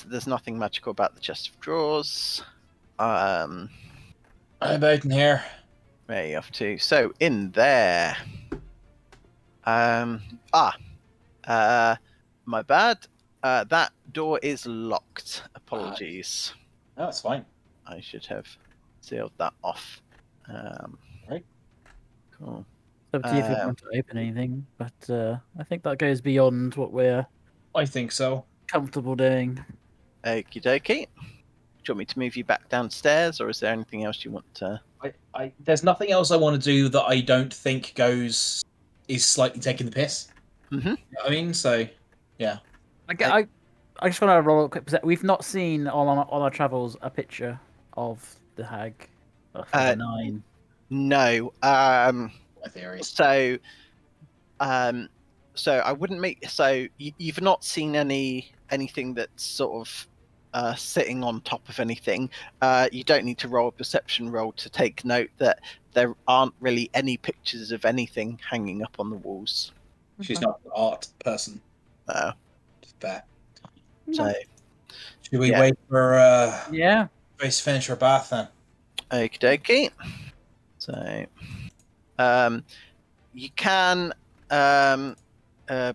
S1: There's nothing magical about the chest of drawers.
S2: How about in here?
S1: Where are you off to? So in there. My bad. That door is locked. Apologies.
S2: No, it's fine.
S1: I should have sealed that off.
S2: Right.
S1: Cool.
S4: Up to you if you want to open anything, but I think that goes beyond what we're
S2: I think so.
S4: comfortable doing.
S1: Okie dokie. Do you want me to move you back downstairs, or is there anything else you want to...
S2: There's nothing else I want to do that I don't think is slightly taking the piss.
S1: Mm-hmm.
S2: You know what I mean? So, yeah.
S4: I just want to roll a quick... We've not seen on our travels a picture of the hag. Of the 9.
S1: No.
S2: My theories.
S1: So I wouldn't make... So you've not seen anything that's sort of sitting on top of anything. You don't need to roll a perception roll to take note that there aren't really any pictures of anything hanging up on the walls.
S2: She's not an art person. Just fair.
S1: So
S2: should we wait for Grace to finish her bath then?
S1: Okie dokie. So you can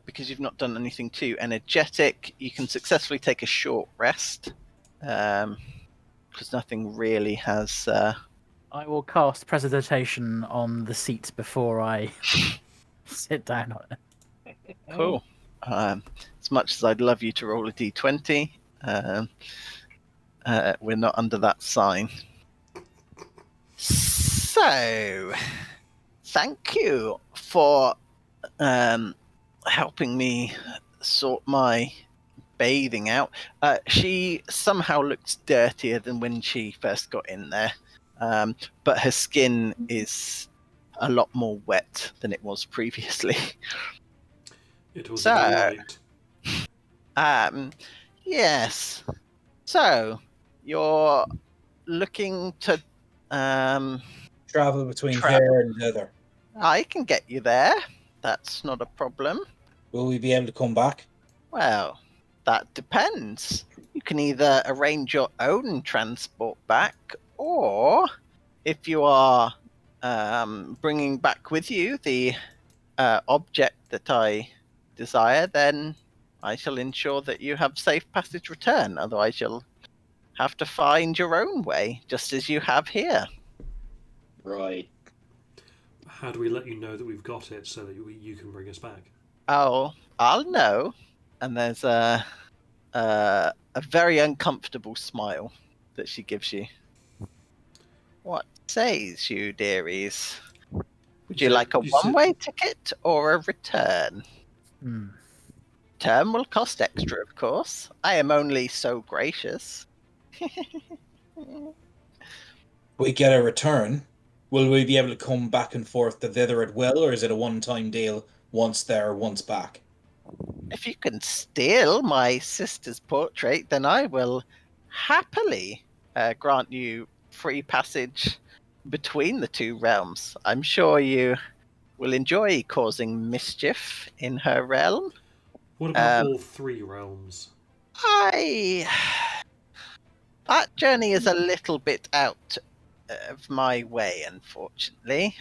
S1: because you've not done anything too energetic, you can successfully take a short rest. Because nothing really has
S4: I will cast Prestidigitation on the seat before I sit down on it.
S1: Cool. As much as I'd love you to roll a d20, we're not under that sign. So, thank you for helping me sort my bathing out. She somehow looks dirtier than when she first got in there. but her skin is a lot more wet than it was previously.
S3: It was
S1: So-
S3: a delight.
S1: Yes. So you're looking to
S2: Travel between
S1: Travel.
S2: there and thither.
S1: I can get you there. That's not a problem.
S2: Will we be able to come back?
S1: Well, that depends. You can either arrange your own transport back, or if you are bringing back with you the object that I desire, then I shall ensure that you have safe passage return. Otherwise, you'll have to find your own way, just as you have here.
S2: Right.
S3: How do we let you know that we've got it so that you can bring us back?
S1: Oh, I'll know. And there's a very uncomfortable smile that she gives you. What says you, dearies? Would you
S3: said-
S1: like a
S3: you said-
S1: one-way ticket or a return? Return will cost extra, of course. I am only so gracious.
S2: We get a return. Will we be able to come back and forth to thither at will, or is it a one-time deal, once there, once back?
S1: If you can steal my sister's portrait, then I will happily grant you free passage between the two realms. I'm sure you will enjoy causing mischief in her realm.
S3: What about all three realms?
S1: That journey is a little bit out of my way, unfortunately.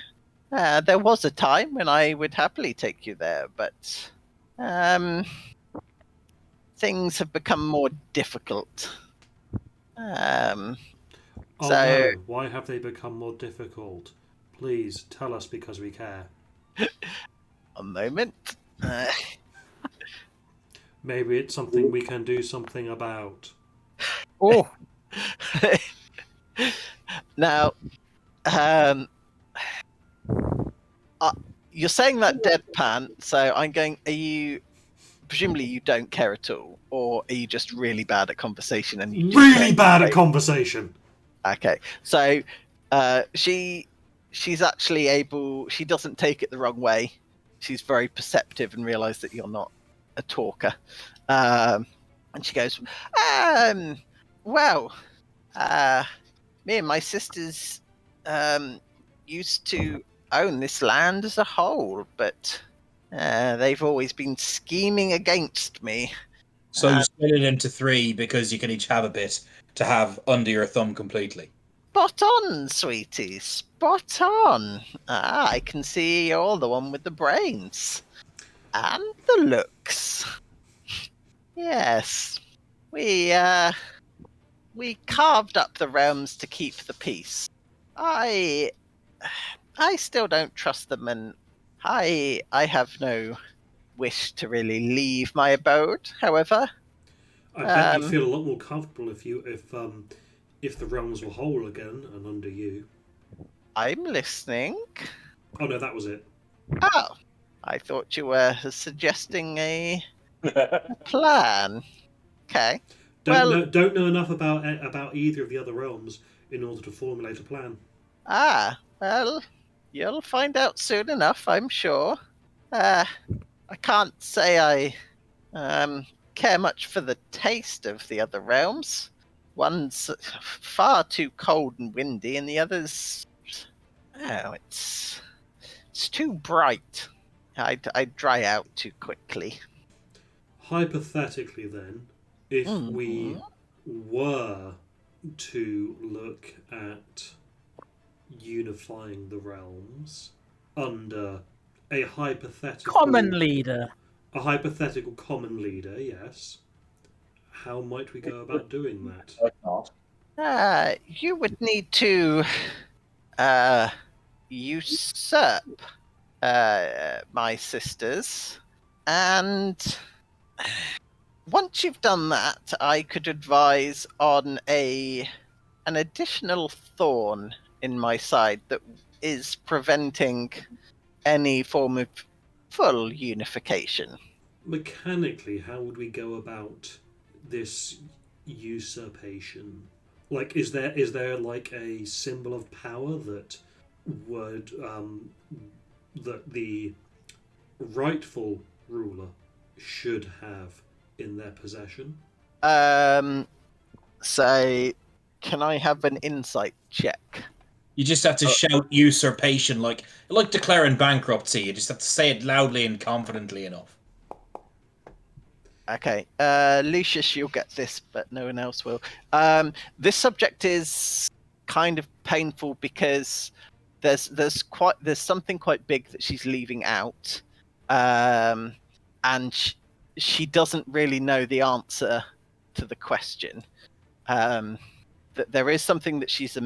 S1: There was a time when I would happily take you there, but things have become more difficult.
S3: Oh
S1: So-
S3: no, why have they become more difficult? Please tell us because we care.
S1: A moment.
S3: Maybe it's something we can do something about.
S4: Oh,
S1: Now, you're saying that deadpan, so I'm going. Are you? Presumably, you don't care at all, or are you just really bad at conversation and you just
S3: Really
S1: care?
S3: bad at conversation.
S1: Okay, so she's actually able. She doesn't take it the wrong way. She's very perceptive and realizes that you're not a talker. And she goes, well, me and my sisters used to own this land as a whole, but they've always been scheming against me.
S2: So you split it into three because you can each have a bit to have under your thumb completely.
S1: Spot on, sweetie. Spot on. I can see you're the one with the brains. And the looks. Yes. We carved up the realms to keep the peace. I still don't trust them, and I have no wish to really leave my abode. However,
S3: I bet you'd feel a lot more comfortable if the realms were whole again and under you.
S1: I'm listening.
S3: Oh no, that was it.
S1: Oh, I thought you were suggesting a plan. Okay.
S3: Don't know enough about either of the other realms in order to formulate a plan.
S1: Well, you'll find out soon enough, I'm sure. I can't say I care much for the taste of the other realms. One's far too cold and windy, and the other's it's too bright. I'd dry out too quickly.
S3: Hypothetically, then, if we were to look at unifying the realms under a hypothetical
S4: common leader.
S3: a hypothetical common leader, yes. How might we go about doing that?
S2: Like not.
S1: You would need to usurp my sisters, and once you've done that, I could advise on an additional thorn in my side that is preventing any form of full unification.
S3: Mechanically, how would we go about this usurpation? Like, is there like a symbol of power that would that the rightful ruler should have in their possession?
S1: So, can I have an insight check?
S2: You just have to shout usurpation, like declaring bankruptcy. You just have to say it loudly and confidently enough.
S1: Okay, Lucius, you'll get this, but no one else will. This subject is kind of painful because there's something quite big that she's leaving out, and she doesn't really know the answer to the question. That there is something that she's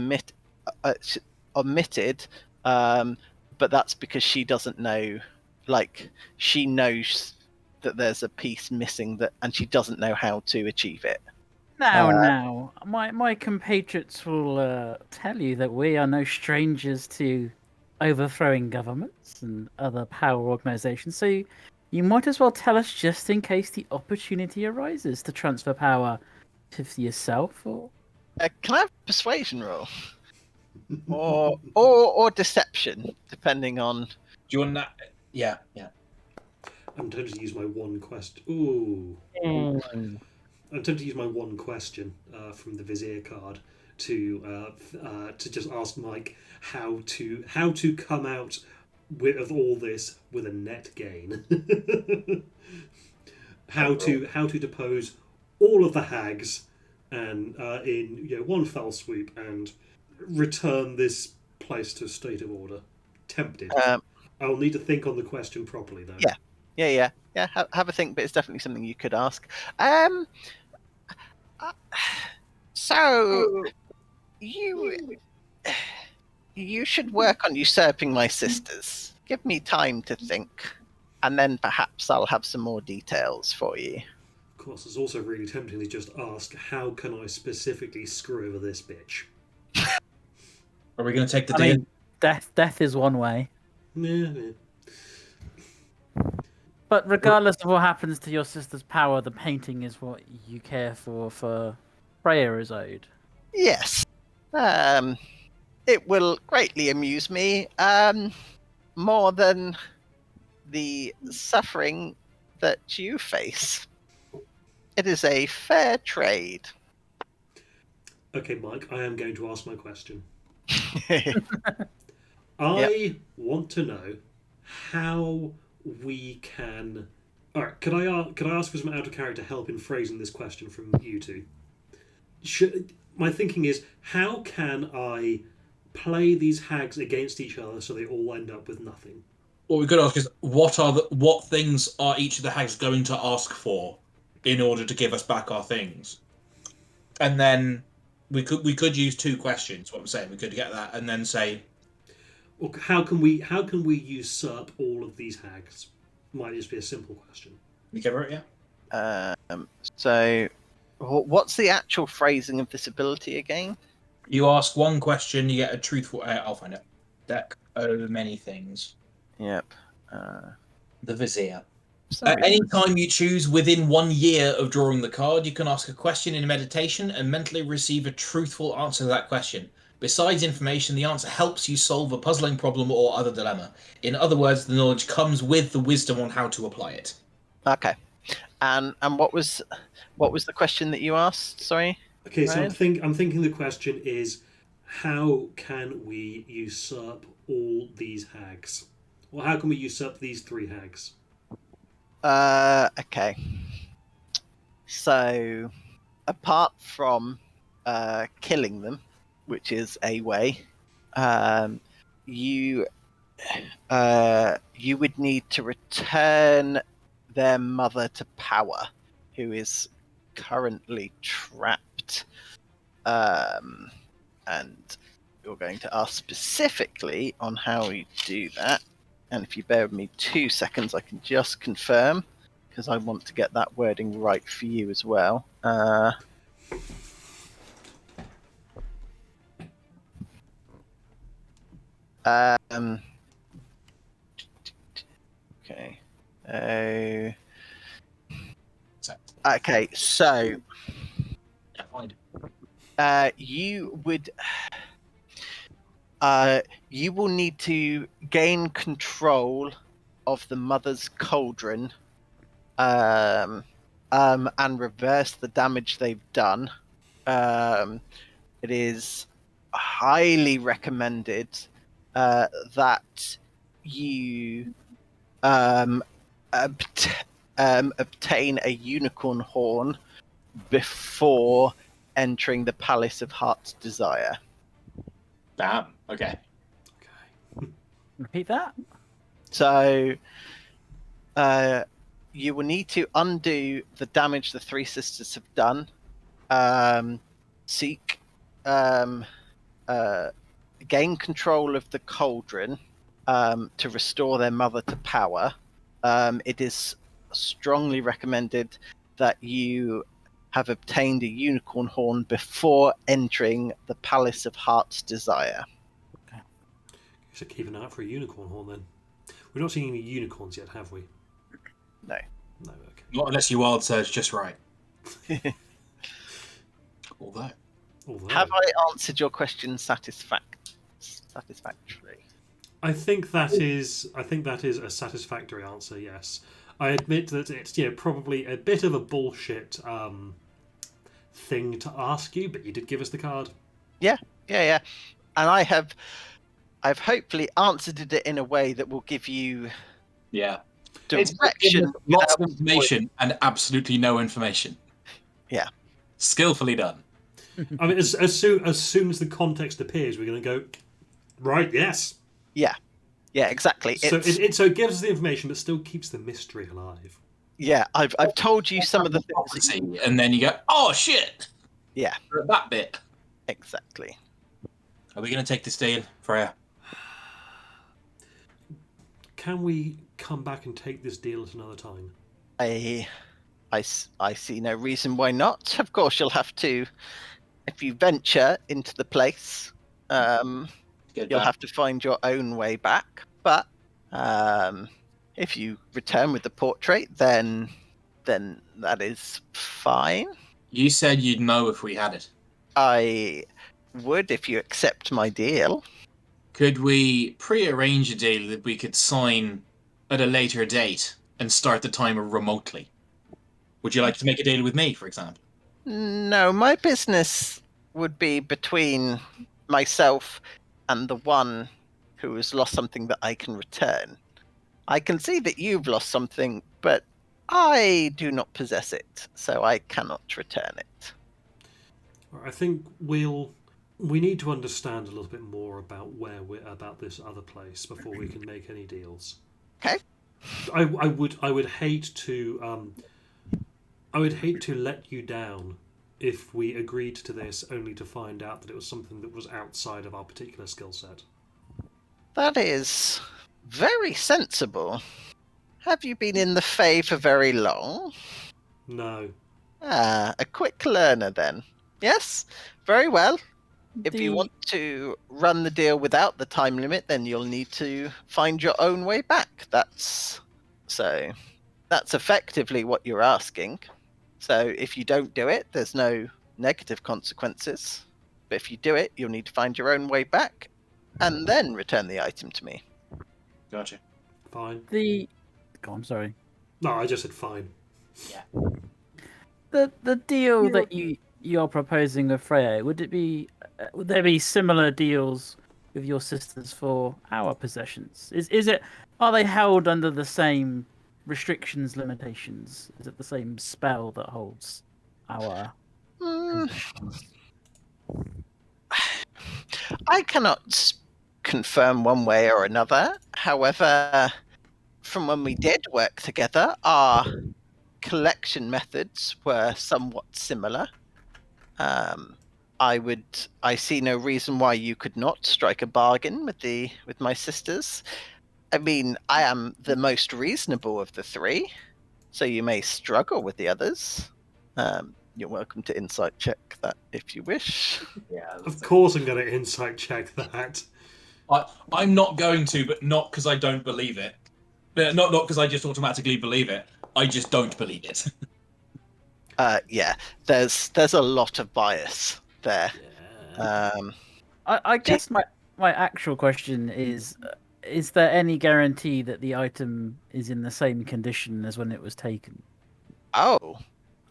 S1: omitted, but that's because she doesn't know. Like, she knows that there's a piece missing, and she doesn't know how to achieve it.
S4: Now, my compatriots will tell you that we are no strangers to overthrowing governments and other power organizations. So you might as well tell us just in case the opportunity arises to transfer power to yourself, or
S1: Can I have a persuasion roll, or deception, depending on?
S2: Do you want that? Yeah.
S3: I'm tempted to use my one question. Ooh. I'm tempted to use my one question from the Vizier card to just ask Mike how to come out of all this with a net gain. how to depose all of the hags and in one fell swoop and return this place to a state of order. Tempted. I'll need to think on the question properly though.
S1: Yeah. Have a think, but it's definitely something you could ask. So you should work on usurping my sisters. Give me time to think, and then perhaps I'll have some more details for you.
S3: Of course, it's also really tempting to just ask, how can I specifically screw over this bitch?
S2: Are we going to take the
S4: I
S2: deal?
S4: mean, death is one way.
S3: Yeah.
S4: But regardless of what happens to your sister's power, the painting is what you care for prayer is owed.
S1: Yes. It will greatly amuse me, more than the suffering that you face. It is a fair trade.
S3: Okay, Mike, I am going to ask my question.
S1: Yep.
S3: I want to know how we can. All right, could I ask for some out of character help in phrasing this question from you two? My thinking is, how can I play these hags against each other so they all end up with nothing?
S2: What we could ask is, what things are each of the hags going to ask for in order to give us back our things? And then we could use two questions. What I'm saying, we could get that and then say,
S3: Or how can we usurp all of these hags? Might just be a simple question.
S2: we cover it, yeah.
S1: So, what's the actual phrasing of this ability again?
S2: You ask one question, you get a truthful. I'll find it. Deck of many things.
S1: Yep.
S2: The Vizier.
S1: Sorry.
S2: Any time you choose within 1 year of drawing the card, you can ask a question in meditation and mentally receive a truthful answer to that question. Besides information, the answer helps you solve a puzzling problem or other dilemma. In other words, the knowledge comes with the wisdom on how to apply it.
S1: Okay. And what was the question that you asked? Sorry.
S3: Okay, so
S1: Ryan?
S3: I'm thinking the question is, how can we usurp all these hags? Well, how can we usurp these three hags?
S1: Okay. So, apart from killing them, which is a way, you would need to return their mother to power, who is currently trapped. And you're going to ask specifically on how we do that. And if you bear with me 2 seconds, I can just confirm, because I want to get that wording right for you as well. Okay. Okay, so
S2: Yeah, fine.
S1: you would. You will need to gain control of the mother's cauldron, and reverse the damage they've done. It is highly recommended that you obtain a unicorn horn before entering the Palace of Heart's Desire.
S2: Damn. Okay.
S3: Okay.
S4: Repeat that.
S1: So, you will need to undo the damage the three sisters have done. Seek, gain control of the cauldron to restore their mother to power. It is strongly recommended that you have obtained a unicorn horn before entering the Palace of Heart's Desire.
S3: You should keep an eye out for a unicorn horn then. We've not seen any unicorns yet, have we?
S1: No.
S3: No, okay.
S2: Not unless you wild search just right. Although.
S1: Have I answered your question satisfactorily?
S3: I think that is a satisfactory answer. Yes, I admit that it's probably a bit of a bullshit thing to ask you, but you did give us the card.
S1: Yeah, and I've hopefully answered it in a way that will give you direction.
S2: Lots of information and absolutely no information.
S1: Yeah,
S2: skillfully done.
S3: I mean, as soon as the context appears, we're going to go right. Yes.
S1: Yeah, exactly.
S3: So it gives us the information, but still keeps the mystery alive.
S1: Yeah, I've told you some of the things,
S2: and then you go, oh shit.
S1: Yeah,
S2: that bit.
S1: Exactly.
S2: Are we going to take this deal, Freya?
S3: Can we come back and take this deal at another time?
S1: I see no reason why not. Of course, you'll have to, if you venture into the place, you'll have to find your own way back. But if you return with the portrait, then that is fine.
S2: You said you'd know if we had it.
S1: I would if you accept my deal.
S2: Could we pre-arrange a deal that we could sign at a later date and start the timer remotely? Would you like to make a deal with me, for example?
S1: No, my business would be between myself and the one who has lost something that I can return. I can see that you've lost something, but I do not possess it, so I cannot return it.
S3: I think we need to understand a little bit more about about this other place before we can make any deals.
S1: Okay.
S3: I would hate to let you down if we agreed to this only to find out that it was something that was outside of our particular skill set.
S1: That is very sensible. Have you been in the Fae for very long?
S3: No.
S1: A quick learner then. Yes, very well. If you want to run the deal without the time limit, then you'll need to find your own way back. That's effectively what you're asking. So if you don't do it, there's no negative consequences. But if you do it, you'll need to find your own way back and then return the item to me.
S2: Gotcha.
S3: Fine.
S4: Go on, sorry.
S3: No, I just said fine.
S2: Yeah.
S4: The deal that you're proposing with Freya, would there be similar deals with your sisters for our possessions? Are they held under the same restrictions, limitations? Is it the same spell that holds our possessions?
S1: I cannot confirm one way or another. However, from when we did work together, our collection methods were somewhat similar. I see no reason why you could not strike a bargain with my sisters. I mean, I am the most reasonable of the three, so you may struggle with the others. You're welcome to insight check that if you wish.
S2: Yeah.
S3: Of course I'm going to insight check that.
S2: I'm not going to, but not because I don't believe it. Not because I just automatically believe it. I just don't believe it.
S1: Yeah, there's a lot of bias there.
S3: Yeah.
S4: I guess my actual question is there any guarantee that the item is in the same condition as when it was taken?
S1: Oh,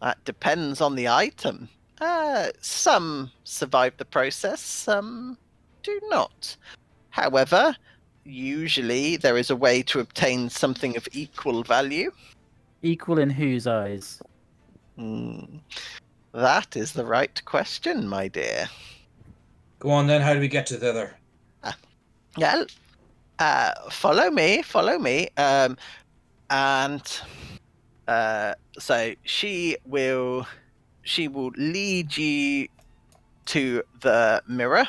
S1: that depends on the item. Some survive the process, some do not. However, usually there is a way to obtain something of equal value.
S4: Equal in whose eyes?
S1: That is the right question, my dear.
S2: Go on then. How do we get to the other?
S1: Well, follow me. And so she will lead you to the mirror,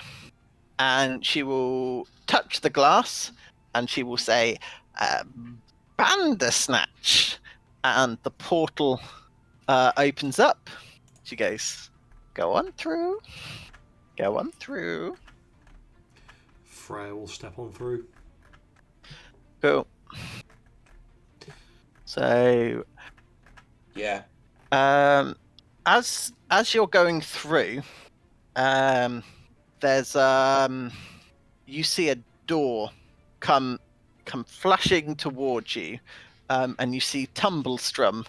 S1: and she will touch the glass, and she will say, "Bandersnatch," and the portal opens up. She goes, "Go on through. Go on through."
S3: Freya will step on through.
S1: Cool. So,
S2: Yeah.
S1: as you're going through, there's you see a door come flashing towards you, and you see Tumblestrum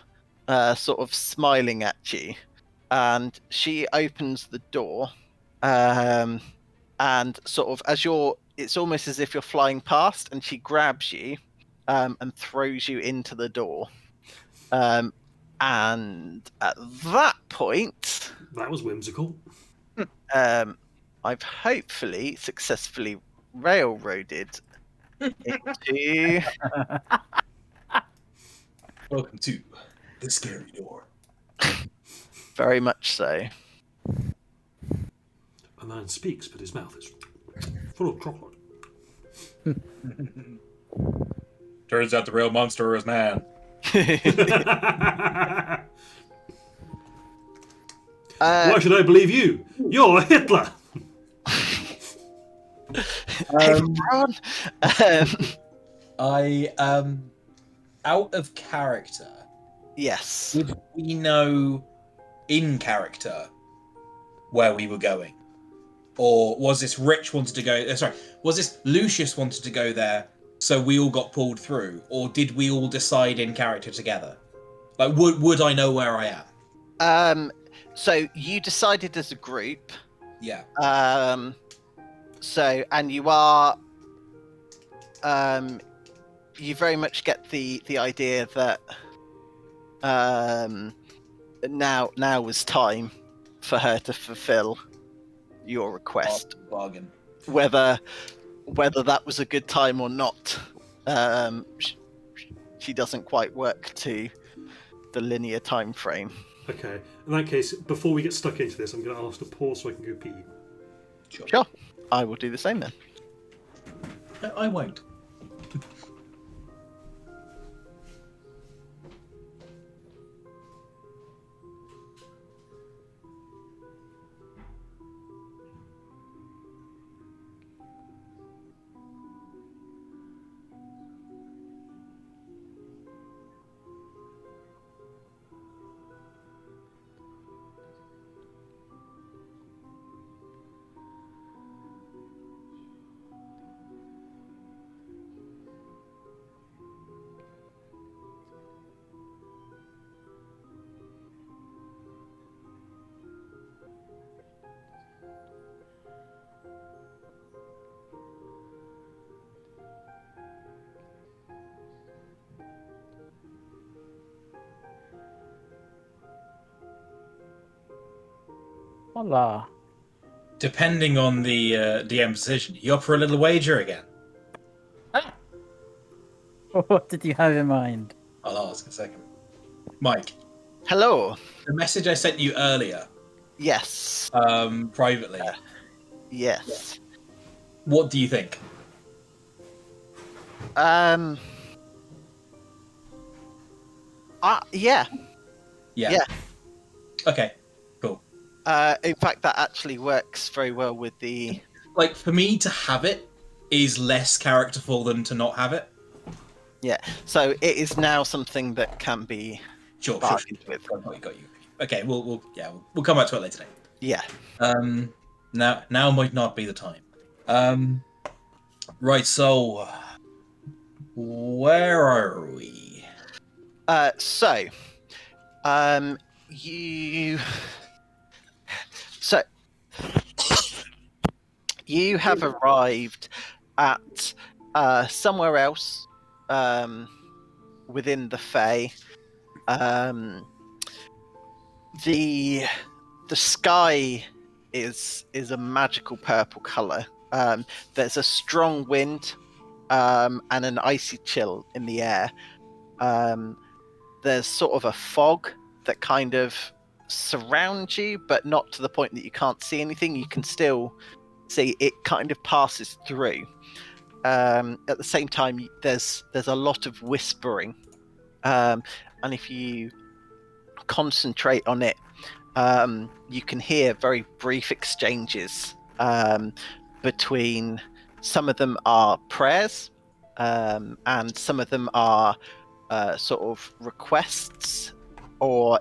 S1: sort of smiling at you, and she opens the door, and sort of it's almost as if you're flying past, and she grabs you and throws you into the door. And at that point,
S3: That was whimsical.
S1: I've hopefully successfully railroaded into.
S2: Welcome to the scary door.
S1: Very much so.
S3: A man speaks, but his mouth is full of chocolate.
S2: Turns out the real monster is man.
S3: Why should I believe you? You're Hitler!
S1: Hey, Ron.
S2: I out of character.
S1: Yes.
S2: Did we know in character where we were going, or was this Rich wanted to go? Was this Lucius wanted to go there, so we all got pulled through, or did we all decide in character together? Like, would I know where I am?
S1: So you decided as a group.
S2: Yeah.
S1: So, and you are. You very much get the idea that now was time for her to fulfill your request.
S2: Bargain.
S1: Whether that was a good time or not, she doesn't quite work to the linear time frame.
S3: Okay, in that case, before we get stuck into this, I'm going to ask to pause so I can go pee.
S1: Sure, I will do the same then.
S2: I won't.
S4: Voila.
S2: Depending on the DM decision, you up for a little wager again?
S4: What did you have in mind?
S2: I'll ask in a second. Mike,
S1: Hello.
S2: the message I sent you earlier,
S1: Yes.
S2: privately,
S1: Yes.
S2: what do you think?
S1: Yeah.
S2: Yeah.
S1: Yeah.
S2: Okay, cool.
S1: In fact, that actually works very well with the.
S2: Like, for me to have it is less characterful than to not have it.
S1: Yeah. So it is now something that can be
S2: Sure.
S1: bargained with.
S2: Got you. Okay, we'll come back to it later.
S1: Yeah.
S2: Now might not be the time. Right. So, where are we?
S1: So, you. So, you have arrived at somewhere else within the Fae. The sky is a magical purple color. There's a strong wind and an icy chill in the air. There's sort of a fog that kind of surrounds you, but not to the point that you can't see anything. You can still see it kind of passes through. At the same time, there's a lot of whispering, and if you concentrate on it, you can hear very brief exchanges between. Some of them are prayers, and some of them are sort of requests or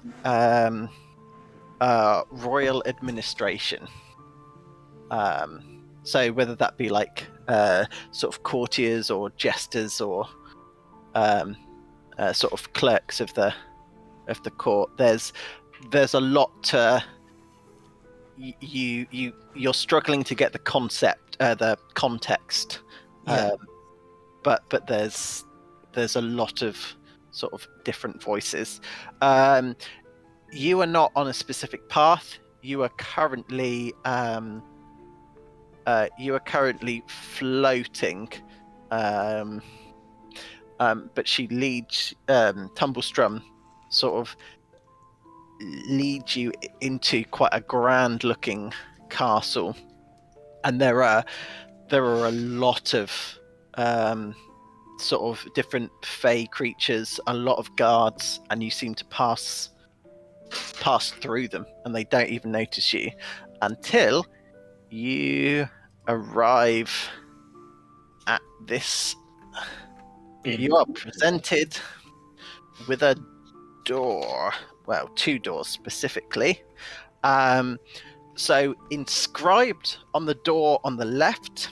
S1: royal administration. So whether that be like sort of courtiers or jesters or sort of clerks of the court, there's a lot to you're struggling to get the concept, the context, but there's a lot of sort of different voices. You are not on a specific path. You are currently floating, but she leads Tumblestrum sort of leads you into quite a grand looking castle, and there are a lot of sort of different fey creatures, a lot of guards, and you seem to pass through them and they don't even notice you until you arrive at this. You are presented with a door, well, two doors specifically. So inscribed on the door on the left,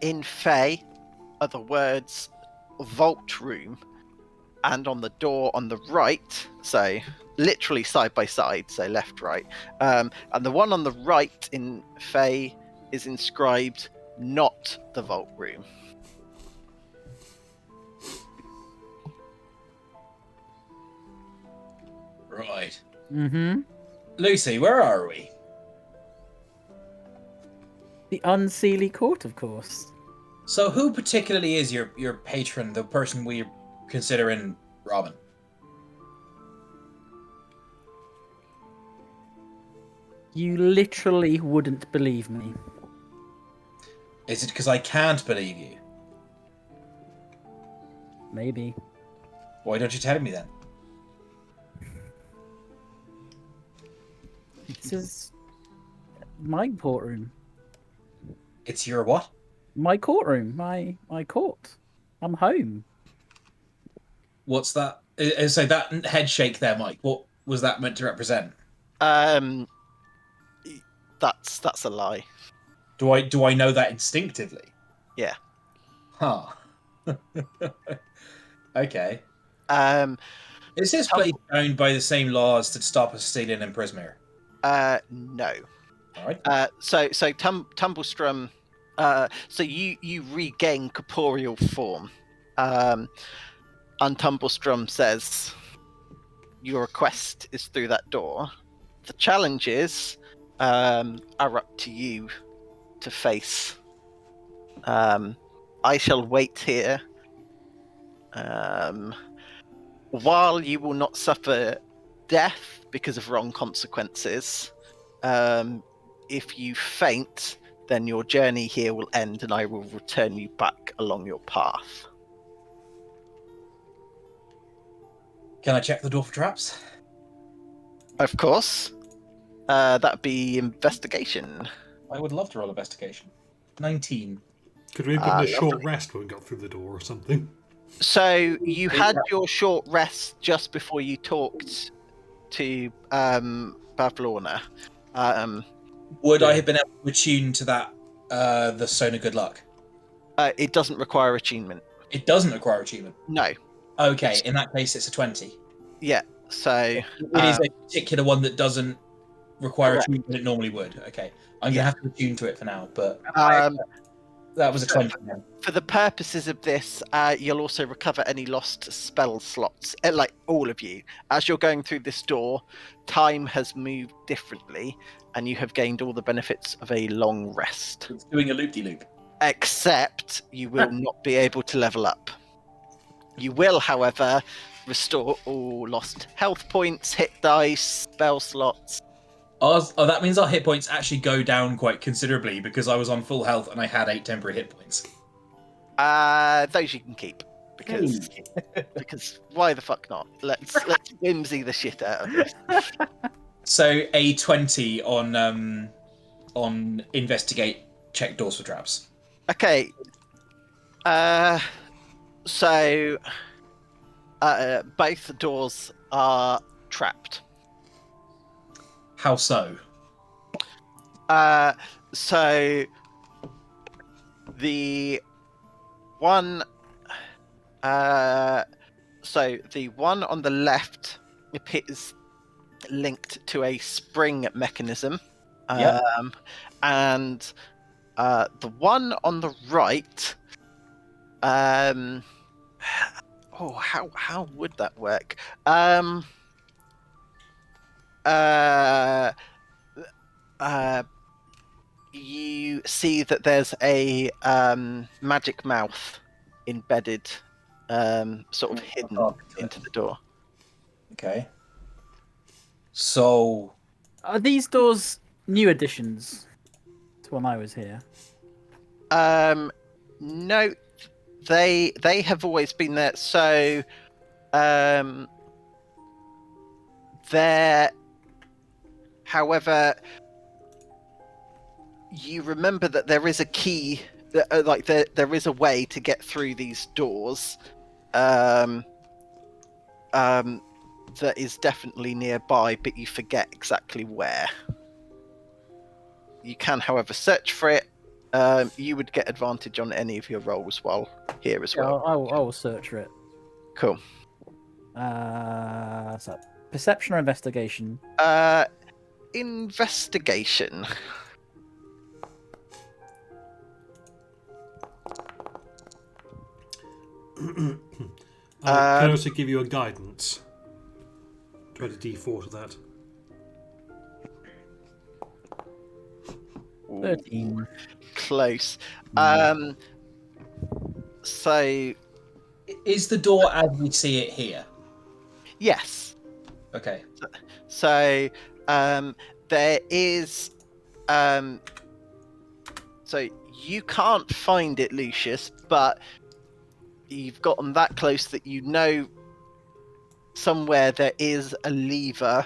S1: in Fey, are the words vault room, and on the door on the right, so literally side by side, so left, right, and the one on the right in Fey is inscribed not the vault room.
S2: Right.
S4: Mm-hmm.
S2: Lucy, where are we?
S4: The Unseelie Court, of course.
S2: So who particularly is your patron, the person we're considering Robin?
S4: You literally wouldn't believe me.
S2: Is it because I can't believe you?
S4: Maybe.
S2: Why don't you tell me then?
S4: This is my courtroom.
S2: It's your what?
S4: My courtroom. My court. I'm home.
S2: What's that? So that head shake there, Mike. What was that meant to represent?
S1: That's a lie.
S2: Do I know that instinctively?
S1: Yeah.
S2: Huh. Okay. Is this place owned by the same laws that stop us stealing in Prismere?
S1: No.
S2: All right.
S1: So Tumblestrum, so you regain corporeal form, and Tumblestrum says your request is through that door. The challenges are up to you to face. I shall wait here. While you will not suffer death because of wrong consequences, if you faint, then your journey here will end and I will return you back along your path.
S2: Can I check the door for traps?
S1: Of course. That'd be investigation.
S2: I would love to roll investigation. 19.
S3: Could we have gotten a short
S1: lovely.
S3: rest when we got through the door or something?
S1: So you had your short rest just before you talked to Bavlorna.
S2: Would I
S1: Yeah.
S2: have been able to attune to that, the Stone of Good Luck?
S1: It doesn't require attunement.
S2: It doesn't require attunement.
S1: No.
S2: Okay, in that case, it's a 20.
S1: Yeah. So
S2: It is a particular one that doesn't require
S1: Correct.
S2: attunement, but it normally would. Okay, I'm
S1: Yeah.
S2: gonna have to attune to it for now, but
S1: um,
S2: that was a
S1: so-
S2: 20 then.
S1: for the purposes of this, you'll also recover any lost spell slots. Like all of you, as you're going through this door, time has moved differently, and you have gained all the benefits of a long rest.
S2: It's doing a loop-de-loop.
S1: Except you will not be able to level up. You will, however, restore all lost health points, hit dice, spell slots.
S2: Oh, that means our hit points actually go down quite considerably because I was on full health and I had 8 temporary hit points.
S1: Those you can keep because why the fuck not? Let's whimsy the shit out of this.
S2: So a 20 on investigate, check doors for traps.
S1: Okay. So both doors are trapped.
S2: How so?
S1: So the one the one on the left appears linked to a spring mechanism.
S2: Yep.
S1: And the one on the right, how would that work? You see that there's a magic mouth embedded, sort of hidden into the door.
S2: Okay. So
S4: Are these doors new additions to when I was here?
S1: No, they have always been there. So, there. However, you remember that there is a key. Like there is a way to get through these doors. That is definitely nearby, but you forget exactly where. You can, however, search for it. You would get advantage on any of your rolls while here as well.
S4: I will search for it.
S1: Cool.
S4: So perception or investigation?
S1: Investigation.
S3: Can I also give you a guidance? To add a D4 to that.
S4: 13.
S1: Close. So
S2: is the door as we see it here?
S1: yes.
S2: Okay.
S1: So there is. So you can't find it, Lucius, but you've gotten that close that you know somewhere there is a lever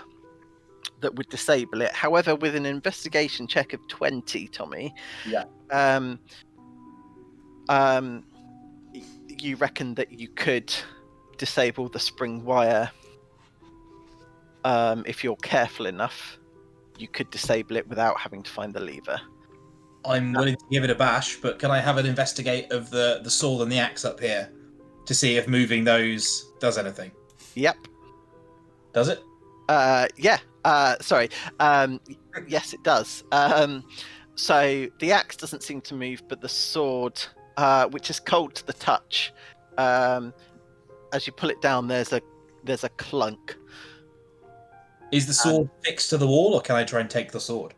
S1: that would disable it. However, with an investigation check of 20, Tommy,
S2: Yeah.
S1: You reckon that you could disable the spring wire. If you're careful enough, you could disable it without having to find the lever.
S2: I'm willing to give it a bash, but can I have an investigate of the sword and the axe up here to see if moving those does anything?
S1: Yep.
S2: Does it?
S1: Yeah. Sorry. Yes, it does. So the axe doesn't seem to move, but the sword, which is cold to the touch, as you pull it down, there's a clunk.
S2: Is the sword fixed to the wall, or can I try and take the sword?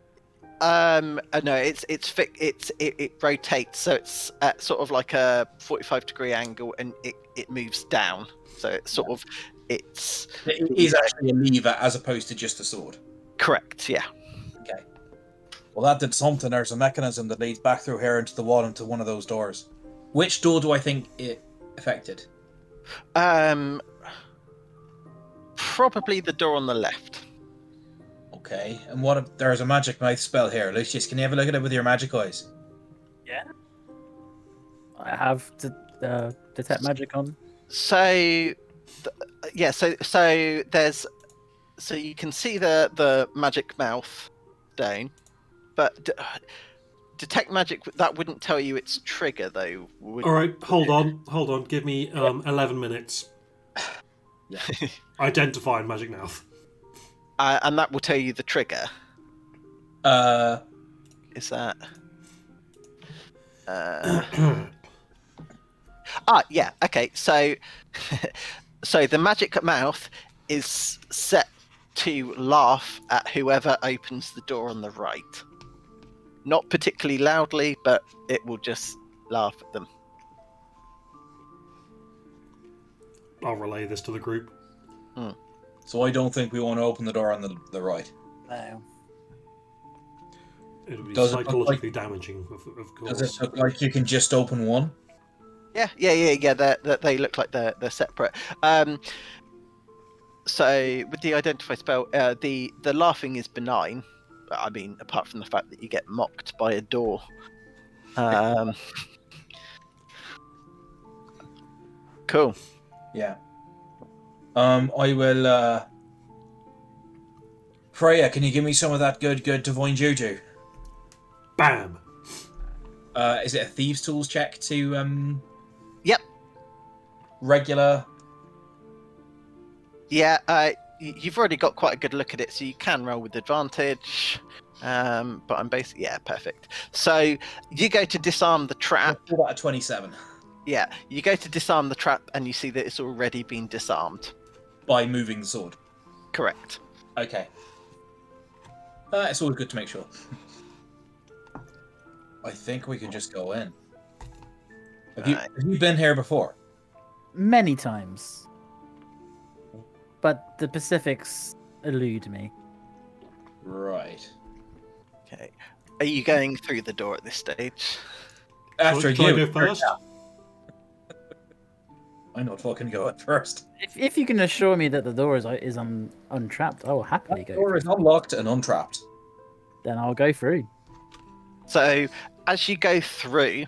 S1: No, it rotates, so it's at sort of like a 45-degree angle, and it moves down. So it's sort of
S2: It is actually a lever as opposed to just a sword.
S1: Correct. Yeah.
S2: Okay. Well, that did something. There's a mechanism that leads back through here into the wall into one of those doors. Which door do I think it affected?
S1: Probably the door on the left.
S2: Okay. And what if there's a magic mouth spell here? Lucius, can you have a look at it with your magic eyes?
S4: Yeah. I have detect magic on.
S1: So, so there's so you can see the magic mouth stone, but detect magic, that wouldn't tell you its trigger though.
S3: All right, hold on. Give me 11 minutes.
S2: Yeah.
S3: Identifying magic mouth.
S1: And that will tell you the trigger. Is that? Yeah. Okay. So, so the magic mouth is set to laugh at whoever opens the door on the right. Not particularly loudly, but it will just laugh at them.
S3: I'll relay this to the group.
S2: So I don't think we want to open the door on the right.
S4: No.
S3: It'll be
S2: Does it look
S3: psychologically damaging, of course.
S2: Does it look like you can just open one?
S1: Yeah. They look like they're separate. So with the identify spell, the laughing is benign. I mean, apart from the fact that you get mocked by a door. Cool.
S2: Yeah. I will. Freya, can you give me some of that good divine juju?
S3: Bam!
S2: Is it a thieves' tools check to
S1: Yep.
S2: regular?
S1: Yeah. You've already got quite a good look at it, so you can roll with advantage. But I'm basically perfect. So you go to disarm the trap.
S2: About a 27
S1: Yeah, you go to disarm the trap, and you see that it's already been disarmed.
S2: by moving the sword.
S1: Correct.
S2: Okay. It's always good to make sure. I think we can just go in. Have you been here before?
S4: Many times. But the Pacifics elude me.
S2: Right.
S1: Okay. Are you going through the door at this stage?
S2: After
S3: Shall I
S2: you.
S3: go first?
S2: I'm not fucking going first.
S4: If you can assure me that the door is untrapped, I will happily
S2: The
S4: go.
S2: door is unlocked and untrapped.
S4: Then I'll go through.
S1: So as you go through,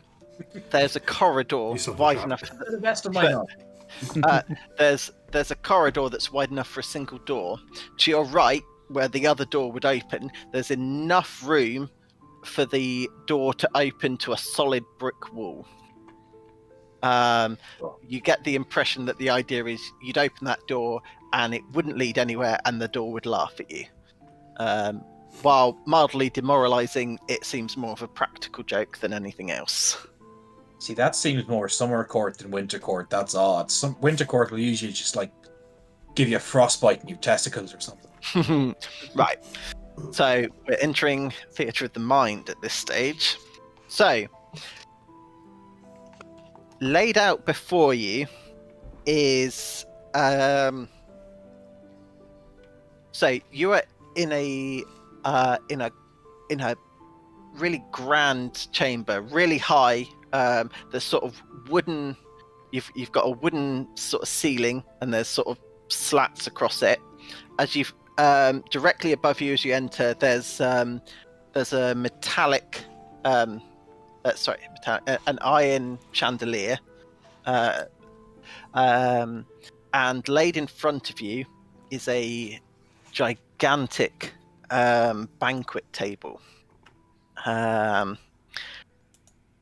S1: there's a corridor
S3: You saw the
S1: wide
S3: trap.
S1: enough.
S2: To the best of my knowledge.
S1: There's a corridor that's wide enough for a single door. To your right, where the other door would open, there's enough room for the door to open to a solid brick wall. You get the impression that the idea is you'd open that door and it wouldn't lead anywhere, and the door would laugh at you. While mildly demoralizing, it seems more of a practical joke than anything else.
S2: See, that seems more summer court than winter court. That's odd. Some winter court will usually just like give you a frostbite in your testicles or something.
S1: Right. So we're entering Theatre of the Mind at this stage. So laid out before you is so you are in a really grand chamber, really high. There's sort of wooden. You've got a wooden sort of ceiling, and there's sort of slats across it. As you've directly above you as you enter, there's a metallic, an iron chandelier, and laid in front of you is a gigantic banquet table,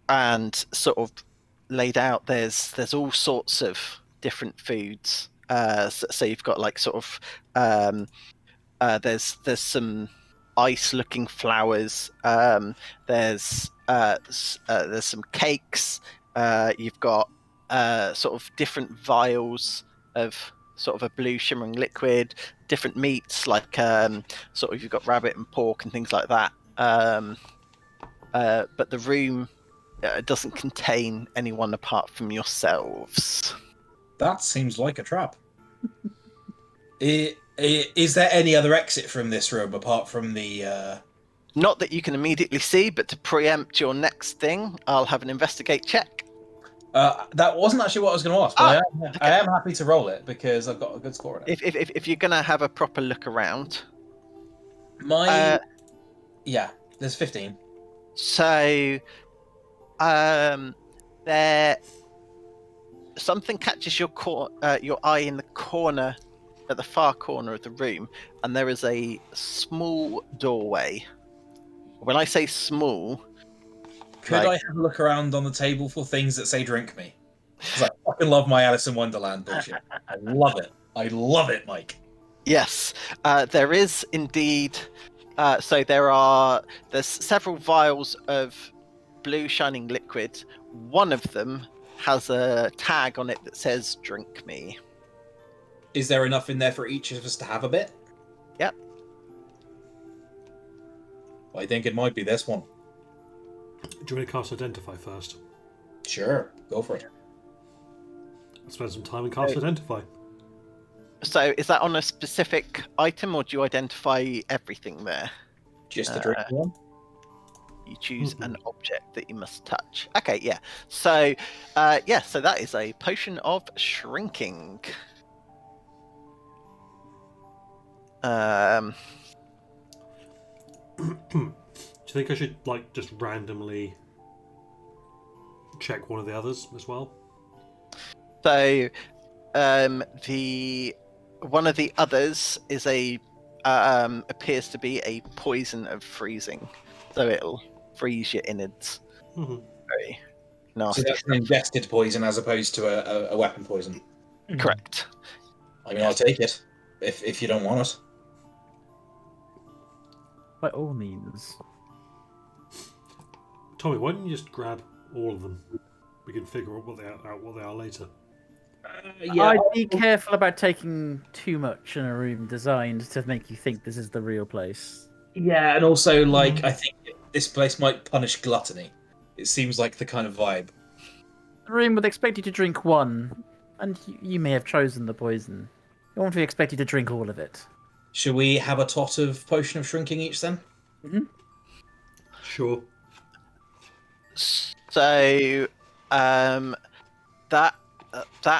S1: and sort of laid out. There's all sorts of different foods. So you've got like sort of there's some ice-looking flowers. There's some cakes. You've got sort of different vials of sort of a blue shimmering liquid. Different meats like sort of you've got rabbit and pork and things like that. But the room doesn't contain anyone apart from yourselves.
S2: That seems like a trap. Is there any other exit from this room apart from the...
S1: Not that you can immediately see, but to preempt your next thing, I'll have an investigate check.
S2: That wasn't actually what I was going to ask, but I am happy to roll it because I've got a good score in it.
S1: If you're going to have a proper look around.
S2: Yeah, there's 15.
S1: So, there... Something catches your eye in the corner at the far corner of the room, and there is a small doorway. When I say small,
S2: Could I have a look around on the table for things that say "drink me"? Because I fucking love my Alice in Wonderland bullshit. I love it. I love it, Mike.
S1: yes, there is indeed. So there's several vials of blue shining liquid. One of them has a tag on it that says "drink me."
S2: Is there enough in there for each of us to have a bit?
S1: Yep.
S2: I think it might be this one.
S3: Do you want to cast Identify first?
S2: Sure, go for it.
S3: Let's spend some time and cast Identify.
S1: So is that on a specific item, or do you identify everything there?
S2: Just the drink one?
S1: You choose an object that you must touch. Okay, yeah. So, so that is a potion of shrinking.
S3: Do you think I should just randomly check one of the others as well?
S1: So, the one of the others is appears to be a poison of freezing, so it'll freeze your innards. Very nasty.
S2: So that's an ingested poison as opposed to a weapon poison.
S1: Correct.
S2: I mean, I'll take it if you don't want it.
S4: By all means.
S3: Tommy, why don't you just grab all of them? We can figure out what they are later.
S4: I'd be careful about taking too much in a room designed to make you think this is the real place.
S2: Yeah, and also, I think this place might punish gluttony. It seems like the kind of vibe.
S4: The room would expect you to drink one, and you may have chosen the poison. It won't be expect you to drink all of it.
S2: Should we have a tot of potion of shrinking each then?
S4: Mm-hmm.
S3: Sure.
S1: So, that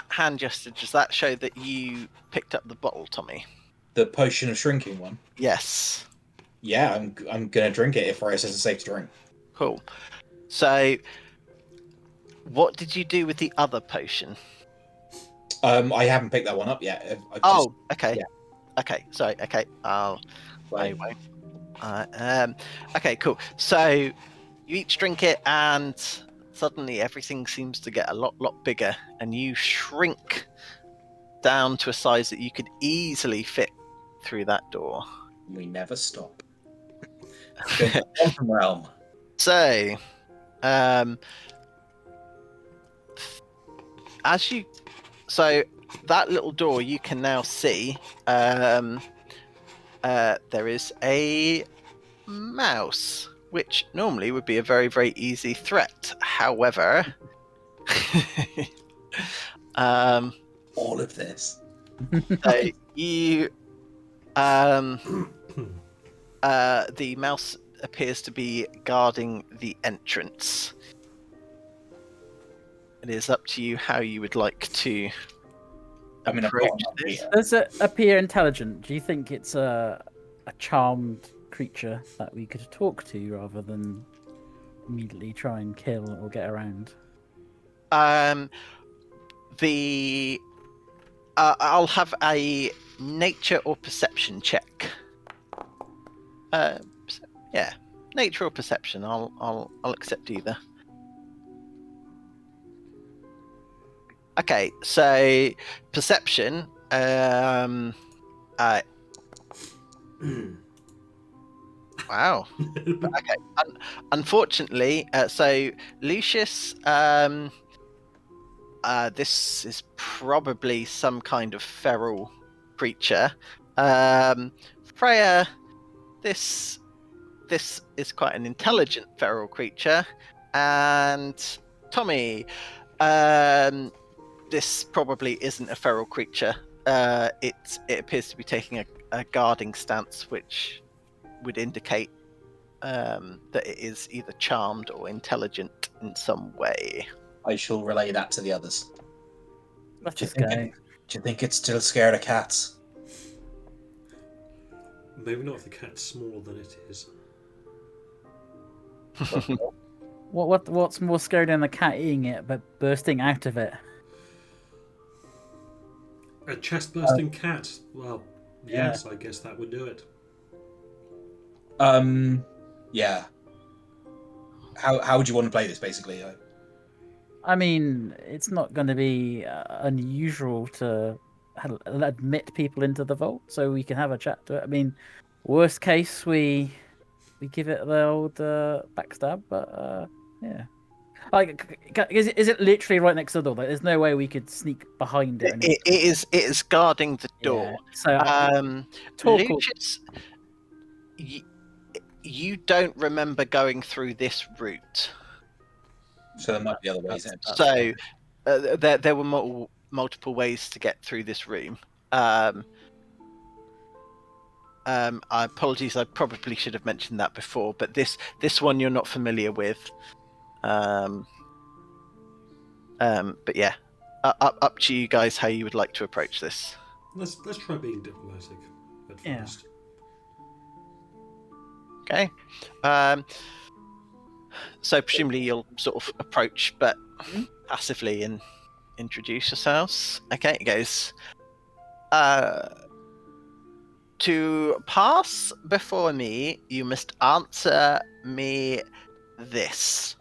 S1: hand gesture, does that show that you picked up the bottle, Tommy?
S2: The potion of shrinking one?
S1: Yes.
S2: Yeah, I'm gonna drink it if Raya says it's safe to drink.
S1: Cool. So, what did you do with the other potion?
S2: I haven't picked that one up yet.
S1: Okay.
S2: Yeah.
S1: Okay, sorry. Okay, I
S2: Right.
S1: won't. Okay, cool. So, you each drink it, and suddenly everything seems to get a lot bigger, and you shrink down to a size that you could easily fit through that door.
S2: We never stop. Quantum realm.
S1: So, that little door, you can now see there is a mouse, which normally would be a very, very easy threat. However,
S2: all of this.
S1: You the mouse appears to be guarding the entrance. It is up to you how you would like to approach this.
S4: Does it appear intelligent? Do you think it's a charmed creature that we could talk to rather than immediately try and kill or get around?
S1: I'll have a nature or perception check. Yeah, nature or perception. I'll accept either. Okay, so perception. Wow. Okay. Unfortunately, so Lucius, this is probably some kind of feral creature. Freya, this is quite an intelligent feral creature, and Tommy, this probably isn't a feral creature. It appears to be taking a guarding stance, which would indicate that it is either charmed or intelligent in some way.
S2: I shall relay that to the others.
S4: Let's
S2: Do you
S4: just go.
S2: Do you think it's still scared of cats?
S3: Maybe not if the cat's smaller than it is.
S4: What's more scary than the cat eating it, but bursting out of it?
S3: A chest bursting cat. Well,
S2: yeah.
S3: yes, I guess that would do it.
S2: Yeah. How would you want to play this, basically?
S4: I mean, it's not going to be unusual to admit people into the vault, so we can have a chat to it. I mean, worst case, we give it the old backstab, but yeah. Like, is it literally right next to the door? Like, there's no way we could sneak behind it.
S1: It is guarding the door.
S4: Yeah. So, talk.
S1: Lucius, you don't remember going through this route.
S2: So there might be other ways in.
S1: So there were multiple ways to get through this room. I apologies, I probably should have mentioned that before, but this one you're not familiar with. But yeah, up to you guys how you would like to approach this.
S3: Let's try being diplomatic at first.
S1: Okay. So presumably you'll sort of approach, but passively, and introduce yourselves. Okay, it goes. To pass before me, you must answer me this.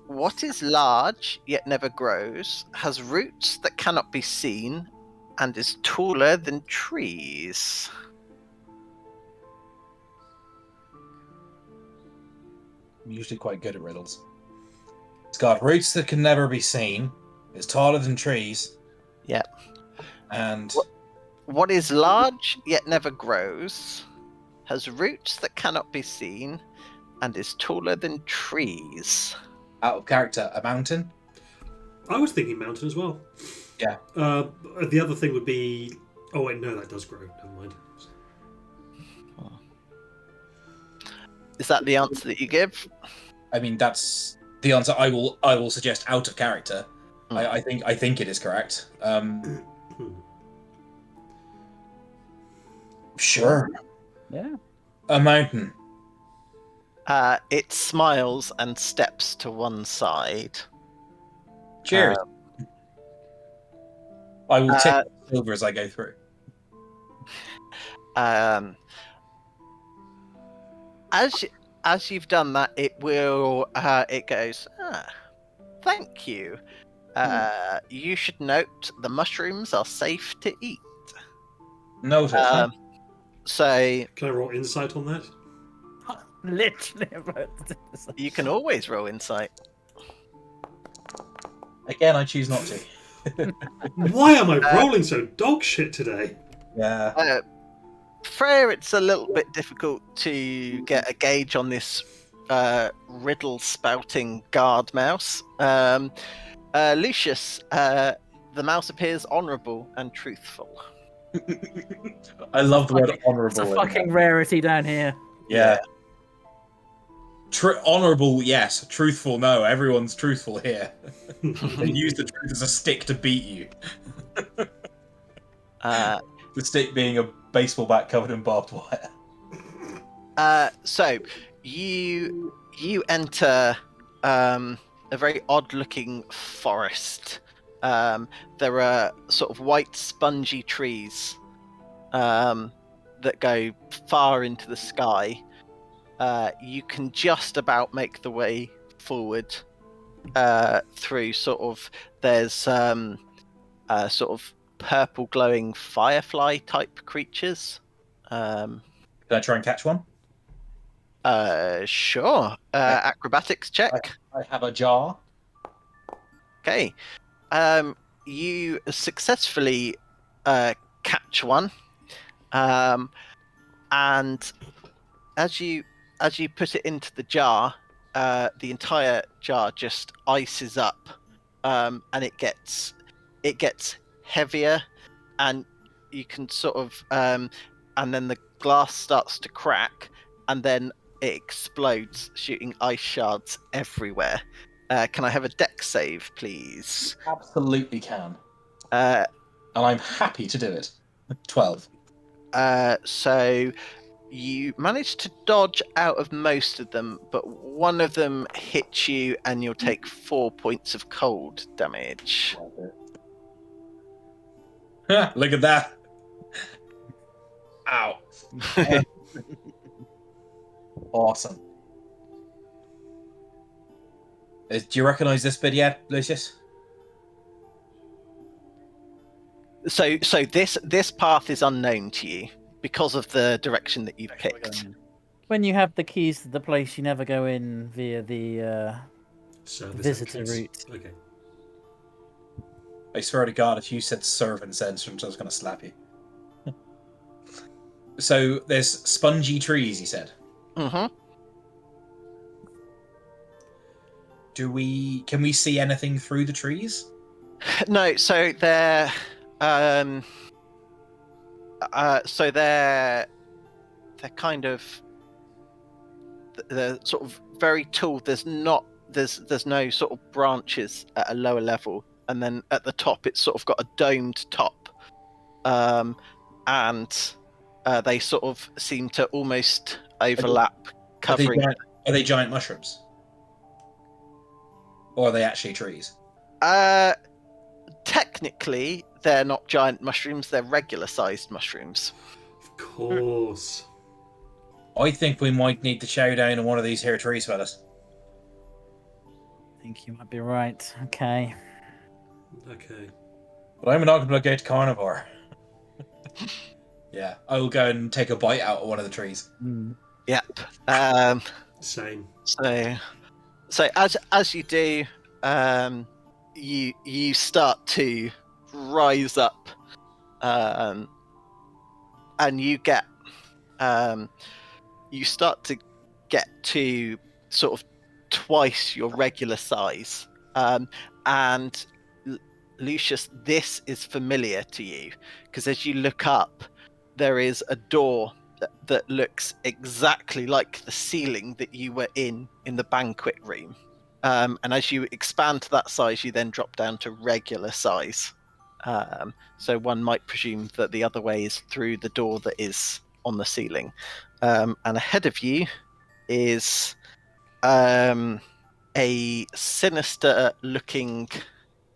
S1: What is large, yet never grows, has roots that cannot be seen, and is taller than trees?
S2: I'm usually quite good at riddles. It's got roots that can never be seen, is taller than trees.
S1: Yeah.
S2: And...
S1: What is large, yet never grows, has roots that cannot be seen, and is taller than trees?
S2: Out of character, a mountain?
S3: I was thinking mountain as well.
S2: Yeah.
S3: The other thing would be... Oh, wait, no, that does grow. Never mind.
S1: Is that the answer that you give?
S2: I mean, that's the answer I will suggest out of character. I think it is correct. Sure.
S4: Yeah.
S2: A mountain.
S1: It smiles and steps to one side.
S2: Cheers. I will tip silver as I go through.
S1: As you've done that, it will. It goes. Thank you. You should note the mushrooms are safe to eat.
S2: Noted.
S1: So
S3: can I roll insight on that?
S4: Literally.
S1: You can always roll insight.
S2: Again, I choose not to.
S3: Why am I rolling so dog shit today?
S2: Yeah.
S1: Freya, it's a little bit difficult to get a gauge on this riddle spouting guard mouse. Lucius, the mouse appears honourable and truthful.
S2: I love the word honourable.
S4: It's a fucking rarity down here.
S2: Yeah. Honourable, yes. Truthful, no. Everyone's truthful here. They use the truth as a stick to beat you. The stick being a baseball bat covered in barbed wire.
S1: So you enter a very odd-looking forest. There are sort of white, spongy trees that go far into the sky. You can just about make the way forward through there's sort of purple glowing firefly type creatures.
S2: Can I try and catch one?
S1: Sure. Acrobatics check.
S2: I have a jar.
S1: Okay. You successfully catch one, and as you put it into the jar, the entire jar just ices up, and it gets heavier, and you can sort of and then the glass starts to crack, and then it explodes, shooting ice shards everywhere. Can I have a dex save, please?
S2: Absolutely can.
S1: And
S2: I'm happy to do it. 12.
S1: So you managed to dodge out of most of them, but one of them hits you and you'll take 4 points of cold damage.
S2: Look at that. Ow. Awesome. Do you recognize this bit yet, Lucius?
S1: So this path is unknown to you because of the direction that you've picked.
S4: When you have the keys to the place, you never go in via the
S3: Service
S4: visitor
S3: entrance.
S4: route.
S3: Okay.
S2: I swear to God, if you said servant's entrance, I was going to slap you. So there's spongy trees, you said.
S1: Mm-hmm.
S2: Can we see anything through the trees?
S1: No, so they're kind of they're sort of very tall. There's no sort of branches at a lower level, and then at the top it's sort of got a domed top, and they sort of seem to almost overlap, covering.
S2: Are they giant mushrooms? Or are they actually trees?
S1: Technically, they're not giant mushrooms. They're regular-sized mushrooms.
S3: Of course.
S2: I think we might need to chow down on one of these here trees, fellas.
S4: I think you might be right. Okay.
S3: Okay.
S2: But I'm not going to go to carnivore. Yeah, I will go and take a bite out of one of the trees.
S4: Mm.
S1: Yep.
S3: Same.
S1: So as you do, you start to rise up, and you start to get to sort of twice your regular size, and Lucius, this is familiar to you because as you look up, there is a door that looks exactly like the ceiling that you were in the banquet room. And as you expand to that size, you then drop down to regular size. So one might presume that the other way is through the door that is on the ceiling. And ahead of you is a sinister looking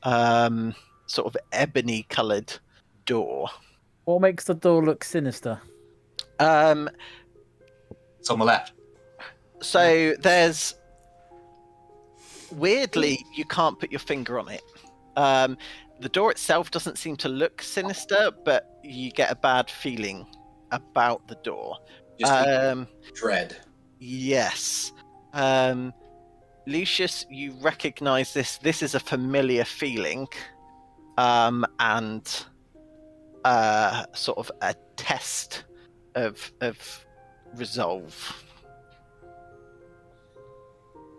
S1: sort of ebony coloured door.
S4: What makes the door look sinister?
S2: It's on the left.
S1: So there's weirdly you can't put your finger on it. The door itself doesn't seem to look sinister, but you get a bad feeling about the door.
S2: Just dread.
S1: Yes. Lucius, you recognize this. This is a familiar feeling, and sort of a test of resolve.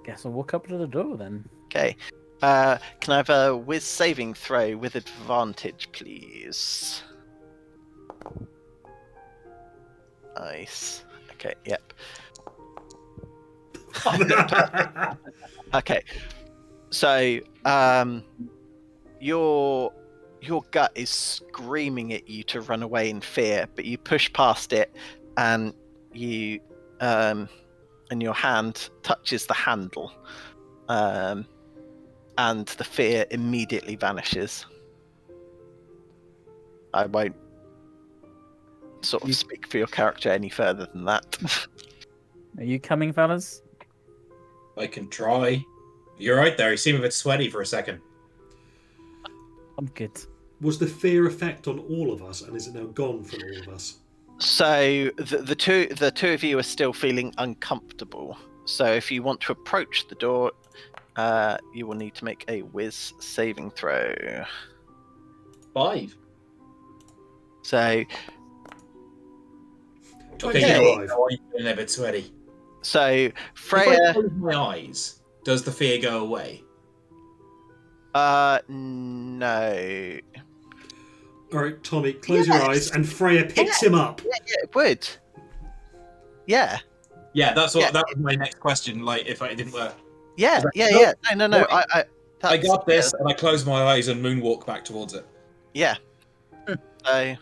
S4: Guess I'll walk up to the door then.
S1: Okay. Can I have a whiz saving throw with advantage, please? Nice. Okay, yep. Okay. So, your gut is screaming at you to run away in fear, but you push past it, and you and your hand touches the handle, and the fear immediately vanishes. I won't sort of speak for your character any further than that.
S4: Are you coming, fellas?
S2: I can try. You're right there. You seem a bit sweaty for a second.
S4: I'm good.
S3: Was the fear effect on all of us, and is it now gone from all of us?
S1: So the two of you are still feeling uncomfortable. So if you want to approach the door, you will need to make a whiz saving throw.
S2: 5.
S1: So
S2: Okay,
S1: Yeah.
S2: you know what? I'm feeling a bit sweaty.
S1: so
S2: If I
S1: Freya,
S2: close my eyes, does the fear go away?
S1: no.
S3: All right, Tommy, close your
S1: Yes.
S3: eyes, and Freya picks him up.
S1: Yeah, it would. Yeah.
S2: Yeah, that
S1: Yeah.
S2: was my next question. Like, if it didn't work,
S1: Yeah,
S2: Is that-
S1: yeah. No.
S2: No,
S1: I
S2: I got this, and I close my eyes and moonwalk back towards it.
S1: Yeah. So,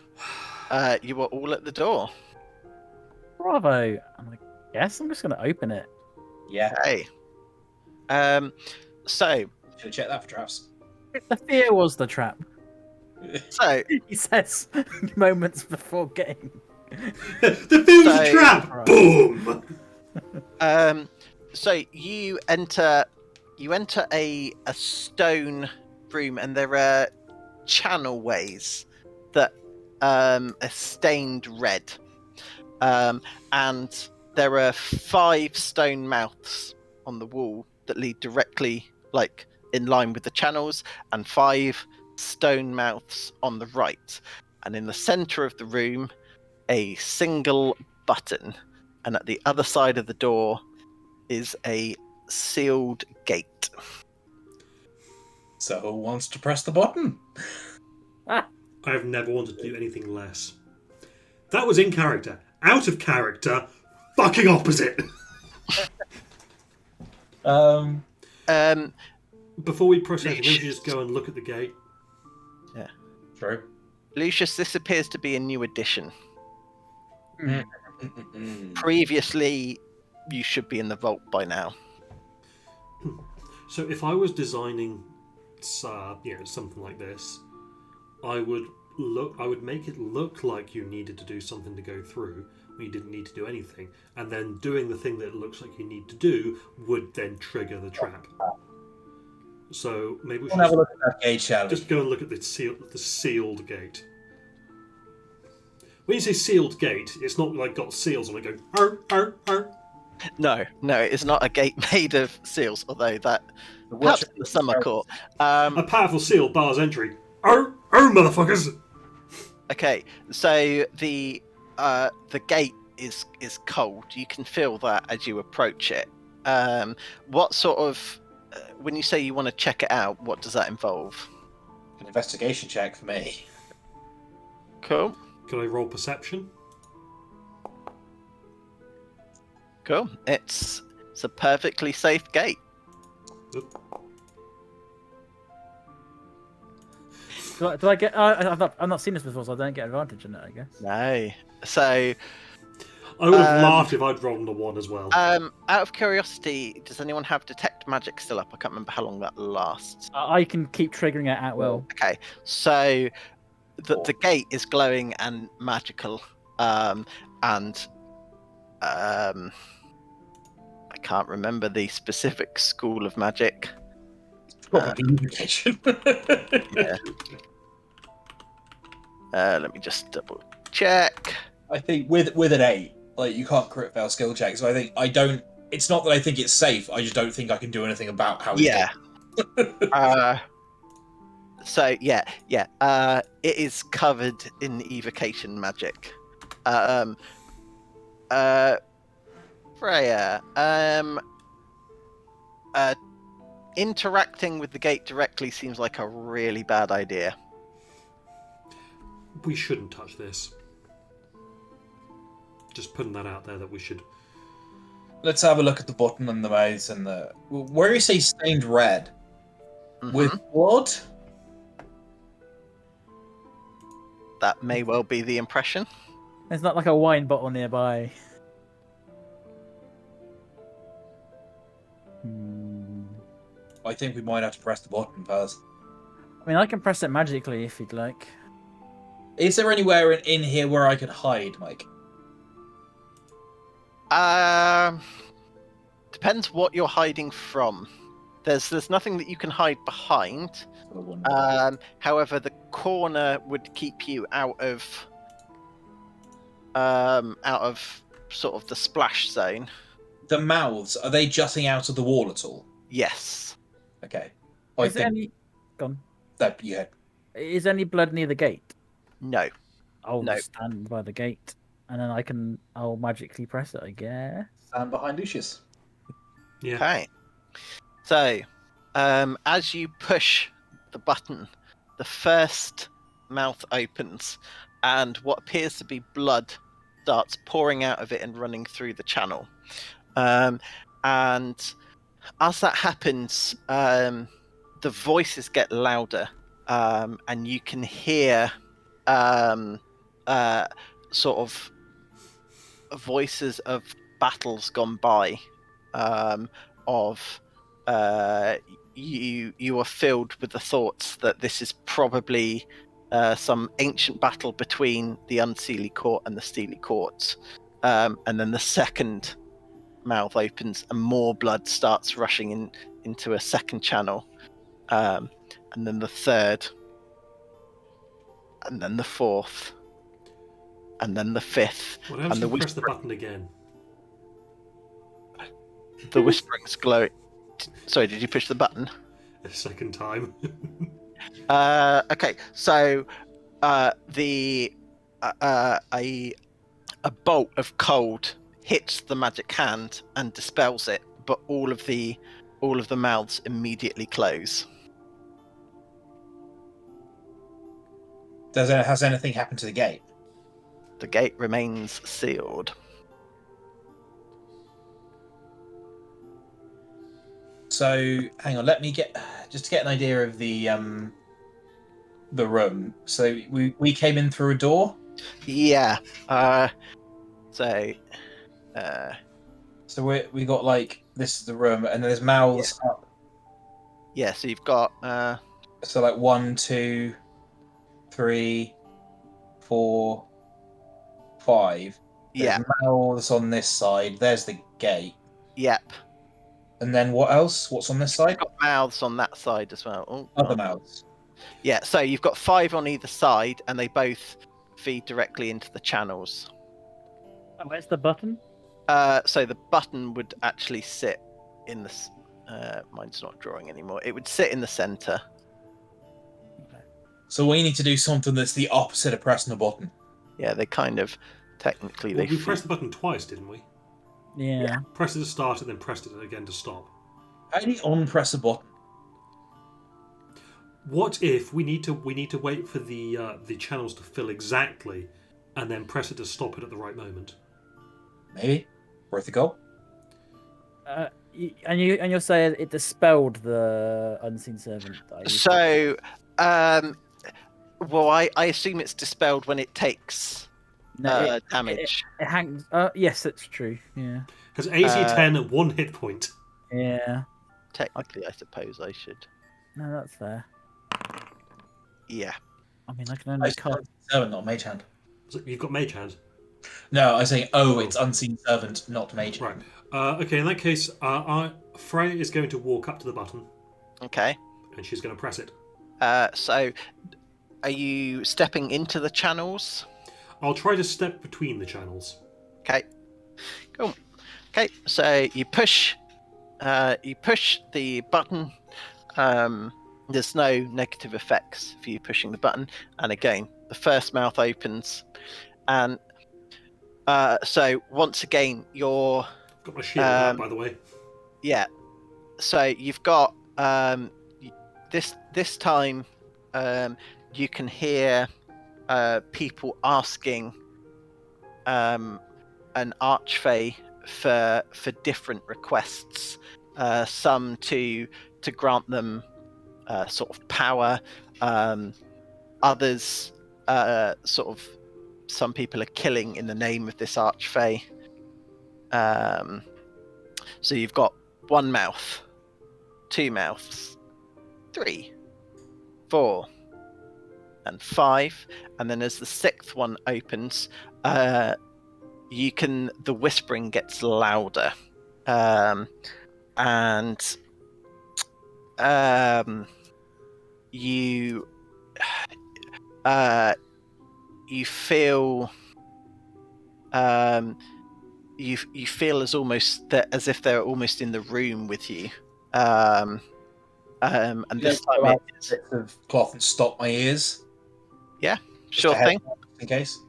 S1: you were all at the door.
S4: Bravo. I guess I'm just going to open it.
S2: Yeah,
S1: Okay. So
S2: should have checked that for traps.
S4: The fear was the trap.
S1: So,
S4: He says moments before getting.
S3: The thing's a
S1: So-
S3: trap!
S4: Right.
S3: Boom!
S1: so you enter a stone room, and there are channel ways that are stained red, and there are 5 stone mouths on the wall that lead directly, like, in line with the channels, and 5 stone mouths on the right. And in the center of the room, a single button, and at the other side of the door is a sealed gate.
S2: So who wants to press the button?
S3: I have never wanted to do anything less. That was in character. Out of character, fucking opposite.
S2: Um,
S3: Before we press anything, maybe we just go and look at the gate.
S2: true.
S1: Lucius, this appears to be a new addition.
S2: Mm.
S1: Previously, you should be in the vault by now.
S3: So if I was designing, something like this, I would make it look like you needed to do something to go through when you didn't need to do anything, and then doing the thing that it looks like you need to do would then trigger the trap. So maybe we should
S2: We'll have a look at that gate, shall we?
S3: just go and look at the sealed gate. When you say sealed gate, it's not like got seals on it going arr, arr, arr.
S1: No, it's not a gate made of seals, although that perhaps in the summer court.
S3: A powerful seal bars entry. Arr, arr, motherfuckers!
S1: Okay, so the gate is cold. You can feel that as you approach it. What sort of when you say you want to check it out, what does that involve?
S2: An investigation check for me.
S1: Cool.
S3: Can I roll perception?
S1: Cool. It's a perfectly safe gate.
S4: Do I get? I've not seen this before, so I don't get advantage in it, I guess.
S1: No. So,
S3: I would have laughed if I'd rolled a 1 as well.
S1: out of curiosity, does anyone have detect magic still up? I can't remember how long that lasts.
S4: I can keep triggering it at will.
S1: Okay, so the gate is glowing and magical, and I can't remember the specific school of magic.
S2: Probably lubrication.
S1: Yeah. Let me just double check.
S2: I think with an 8, like, you can't crit fail skill checks. So I don't. It's not that I think it's safe. I just don't think I can do anything about how.
S1: Yeah. So yeah. It is covered in evocation magic. Freya, interacting with the gate directly seems like a really bad idea.
S3: We shouldn't touch this. Just putting that out there that we should.
S2: Let's have a look at the button and the mouths and the. Where you say stained red with blood.
S1: That may well be the impression.
S4: There's not like a wine bottle nearby.
S2: I think we might have to press the button first.
S4: I mean, I can press it magically if you'd like.
S2: Is there anywhere in here where I can hide, Mike?
S1: Depends what you're hiding from. There's nothing that you can hide behind. However, the corner would keep you out of sort of the splash zone.
S2: The mouths, are they jutting out of the wall at all?
S1: Yes.
S2: Okay.
S4: Is there any? Gone.
S2: That, yeah.
S4: Is any blood near the gate?
S1: No.
S4: I'll
S1: No.
S4: stand by the gate, and then I'll magically press it, I guess.
S2: Stand behind Lucius.
S3: Yeah.
S1: Okay. So, as you push the button, the first mouth opens, and what appears to be blood starts pouring out of it and running through the channel. And as that happens, the voices get louder, and you can hear sort of voices of battles gone by, you are filled with the thoughts that this is probably some ancient battle between the Unseelie Court and the Steely Courts. And then the second mouth opens and more blood starts rushing into a second channel. And then the third. And then the fourth. And then the fifth.
S3: What happens
S1: and
S3: if you press the button again?
S1: The whispering's glowing. Sorry, did you push the button?
S3: A second time.
S1: Okay, so a bolt of cold hits the magic hand and dispels it, but all of the mouths immediately close.
S2: Has anything happened to the gate?
S1: The gate remains sealed.
S2: So hang on, let me get an idea of the room. So we came in through a door.
S1: Yeah. So
S2: we got like, this is the room, and then there's mouths up.
S1: Yeah. So you've got
S2: So like 1, 2, 3, 4, 5.
S1: yeah.
S2: There's mouths on this side. There's the gate.
S1: Yep.
S2: And then what else? What's on this side?
S1: You've got mouths on that side as well. Oh,
S2: Other mouths.
S1: Yeah. So you've got 5 on either side, and they both feed directly into the channels.
S4: Where's the button?
S1: So the button would actually sit in the. Mine's not drawing anymore. It would sit in the center.
S2: So we need to do something that's the opposite of pressing a button.
S1: Yeah, they kind of technically
S3: Well,
S1: they.
S3: we pressed the button twice, didn't we?
S4: Yeah.
S3: Pressed it to start and then pressed it again to stop.
S2: How do you unpress a button?
S3: What if we need to wait for the channels to fill exactly, and then press it to stop it at the right moment?
S2: Maybe worth a go.
S4: And you're saying it dispelled the unseen servant.
S1: So, well, I assume it's dispelled when it takes damage.
S4: It hangs. Yes, that's true. Yeah.
S3: Has AC 10 at 1 hit point.
S4: Yeah.
S1: Technically, I suppose I should.
S4: No, that's fair.
S1: Yeah.
S4: I mean, I can only cast.
S2: Servant, not mage hand.
S3: So you've got mage hand.
S2: No, I was saying, it's unseen servant, not mage hand.
S3: Right. Okay, in that case, Freya is going to walk up to the button.
S1: Okay.
S3: And she's going to press it.
S1: So, are you stepping into the channels?
S3: I'll try to step between the channels.
S1: Okay. Cool. Okay. So you push the button. There's no negative effects for you pushing the button. And again, the first mouth opens, and so once again, you're
S3: got my shield up, by the way.
S1: Yeah. So you've got this time you can hear people asking an archfey for different requests. Some to grant them sort of power. Others sort of, some people are killing in the name of this archfey. So you've got 1 mouth, 2 mouths, 3, 4, and 5, and then as the 6th one opens, the whispering gets louder, and you feel you feel as if they're almost in the room with you, and this time
S2: bits of cloth and stop my ears.
S1: Yeah, sure thing.
S2: In case.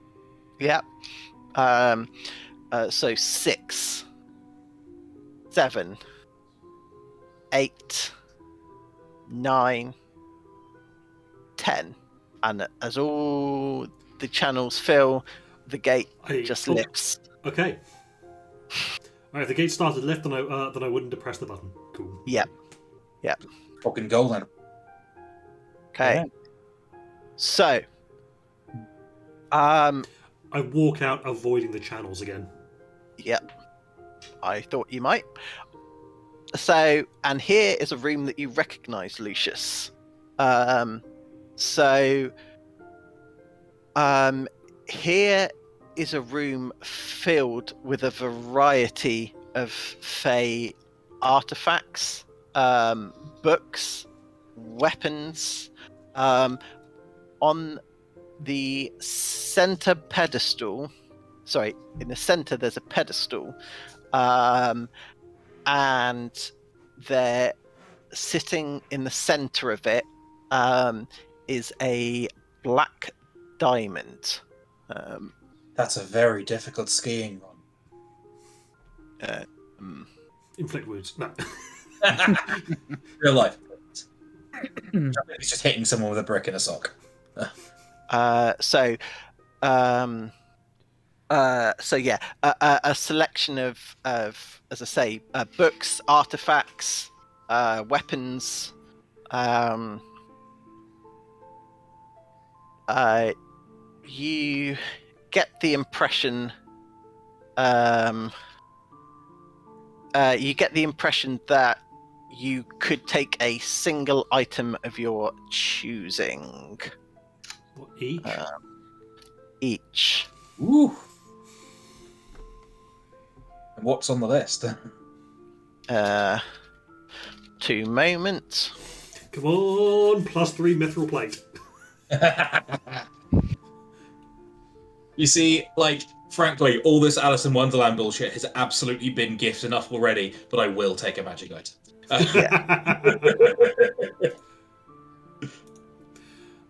S1: Yeah. So 6, 7, 8, 9, 10, and as all the channels fill, the gate just lifts.
S3: Okay. All right. If the gate started to lift, then I wouldn't have pressed the button. Cool.
S1: Yep. Yep.
S2: Fucking go then.
S1: Okay.
S4: Yeah.
S1: So,
S3: I walk out, avoiding the channels again.
S1: Yep. I thought you might. So, and here is a room that you recognise, Lucius. So, Here is a room filled with a variety of Fey artifacts, books, weapons. On the center pedestal, in the center there's a pedestal, and they're sitting in the center of it is a black diamond.
S2: That's a very difficult skiing run.
S3: Inflict wounds. No.
S2: Real life. He's just hitting someone with a brick in a sock.
S1: So yeah, a selection of, as I say, books, artifacts, weapons. You get the impression. You get the impression that you could take a single item of your choosing.
S3: What, each?
S1: Each.
S2: Ooh. And what's on the list?
S1: 2 moments.
S3: Come on, +3 mithril plate.
S2: You see, like, frankly, all this Alice in Wonderland bullshit has absolutely been gift enough already, but I will take a magic item.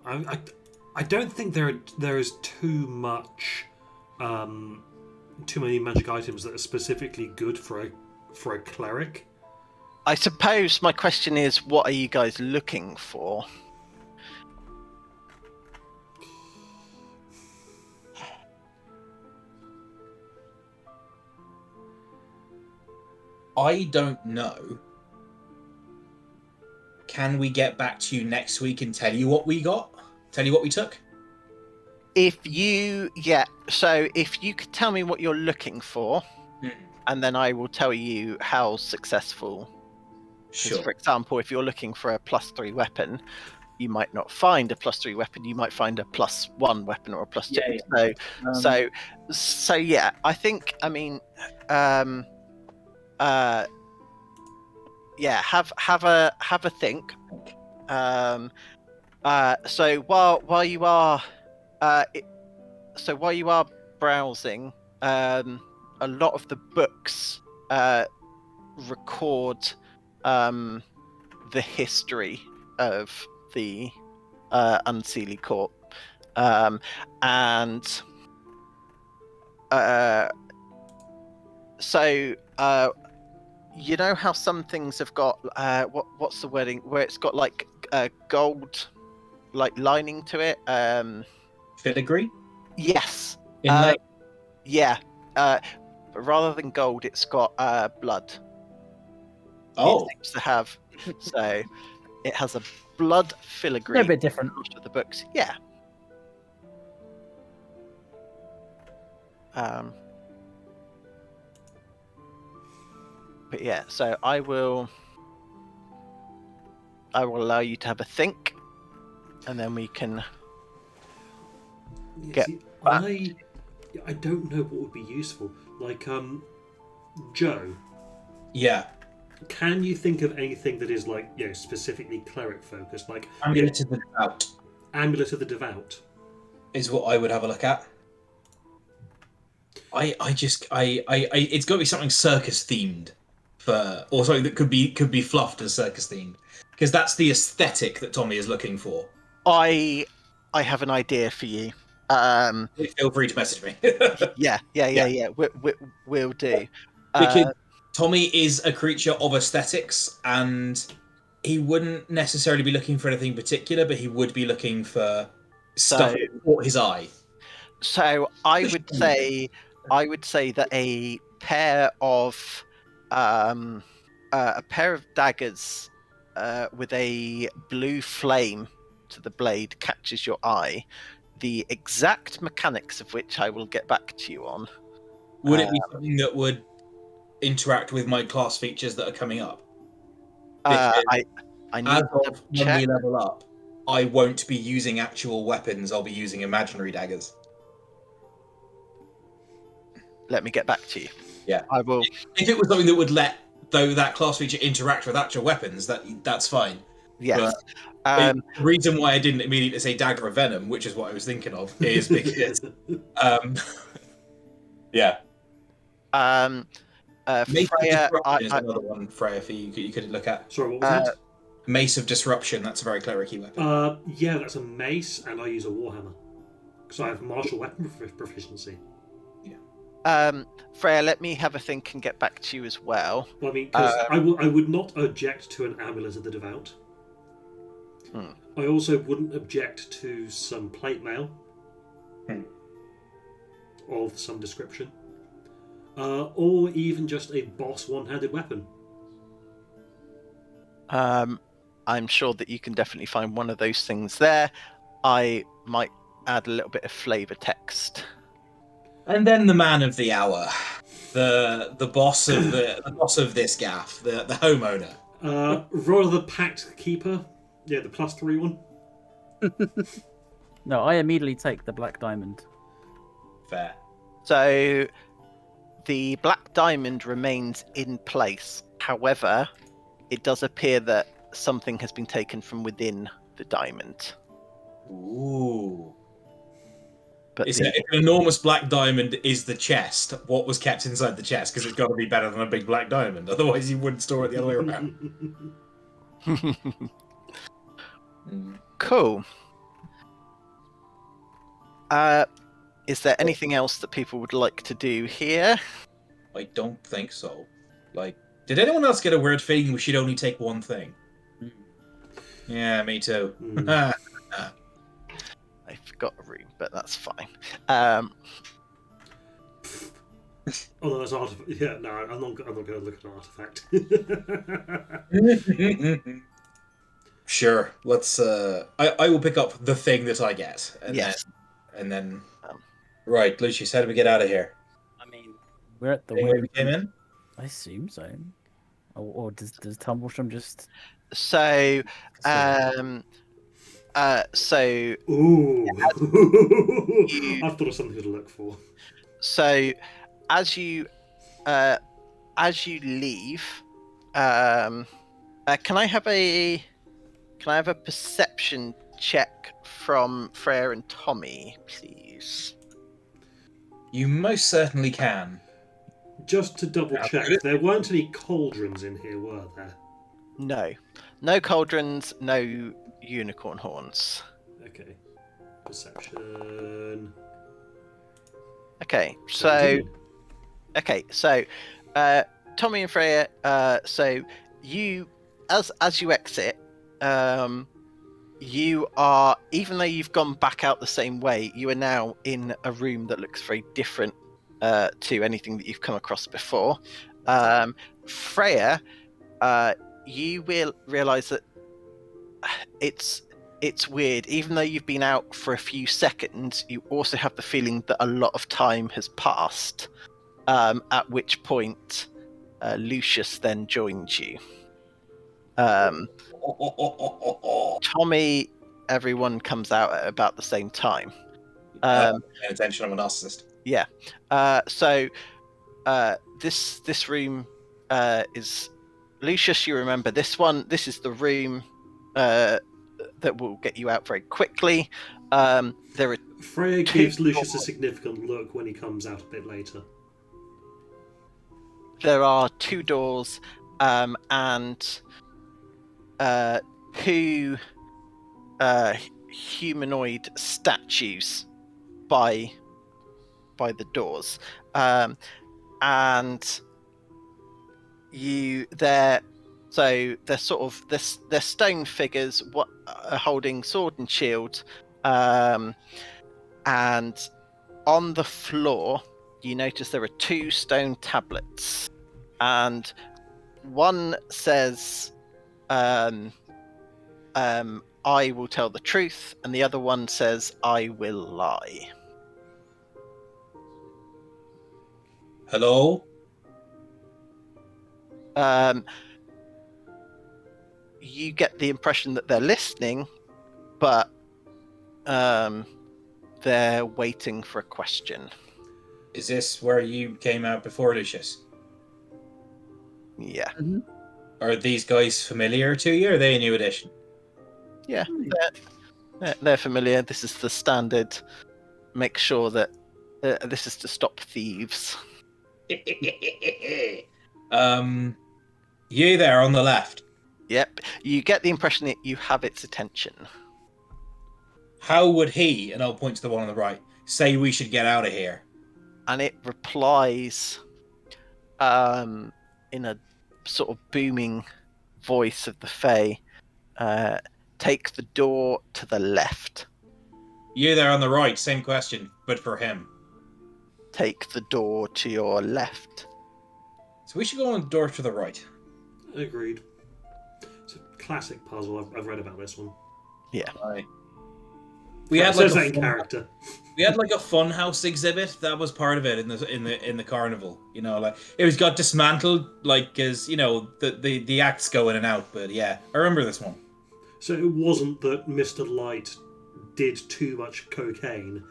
S3: I don't think there is too many magic items that are specifically good for a cleric.
S1: I suppose my question is, what are you guys looking for?
S2: I don't know. Can we get back to you next week and tell you what we got? Tell you what we took?
S1: So if you could tell me what you're looking for, and then I will tell you how successful.
S2: Sure.
S1: For example, if you're looking for a +3 weapon, you might not find a +3 weapon. You might find a +1 weapon or a +2.
S2: Yeah.
S1: So yeah, I think. I mean, yeah. Have a think. So while you are browsing, a lot of the books record the history of the Unseelie Court, and you know how some things have got what's the wording where it's got like gold like lining to it,
S2: Filigree?
S1: yes,
S2: Inlay?
S1: yeah, but rather than gold it's got blood.
S2: Oh.
S1: It seems to have, so it has a blood filigree.
S4: A bit different.
S1: To the books, yeah. But yeah, so I will allow you to have a think, and then we can get back.
S3: I don't know what would be useful. Like, Joe.
S2: Yeah.
S3: Can you think of anything that is like, specifically cleric focused? Like
S2: Amulet of the Devout
S3: Amulet of the Devout
S2: is what I would have a look at. It's got to be something circus themed, or something that could be fluffed as circus themed, because that's the aesthetic that Tommy is looking for.
S1: I have an idea for you.
S2: Feel free to message me.
S1: Yeah. We'll do.
S2: Because Tommy is a creature of aesthetics, and he wouldn't necessarily be looking for anything particular, but he would be looking for stuff that caught his eye.
S1: So I would say that a pair of daggers with a blue flame to the blade catches your eye. The exact mechanics of which I will get back to you on.
S2: Would it be something that would interact with my class features that are coming up?
S1: I need
S2: as
S1: to
S2: of when we level up, I won't be using actual weapons. I'll be using imaginary daggers.
S1: Let me get back to you.
S2: Yeah.
S1: I will.
S2: If it was something that would let that class feature interact with actual weapons, that's fine.
S1: Yes.
S2: The reason why I didn't immediately say dagger of venom, which is what I was thinking of, is because yeah. Mace of
S1: Freya,
S2: Disruption is another one, Freya, for you could look at.
S3: Sorry, what was that?
S2: Mace of Disruption, that's a very clericy weapon.
S3: Yeah, that's a mace, and I use a warhammer because I have martial weapon proficiency.
S1: Freya, let me have a think and get back to you as well.
S3: Well, I mean, because I would not object to an amulet of the devout. I also wouldn't object to some plate mail of some description, or even just a boss one-handed weapon.
S1: I'm sure that you can definitely find one of those things there. I might add a little bit of flavor text.
S2: And then the man of the hour, the boss of the boss of this gaff, the homeowner.
S3: Roll of the Pact Keeper. Yeah, the +3 one.
S4: No, I immediately take the black diamond.
S2: Fair.
S1: So the black diamond remains in place. However, it does appear that something has been taken from within the diamond.
S2: Ooh.
S1: But
S2: If an enormous black diamond is the chest, what was kept inside the chest? Because it's got to be better than a big black diamond. Otherwise, you wouldn't store it the other way around.
S1: Cool. Is there anything else that people would like to do here?
S2: I don't think so. Like, did anyone else get a weird feeling we should only take one thing? Yeah, me too.
S1: I forgot a room, but that's fine.
S3: Oh, no, that's an artifact. Yeah, no, I'm not going to look at an artifact.
S2: Sure, let's. I will pick up the thing that I get, and
S1: Yes.
S2: then. Right, Lucius, how do we get out of here?
S4: I mean, we're at the
S2: Same way we came in.
S4: I assume so. Or does Tumblestrom just?
S1: So,
S3: Ooh,
S1: you-
S3: I've thought of something to look for.
S1: so as you leave, can I have a perception check from Freya and Tommy, please?
S2: You most certainly can.
S3: Just to double check, there weren't any cauldrons in here, were there?
S1: No cauldrons, no unicorn horns.
S3: Okay. Perception.
S1: Okay,
S3: 17.
S1: so Tommy and Freya, so you as you exit, you are, even though you've gone back out the same way, you are now in a room that looks very different to anything that you've come across before. Freya, you will realize that it's weird. Even though you've been out for a few seconds, you also have the feeling that a lot of time has passed, at which point Lucius then joins you. Tommy, everyone comes out at about the same time.
S2: Paying attention, I'm a narcissist.
S1: Yeah. So this room is Lucius. You remember this one? This is the room that will get you out very quickly. There are
S3: Freya gives Lucius a significant look when he comes out a bit later.
S1: There are two doors and two humanoid statues by the doors, and they're sort of they're stone figures, what holding sword and shield, and on the floor you notice there are two stone tablets, and one says I will tell the truth, and the other one says I will lie.
S2: Hello?
S1: You get the impression that they're listening, but they're waiting for a question.
S2: Is this where you came out before, Lucius?
S1: Yeah.
S2: Are these guys familiar to you, or are they a new addition?
S1: Yeah, they're familiar. This is the standard. Make sure that this is to stop thieves.
S2: You there on the left.
S1: Yep. You get the impression that you have its attention.
S2: How would he, and I'll point to the one on the right, say we should get out of here?
S1: And it replies in a sort of booming voice of the Fae, take the door to the left.
S2: You there on the right, same question, but for him.
S1: Take the door to your left.
S2: So we should go on the door to the right.
S3: Agreed. It's a classic puzzle. I've read about this one.
S1: Yeah.
S2: Right.
S3: It says that in character.
S2: We had like a funhouse exhibit that was part of it in the carnival. You know, like it was got dismantled, like as you know the acts go in and out. But yeah, I remember this one.
S3: So it wasn't that Mr. Light did too much cocaine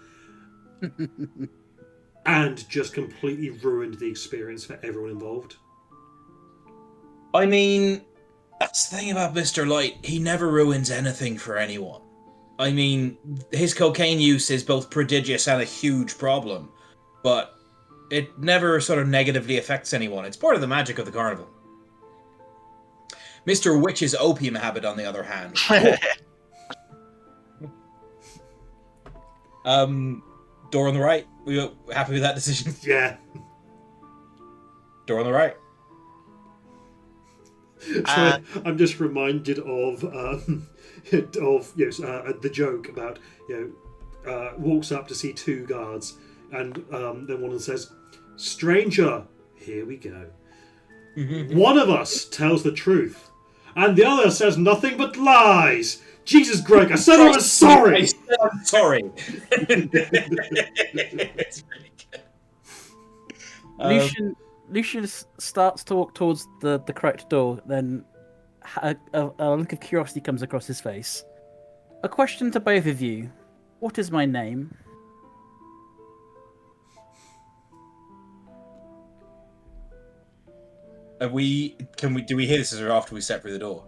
S3: and just completely ruined the experience for everyone involved.
S2: I mean, that's the thing about Mr. Light. He never ruins anything for anyone. I mean, his cocaine use is both prodigious and a huge problem, but it never sort of negatively affects anyone. It's part of the magic of the carnival. Mr. Witch's opium habit, on the other hand. Door on the right. We happy with that decision?
S3: Yeah.
S2: Door on the right.
S3: So I'm just reminded of the joke about walks up to see two guards, and then one of them says, "Stranger, here we go. One of us tells the truth, and the other says nothing but lies. Jesus, Greg, I said I was sorry.
S2: I said I'm sorry." It's really good.
S4: Lucian starts to walk towards the correct door, then a look of curiosity comes across his face. A question to both of you. What is my name?
S2: Do we hear this or after we step through the door?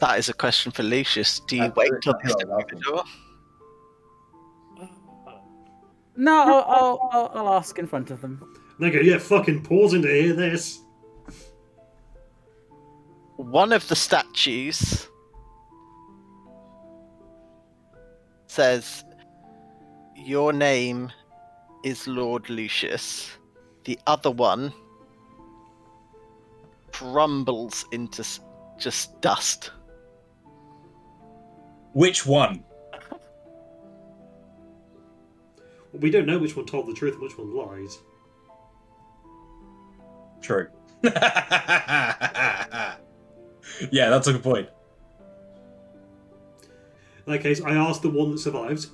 S1: That is a question for Lucius. Do you wait till they step through the door?
S4: No, I'll ask in front of them.
S3: And they go, yeah, fucking pausing to hear this.
S1: One of the statues says, "Your name is Lord Lucius." The other one crumbles into just dust.
S2: Which one?
S3: We don't know which one told the truth and which one lies.
S2: True. Yeah, that's a good point.
S3: In that case, I asked the one that survives,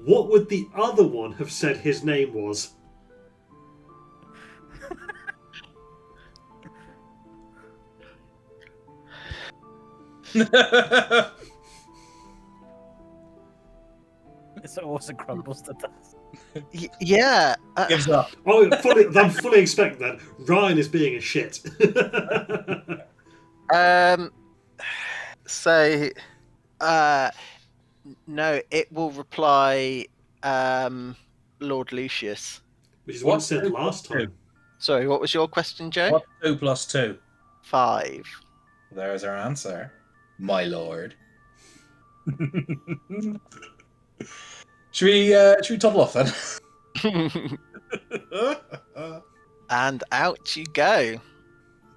S3: what would the other one have said his name was?
S4: It also crumbles to dust.
S1: Yeah.
S2: Gives up.
S3: Oh, I'm fully expecting that. Ryan is being a shit.
S1: So, no, it will reply, Lord Lucius.
S3: Which is what it said last time.
S1: Sorry, what was your question, Joe?
S2: What's 2 plus 2?
S1: 5.
S2: There's our answer, my lord. Should we topple off then?
S1: And out you go.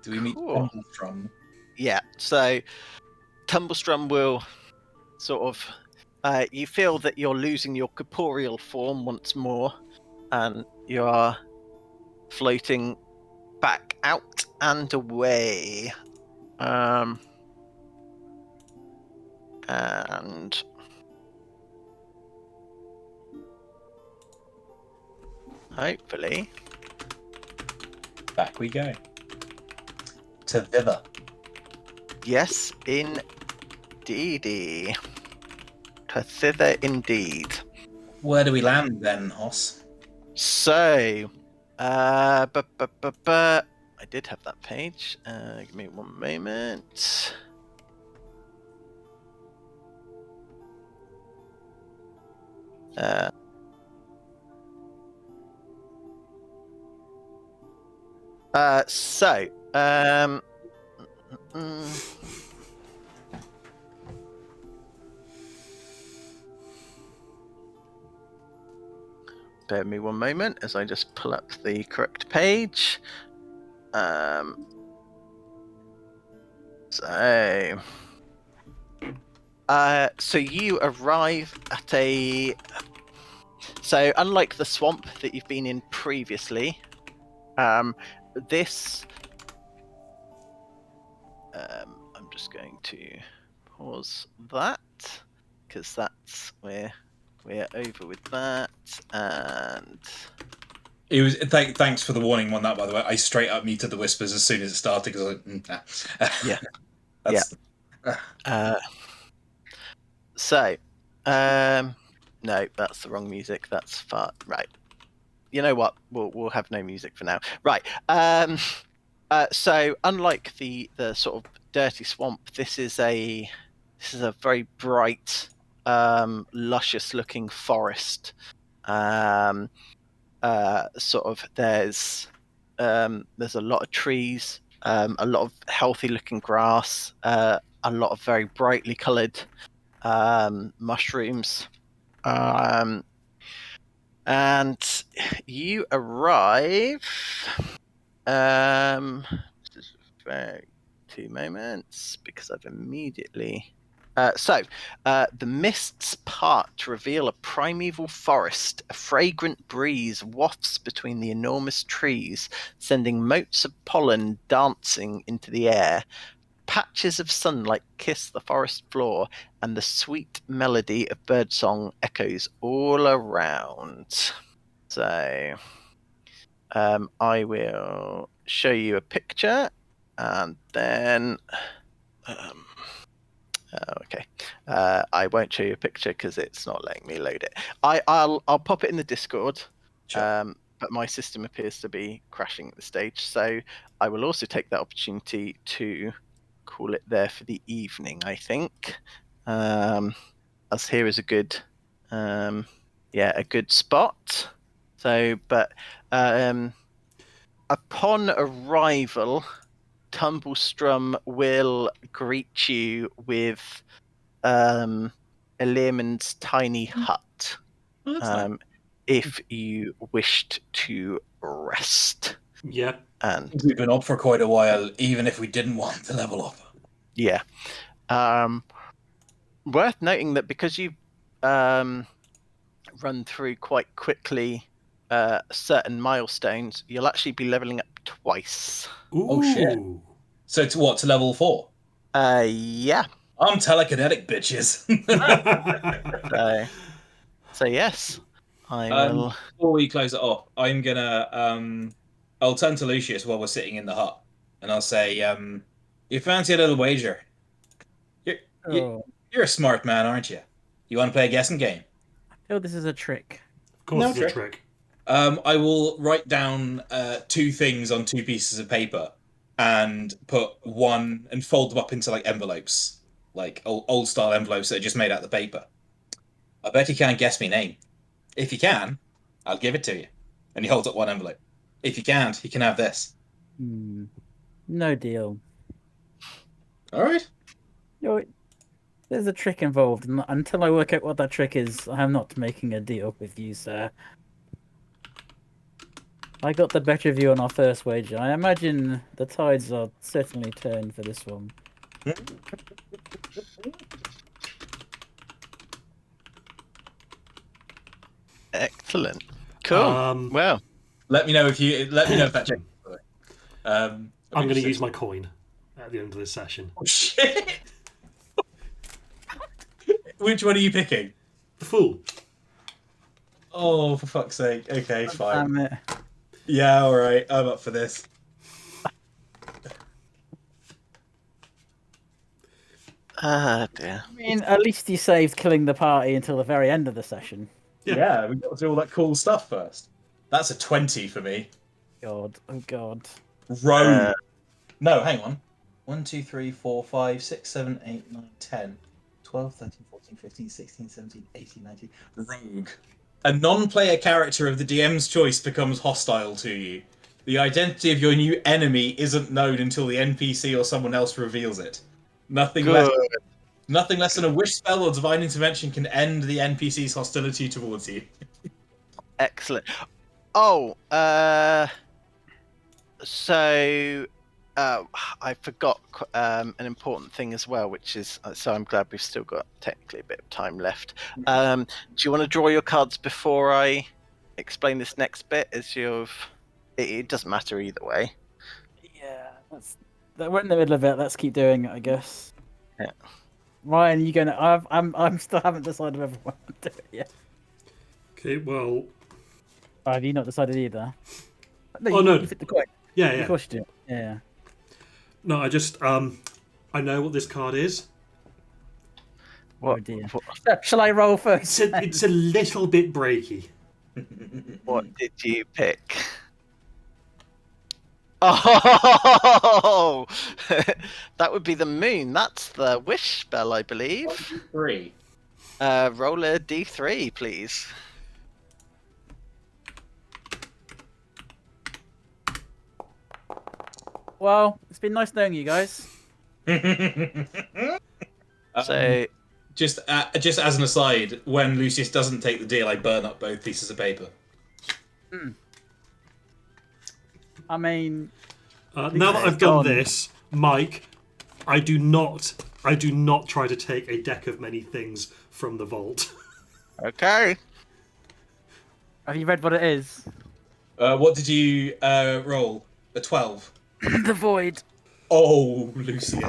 S2: Do we meet
S1: Cool.
S2: from?
S1: Yeah, so Tumblestrum will sort of... you feel that you're losing your corporeal form once more, and you are floating back out and away. And... hopefully...
S2: Back we go. To thither.
S1: Yes, indeedy. thither indeed.
S2: Where do we land then, Hoss?
S1: So, I did have that page. Give me one moment. Bear with me one moment as I just pull up the correct page. So you arrive at a. So unlike the swamp that you've been in previously, this. I'm just going to pause that because that's where we're over with that, and
S2: It was thanks for the warning on that, by the way. I straight up muted the whispers as soon as it started because I was like, nah.
S1: Yeah.
S2: That's,
S1: no, that's the wrong music. That's far right. You know what? We'll have no music for now. Right. So unlike the sort of dirty swamp, this is a very bright, luscious looking forest. Sort of there's a lot of trees, a lot of healthy looking grass, a lot of very brightly coloured mushrooms, and you arrive. Just 2 moments because I've immediately. The mists part to reveal a primeval forest. A fragrant breeze wafts between the enormous trees, sending motes of pollen dancing into the air. Patches of sunlight kiss the forest floor, and the sweet melody of birdsong echoes all around. So, I will show you a picture, and then. Okay, I won't show you a picture because it's not letting me load it. I'll pop it in the Discord,
S2: Sure.
S1: but my system appears to be crashing at the stage, so I will also take that opportunity to call it there for the evening. I think, as here is a good, a good spot. So, but upon arrival, Tumblestrum will greet you with Elirman's tiny hut,
S2: Oh, that's nice.
S1: if you wished to rest.
S3: Yeah.
S1: And
S2: We've been up for quite a while, even if we didn't want to level up.
S1: yeah, worth noting that because you run through quite quickly certain milestones, you'll actually be leveling up twice.
S3: Ooh.
S2: Oh, shit. So to what? To level 4?
S1: Yeah.
S2: I'm telekinetic, bitches.
S1: So yes, I will.
S2: Before we close it off, I'm gonna I'll turn to Lucius while we're sitting in the hut, and I'll say, you fancy a little wager? You're a smart man, aren't you? You want to play a guessing game?
S4: I feel this is a trick.
S3: Of course,
S2: No
S3: it's a trick.
S2: I will write down 2 things on 2 pieces of paper and put one and fold them up into like envelopes, like old style envelopes that are just made out of the paper. I bet you can't guess my name. If you can, I'll give it to you. And he holds up one envelope. If you can't, you can have this.
S4: No deal.
S2: All right.
S4: There's a trick involved, and until I work out what that trick is, I'm not making a deal with you, sir. I got the better of you on our first wager. I imagine the tides are certainly turned for this one.
S1: Excellent. Cool. Well,
S2: let me know if that changes.
S3: I'm going to use my coin at the end of this session.
S2: Oh shit! Which one are you picking?
S3: The Fool.
S2: Oh, for fuck's sake. Okay, fine.
S4: Damn it.
S2: Yeah, alright. I'm up for this.
S1: Ah, dear.
S4: I mean, at least you saved killing the party until the very end of the session.
S3: Yeah.
S2: We got to do all that cool stuff first. That's a 20 for me.
S4: God, oh God.
S2: Rogue. No, hang on. 1, 2, 3, 4, 5, 6, 7, 8, 9, 10, 12, 13, 14, 15, 16, 17, 18, 19. Rogue. A non-player character of the DM's choice becomes hostile to you. The identity of your new enemy isn't known until the NPC or someone else reveals it. Nothing less than a wish spell or divine intervention can end the NPC's hostility towards you.
S1: Excellent. Oh, so I forgot an important thing as well, which is so I'm glad we've still got technically a bit of time left. Do you want to draw your cards before I explain this next bit? It doesn't matter either way.
S4: Yeah, we're in the middle of it. Let's keep doing it, I guess.
S1: Yeah.
S4: Ryan, you going? I'm still haven't decided whether I want to do it yet.
S3: Okay, well...
S4: Oh, have you not decided either?
S3: Oh, no.
S4: You fit the coin.
S3: Yeah.
S4: Of course you do. Yeah.
S3: No, I just... I know what this card is.
S4: Oh dear. Shall I roll first?
S3: It's a little bit breaky.
S1: What did you pick? Oh, that would be the moon. That's the wish spell, I believe.
S2: 3.
S1: Roll a d3, please.
S4: Well, it's been nice knowing you guys.
S1: So,
S2: just as an aside, when Lucius doesn't take the deal, I burn up both pieces of paper.
S4: I mean,
S3: now that I've done this, Mike, I do not try to take a deck of many things from the vault.
S1: okay.
S4: have you read what it is?
S2: What did you roll? A 12.
S4: The void.
S2: Oh, Lucius.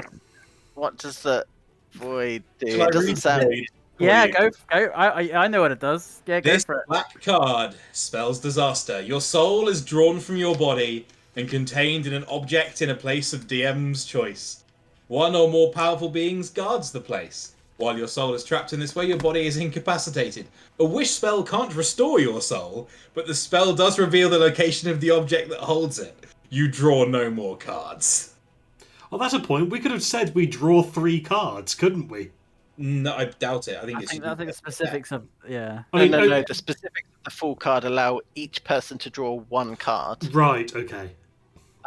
S1: What does the void do?
S2: Shall I
S1: It doesn't
S2: read
S1: sound.
S2: Void for
S4: Yeah,
S2: you?
S4: go. I know what it does. Yeah, go
S2: This
S4: for it.
S2: black card spells disaster. Your soul is drawn from your body and contained in an object in a place of DM's choice. One or more powerful beings guards the place. While your soul is trapped in this way, your body is incapacitated. A wish spell can't restore your soul, but the spell does reveal the location of the object that holds it. You draw no more cards.
S3: Oh, that's a point. We could have said we draw 3 cards, couldn't we?
S2: No, I doubt it. I think
S4: I think the specifics of yeah.
S3: I mean,
S1: No. The specifics of the full card allow each person to draw 1 card.
S3: Right. Okay.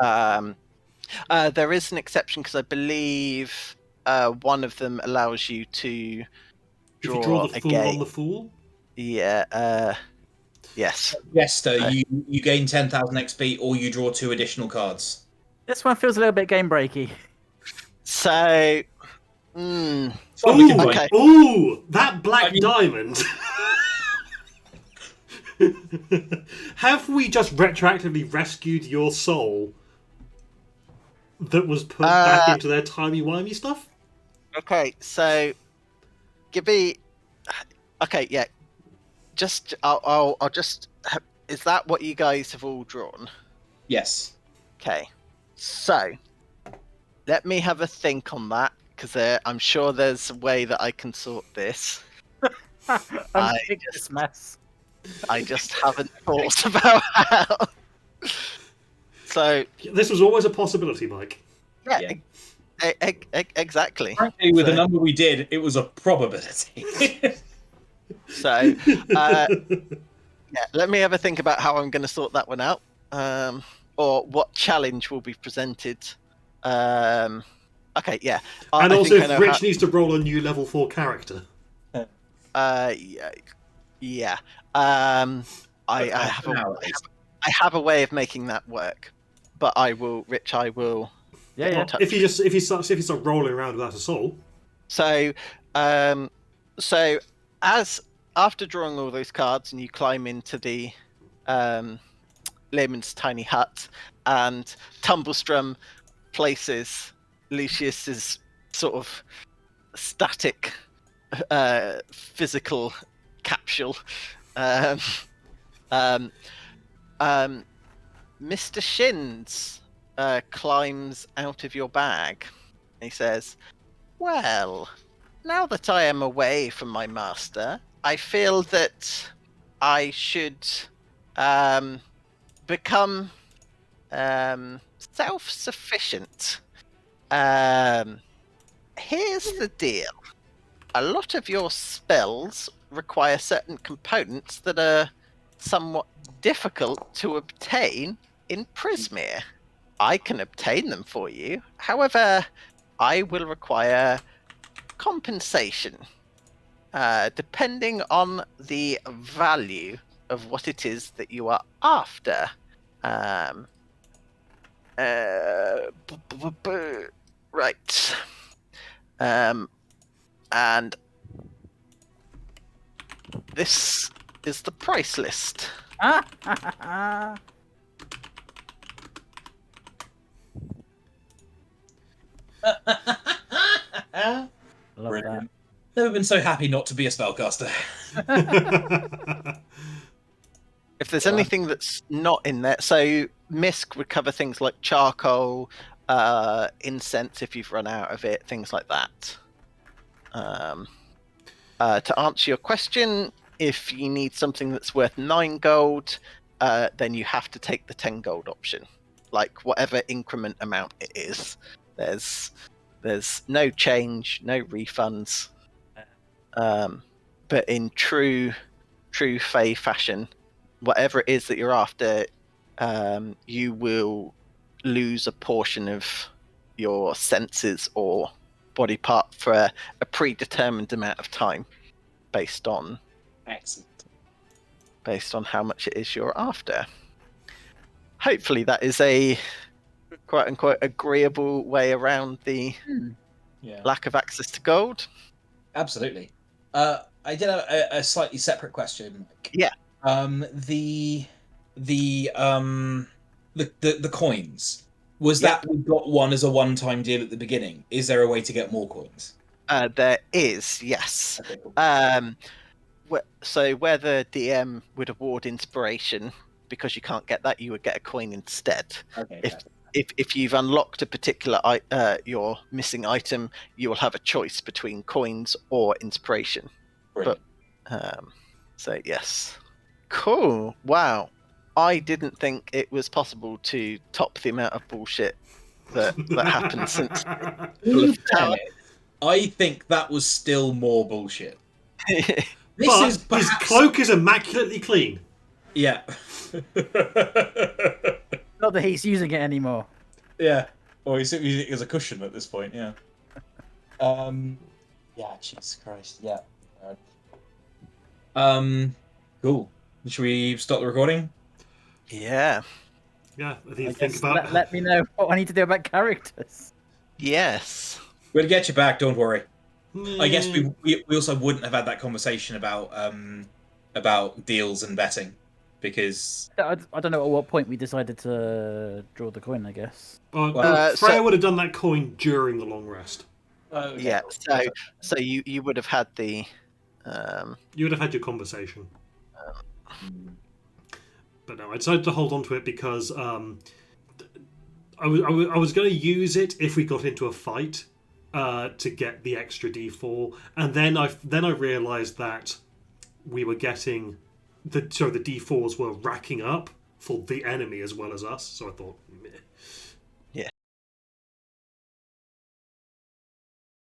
S1: There is an exception because I believe one of them allows you to
S3: If you draw the fool
S1: again.
S3: on the fool.
S1: Yeah. Yes.
S2: Jester, you gain 10,000 XP or you draw 2 additional cards.
S4: This one feels a little bit game breaky.
S1: So.
S3: Ooh,
S1: Okay.
S3: ooh, that black
S2: I mean-
S3: diamond. Have we just retroactively rescued your soul that was put back into their timey-wimey stuff?
S1: Okay. So. Give me. Okay. Yeah. Just. I'll just. Is that what you guys have all drawn?
S2: Yes.
S1: Okay. So. Let me have a think on that. Because I'm sure there's a way that I can sort this.
S4: I'm sick of this mess.
S1: I just haven't thought about how. So
S3: This was always a possibility, Mike.
S1: yeah, exactly.
S2: Frankly, with the
S1: So-
S2: number we did, it was a probability.
S1: So yeah, let me have a think about how I'm going to sort that one out, or what challenge will be presented. Okay, yeah.
S3: And
S1: I
S3: also,
S1: think I
S3: if
S1: know
S3: Rich needs to roll a new level 4 character.
S1: yeah. I have a way of making that work, but I will, Rich. I will.
S4: Yeah, yeah.
S1: touch
S3: If you start rolling around without a soul.
S1: So, as after drawing all those cards, and you climb into the Layman's tiny hut, and Tumblestrum places Lucius's sort of static physical capsule. Mr. Shins climbs out of your bag. He says, Well, now that I am away from my master, I feel that I should become self-sufficient. Here's the deal. A lot of your spells require certain components that are somewhat difficult to obtain in Prismere. I can obtain them for you. However, I will require compensation, depending on the value of what it is that you are after. Right. And this is the price list.
S4: Love
S2: Brilliant. Never been so happy not to be a spellcaster.
S1: If there's anything that's not in there, so Misk would cover things like charcoal, incense if you've run out of it, things like that. To answer your question, if you need something that's worth 9 gold, then you have to take the 10 gold option. Like whatever increment amount it is. There's no change, no refunds. But in true Fae fashion, whatever it is that you're after, you will lose a portion of your senses or body part for a predetermined amount of time based on how much it is you're after. Hopefully that is a quote unquote agreeable way around the lack of access to gold.
S2: Absolutely. I did a slightly separate question.
S1: Yeah.
S2: The coins. Was that we got one as a one-time deal at the beginning? Is there a way to get more coins?
S1: There is, yes.
S2: Okay, cool.
S1: So where the DM would award inspiration, because you can't get that, you would get a coin instead.
S2: Okay.
S1: If you've unlocked a particular your missing item, you will have a choice between coins or inspiration.
S2: Brilliant.
S1: But so yes, cool. Wow, I didn't think it was possible to top the amount of bullshit that happened since People of the Tower.
S2: I think that was still more bullshit.
S3: But his cloak is immaculately clean.
S2: Yeah.
S4: Not that he's using it anymore.
S2: Yeah. Or he's using it as a cushion at this point, yeah. Yeah, Jesus Christ, yeah. Cool. Should we stop the recording?
S1: Yeah.
S3: Yeah, I think think about.
S4: Let me know what I need to do about characters.
S1: Yes.
S2: We'll get you back, don't worry. I guess we also wouldn't have had that conversation about deals and betting, because
S4: I don't know at what point we decided to draw the coin, I guess.
S3: Freya would have done that coin during the long rest.
S2: Okay.
S1: Yeah. So you would have had the.
S3: You would have had your conversation. But no, I decided to hold on to it because I was going to use it if we got into a fight to get the extra D4, and then I realised that we were getting the D4s were racking up for the enemy as well as us. So I thought, meh.